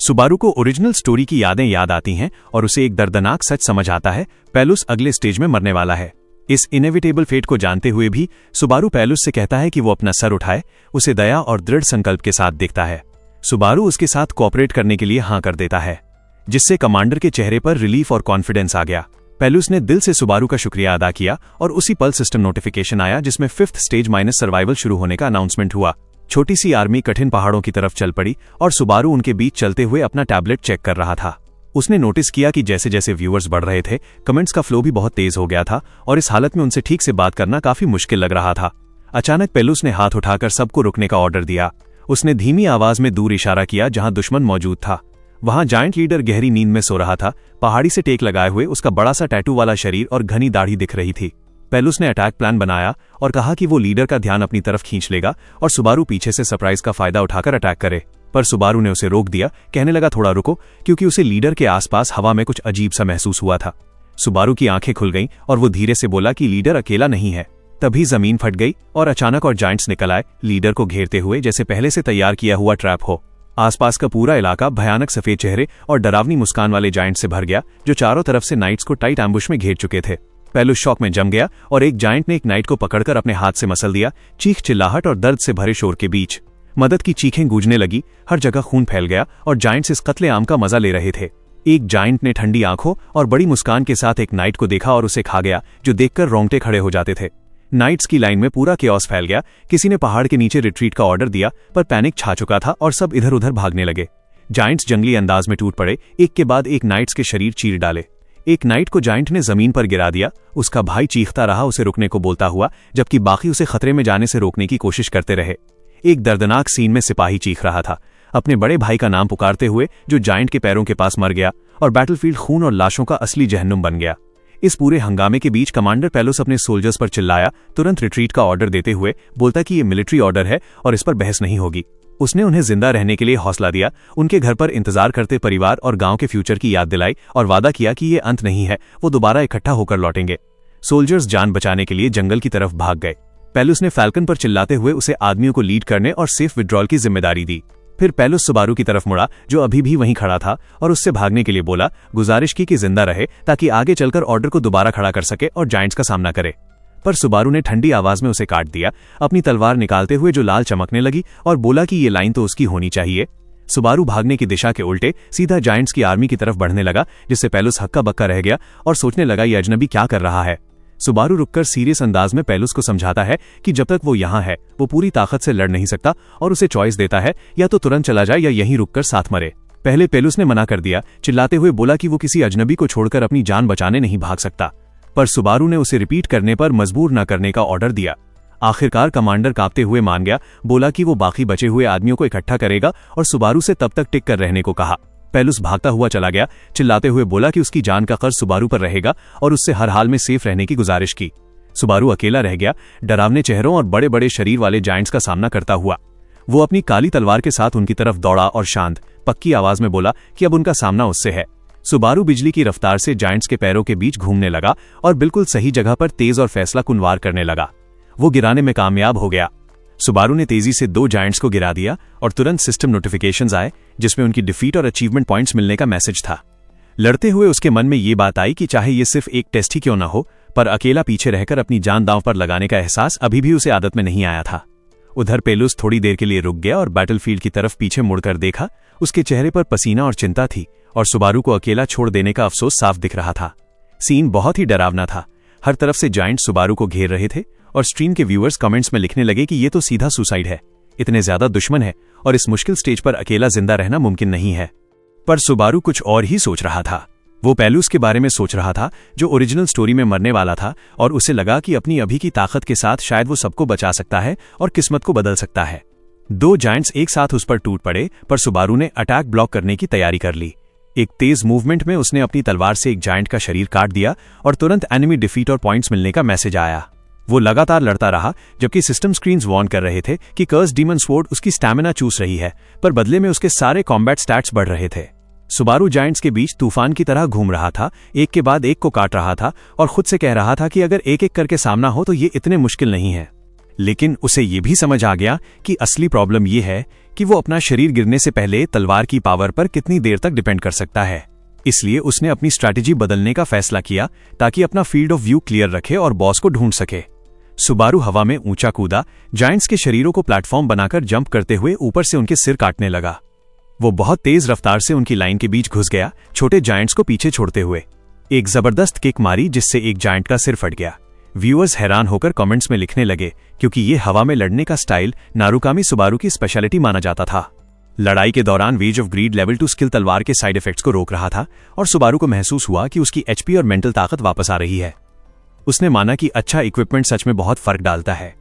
Speaker 1: सुबारू को ओरिजिनल स्टोरी की यादें याद आती हैं और उसे एक दर्दनाक सच समझ आता है, पेलुस अगले स्टेज में मरने वाला है। इस इनएविटेबल फेट को जानते हुए भी सुबारू पेलुस से कहता है कि वो अपना सर उठाए, उसे दया और दृढ़ संकल्प के साथ देखता है। सुबारू उसके साथ कोऑपरेट करने के लिए हाँ कर देता है, जिससे कमांडर के चेहरे पर रिलीफ और कॉन्फिडेंस आ गया। पेलुस ने दिल से सुबारू का शुक्रिया अदा किया और उसी पल सिस्टम नोटिफिकेशन आया जिसमें 5th स्टेज माइनस सर्वाइवल शुरू होने का अनाउंसमेंट हुआ। छोटी सी आर्मी कठिन पहाड़ों की तरफ चल पड़ी और सुबारू उनके बीच चलते हुए अपना टैबलेट चेक कर रहा था। उसने नोटिस किया कि जैसे जैसे व्यूअर्स बढ़ रहे थे, कमेंट्स का फ्लो भी बहुत तेज हो गया था और इस हालत में उनसे ठीक से बात करना काफी मुश्किल लग रहा था। अचानक पेलुस ने हाथ उठाकर सबको रुकने का ऑर्डर दिया। उसने धीमी आवाज में दूर इशारा किया जहां दुश्मन मौजूद था। वहां जायंट लीडर गहरी नींद में सो रहा था। पहाड़ी से टेक लगाए हुए उसका बड़ा सा टैटू वाला शरीर और घनी दाढ़ी दिख रही थी। पेलुस ने अटैक प्लान बनाया और कहा कि वो लीडर का ध्यान अपनी तरफ खींच लेगा और सुबारू पीछे से सरप्राइज का फायदा उठाकर अटैक करे। पर सुबारू ने उसे रोक दिया, कहने लगा थोड़ा रुको, क्योंकि उसे लीडर के आसपास हवा में कुछ अजीब सा महसूस हुआ था। सुबारू की आंखें खुल गईं और वो धीरे से बोला कि लीडर अकेला नहीं है। तभी जमीन फट गई और अचानक और जायंट्स निकल आए, लीडर को घेरते हुए जैसे पहले से तैयार किया हुआ ट्रैप हो। आसपास का पूरा इलाका भयानक सफेद चेहरे और डरावनी मुस्कान वाले जायंट से भर गया, जो चारों तरफ से नाइट्स को टाइट एम्बुश में घेर चुके थे। पेलुस शॉक में जम गया और एक जायंट ने एक नाइट को पकड़कर अपने हाथ से मसल दिया। चीख चिल्लाहट और दर्द से भरे शोर के बीच मदद की चीखें गूंजने लगी, हर जगह खून फैल गया और जायंट्स इस कत्लेआम का मजा ले रहे थे। एक जायंट ने ठंडी आंखों और बड़ी मुस्कान के साथ एक नाइट को देखा और उसे खा गया, जो देखकर रोंगटे खड़े हो जाते थे। नाइट्स की लाइन में पूरा केओस फैल गया। किसी ने पहाड़ के नीचे रिट्रीट का ऑर्डर दिया, पर पैनिक छा चुका था और सब इधर उधर भागने लगे। जायंट्स जंगली अंदाज में टूट पड़े, एक के बाद एक नाइट्स के शरीर चीर डाले। एक नाइट को जायंट ने जमीन पर गिरा दिया। उसका भाई चीखता रहा, उसे रुकने को बोलता हुआ, जबकि बाकी उसे खतरे में जाने से रोकने की कोशिश करते रहे। एक दर्दनाक सीन में सिपाही चीख रहा था, अपने बड़े भाई का नाम पुकारते हुए, जो जायंट के पैरों के पास मर गया और बैटलफील्ड खून और लाशों का असली जहन्नुम बन गया। इस पूरे हंगामे के बीच कमांडर पेलुस अपने सोल्जर्स पर चिल्लाया, तुरंत रिट्रीट का ऑर्डर देते हुए बोलता कि ये मिलिट्री ऑर्डर है और इस पर बहस नहीं होगी। उसने उन्हें जिंदा रहने के लिए हौसला दिया, उनके घर पर इंतजार करते परिवार और गांव के फ्यूचर की याद दिलाई और वादा किया कि ये अंत नहीं है, वो दोबारा इकट्ठा होकर लौटेंगे। सोल्जर्स जान बचाने के लिए जंगल की तरफ भाग गए। पेलुस ने फैल्कन पर चिल्लाते हुए उसे आदमियों को लीड करने और सेफ विड्रॉल की जिम्मेदारी दी। फिर पेलुस सुबारू की तरफ मुड़ा, जो अभी भी वहीं खड़ा था, और उससे भागने के लिए बोला, गुजारिश की कि जिंदा रहे ताकि आगे चलकर ऑर्डर को दोबारा खड़ा कर सके और जायंट्स का सामना करे। पर सुबारू ने ठंडी आवाज में उसे काट दिया, अपनी तलवार निकालते हुए जो लाल चमकने लगी, और बोला कि ये लाइन तो उसकी होनी चाहिए। सुबारू भागने की दिशा के उल्टे सीधा जायंट्स की आर्मी की तरफ बढ़ने लगा, जिससे पेलुस हक्का बक्का रह गया और सोचने लगा ये अजनबी क्या कर रहा है। सुबारू रुककर सीरियस अंदाज में पेलुस को समझाता है कि जब तक वो यहाँ है वो पूरी ताकत से लड़ नहीं सकता और उसे चॉइस देता है, या तो तुरंत चला जाए या यहीं रुककर साथ मरे। पहले पेलुस ने मना कर दिया, चिल्लाते हुए बोला कि वो किसी अजनबी को छोड़कर अपनी जान बचाने नहीं भाग सकता, पर सुबारू ने उसे रिपीट करने पर मजबूर न करने का ऑर्डर दिया। आखिरकार कमांडर कांपते हुए मान गया, बोला कि वो बाकी बचे हुए आदमियों को इकट्ठा करेगा और सुबारू से तब तक टिक कर रहने को कहा। पेलुस भागता हुआ चला गया, चिल्लाते हुए बोला कि उसकी जान का कर्ज सुबारू पर रहेगा और उससे हर हाल में सेफ रहने की गुजारिश की। सुबारू अकेला रह गया, डरावने चेहरों और बड़े बड़े शरीर वाले जायंट्स का सामना करता हुआ। वो अपनी काली तलवार के साथ उनकी तरफ दौड़ा और शांत, पक्की आवाज में बोला कि अब उनका सामना उससे है। सुबारू बिजली की रफ्तार से जायंट्स के पैरों के बीच घूमने लगा और बिल्कुल सही जगह पर तेज और फैसलाकुन वार करने लगा। वो गिराने में कामयाब हो गया। सुबारू ने तेजी से 2 जायंट्स को गिरा दिया और तुरंत सिस्टम नोटिफिकेशंस आए, जिसमें उनकी डिफीट और अचीवमेंट पॉइंट्स मिलने का मैसेज था। लड़ते हुए उसके मन में ये बात आई कि चाहे ये सिर्फ एक टेस्ट ही क्यों न हो, पर अकेला पीछे रहकर अपनी जान दांव पर लगाने का एहसास अभी भी उसे आदत में नहीं आया था। उधर पेलुस थोड़ी देर के लिए रुक गया और बैटलफील्ड की तरफ पीछे मुड़कर देखा। उसके चेहरे पर पसीना और चिंता थी और सुबारू को अकेला छोड़ देने का अफसोस साफ दिख रहा था। सीन बहुत ही डरावना था। हर तरफ से जायंट सुबारू को घेर रहे थे और स्ट्रीम के व्यूअर्स कमेंट्स में लिखने लगे कि ये तो सीधा सुसाइड है, इतने ज्यादा दुश्मन है और इस मुश्किल स्टेज पर अकेला जिंदा रहना मुमकिन नहीं है। पर सुबारू कुछ और ही सोच रहा था। वो पेलुस के बारे में सोच रहा था, जो ओरिजिनल स्टोरी में मरने वाला था, और उसे लगा कि अपनी अभी की ताकत के साथ शायद वो सबको बचा सकता है और किस्मत को बदल सकता है। 2 जायंट्स एक साथ उस पर टूट पड़े, पर सुबारू ने अटैक ब्लॉक करने की तैयारी कर ली। एक तेज मूवमेंट में उसने अपनी तलवार से एक जायंट का शरीर काट दिया और तुरंत एनिमी डिफीट और पॉइंट्स मिलने का मैसेज आया। वो लगातार लड़ता रहा जबकि सिस्टम स्क्रीन्स वार्न कर रहे थे कि कर्स डीमन स्वॉर्ड उसकी स्टैमिना चूस रही है, पर बदले में उसके सारे कॉम्बैट स्टैट्स बढ़ रहे थे। सुबारू जायंट्स के बीच तूफान की तरह घूम रहा था, एक के बाद एक को काट रहा था और खुद से कह रहा था कि अगर एक एक करके सामना हो तो ये इतने मुश्किल नहीं है। लेकिन उसे ये भी समझ आ गया कि असली प्रॉब्लम ये है कि वो अपना शरीर गिरने से पहले तलवार की पावर पर कितनी देर तक डिपेंड कर सकता है। इसलिए उसने अपनी स्ट्रैटेजी बदलने का फैसला किया ताकि अपना फील्ड ऑफ व्यू क्लियर रखे और बॉस को ढूंढ सके। सुबारू हवा में ऊंचा कूदा, जायंट्स के शरीरों को प्लेटफॉर्म बनाकर जंप करते हुए ऊपर से उनके सिर काटने लगा। वो बहुत तेज रफ्तार से उनकी लाइन के बीच घुस गया, छोटे जायंट्स को पीछे छोड़ते हुए। एक जबरदस्त किक मारी जिससे एक जायंट का सिर फट गया। व्यूअर्स हैरान होकर कमेंट्स में लिखने लगे क्योंकि ये हवा में लड़ने का स्टाइल नारुकामी सुबारू की स्पेशलिटी माना जाता था। लड़ाई के दौरान wage of greed level 2 skill तलवार के साइड इफेक्ट्स को रोक रहा था और सुबारू को महसूस हुआ कि उसकी एचपी और मेंटल ताकत वापस आ रही है। उसने माना कि अच्छा इक्विपमेंट सच में बहुत फर्क डालता है।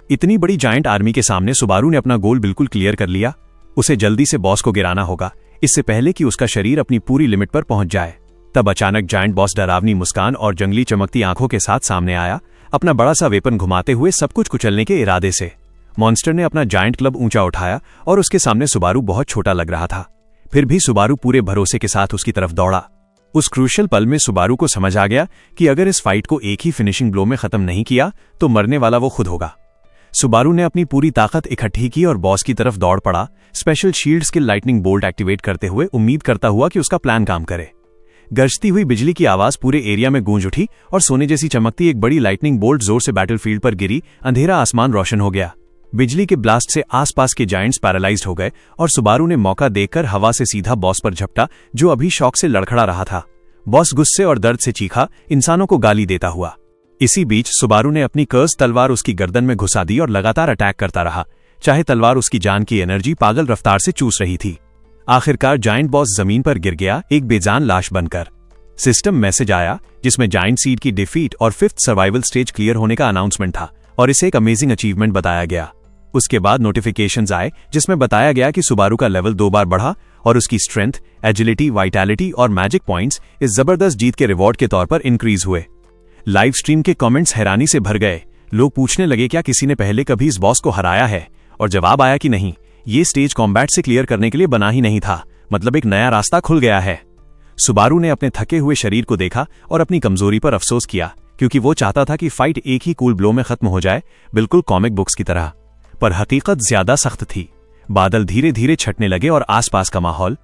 Speaker 1: इतनी बड़ी जायंट आर्मी के सामने सुबारू ने अपना गोल बिल्कुल क्लियर कर लिया। उसे जल्दी से बॉस को गिराना होगा, इससे पहले कि उसका शरीर अपनी पूरी लिमिट पर पहुंच जाए। तब अचानक जायंट बॉस डरावनी मुस्कान और जंगली चमकती आंखों के साथ सामने आया, अपना बड़ा सा वेपन घुमाते हुए सब कुछ कुचलने के इरादे से। मॉन्स्टर ने अपना जायंट क्लब ऊंचा उठाया और उसके सामने सुबारू बहुत छोटा लग रहा था। फिर भी सुबारू पूरे भरोसे के साथ उसकी तरफ दौड़ा। उस क्रूशियल पल में सुबारू को समझ आ गया कि अगर इस फाइट को एक ही फिनिशिंग ब्लो में खत्म नहीं किया तो मरने वाला वो खुद होगा। सुबारू ने अपनी पूरी ताकत इकट्ठी की और बॉस की तरफ दौड़ पड़ा, special shield skill lightning bolt activate करते हुए, उम्मीद करता हुआ कि उसका प्लान काम करे। गरजती हुई बिजली की आवाज पूरे एरिया में गूंज उठी और सोने जैसी चमकती एक बड़ी लाइटनिंग बोल्ट जोर से बैटलफील्ड पर गिरी। अंधेरा आसमान रोशन हो गया। बिजली के ब्लास्ट से आसपास के जायंट्स पैरालाइज्ड हो गए और सुबारू ने मौका देखकर हवा से सीधा बॉस पर झपटा, जो अभी शॉक से लड़खड़ा रहा था। बॉस गुस्से और दर्द से चीखा, इंसानों को गाली देता हुआ। इसी बीच सुबारू ने अपनी कर्स तलवार उसकी गर्दन में घुसा दी और लगातार अटैक करता रहा, चाहे तलवार उसकी जान की एनर्जी पागल रफ्तार से चूस रही थी। आखिरकार जायंट बॉस जमीन पर गिर गया, एक बेजान लाश बनकर। सिस्टम मैसेज आया जिसमें जायंट सीड की डिफीट और 5th सर्वाइवल स्टेज क्लियर होने का अनाउंसमेंट था और इसे एक अमेजिंग अचीवमेंट बताया गया। उसके बाद नोटिफिकेशंस आए जिसमें बताया गया कि सुबारू का लेवल 2 बार बढ़ा और उसकी स्ट्रेंथ, एजिलिटी, वाइटैलिटी और मैजिक पॉइंट्स इस जबरदस्त जीत के रिवॉर्ड के तौर पर इंक्रीज हुए। लाइव स्ट्रीम के कमेंट्स हैरानी से भर गए। लोग पूछने लगे क्या किसी ने पहले कभी इस बॉस को हराया है, और जवाब आया कि नहीं, ये स्टेज कॉम्बैट से क्लियर करने के लिए बना ही नहीं था, मतलब एक नया रास्ता खुल गया है। सुबारू ने अपने थके हुए शरीर को देखा और अपनी कमजोरी पर अफसोस किया, क्योंकि वो चाहता था कि फाइट एक ही कूल ब्लो में खत्म हो जाए, बिल्कुल कॉमिक बुक्स की तरह। पर हकीकत ज्यादा सख्त थी। बादल धीरे धीरे छटने लगे और आसपास का माहौल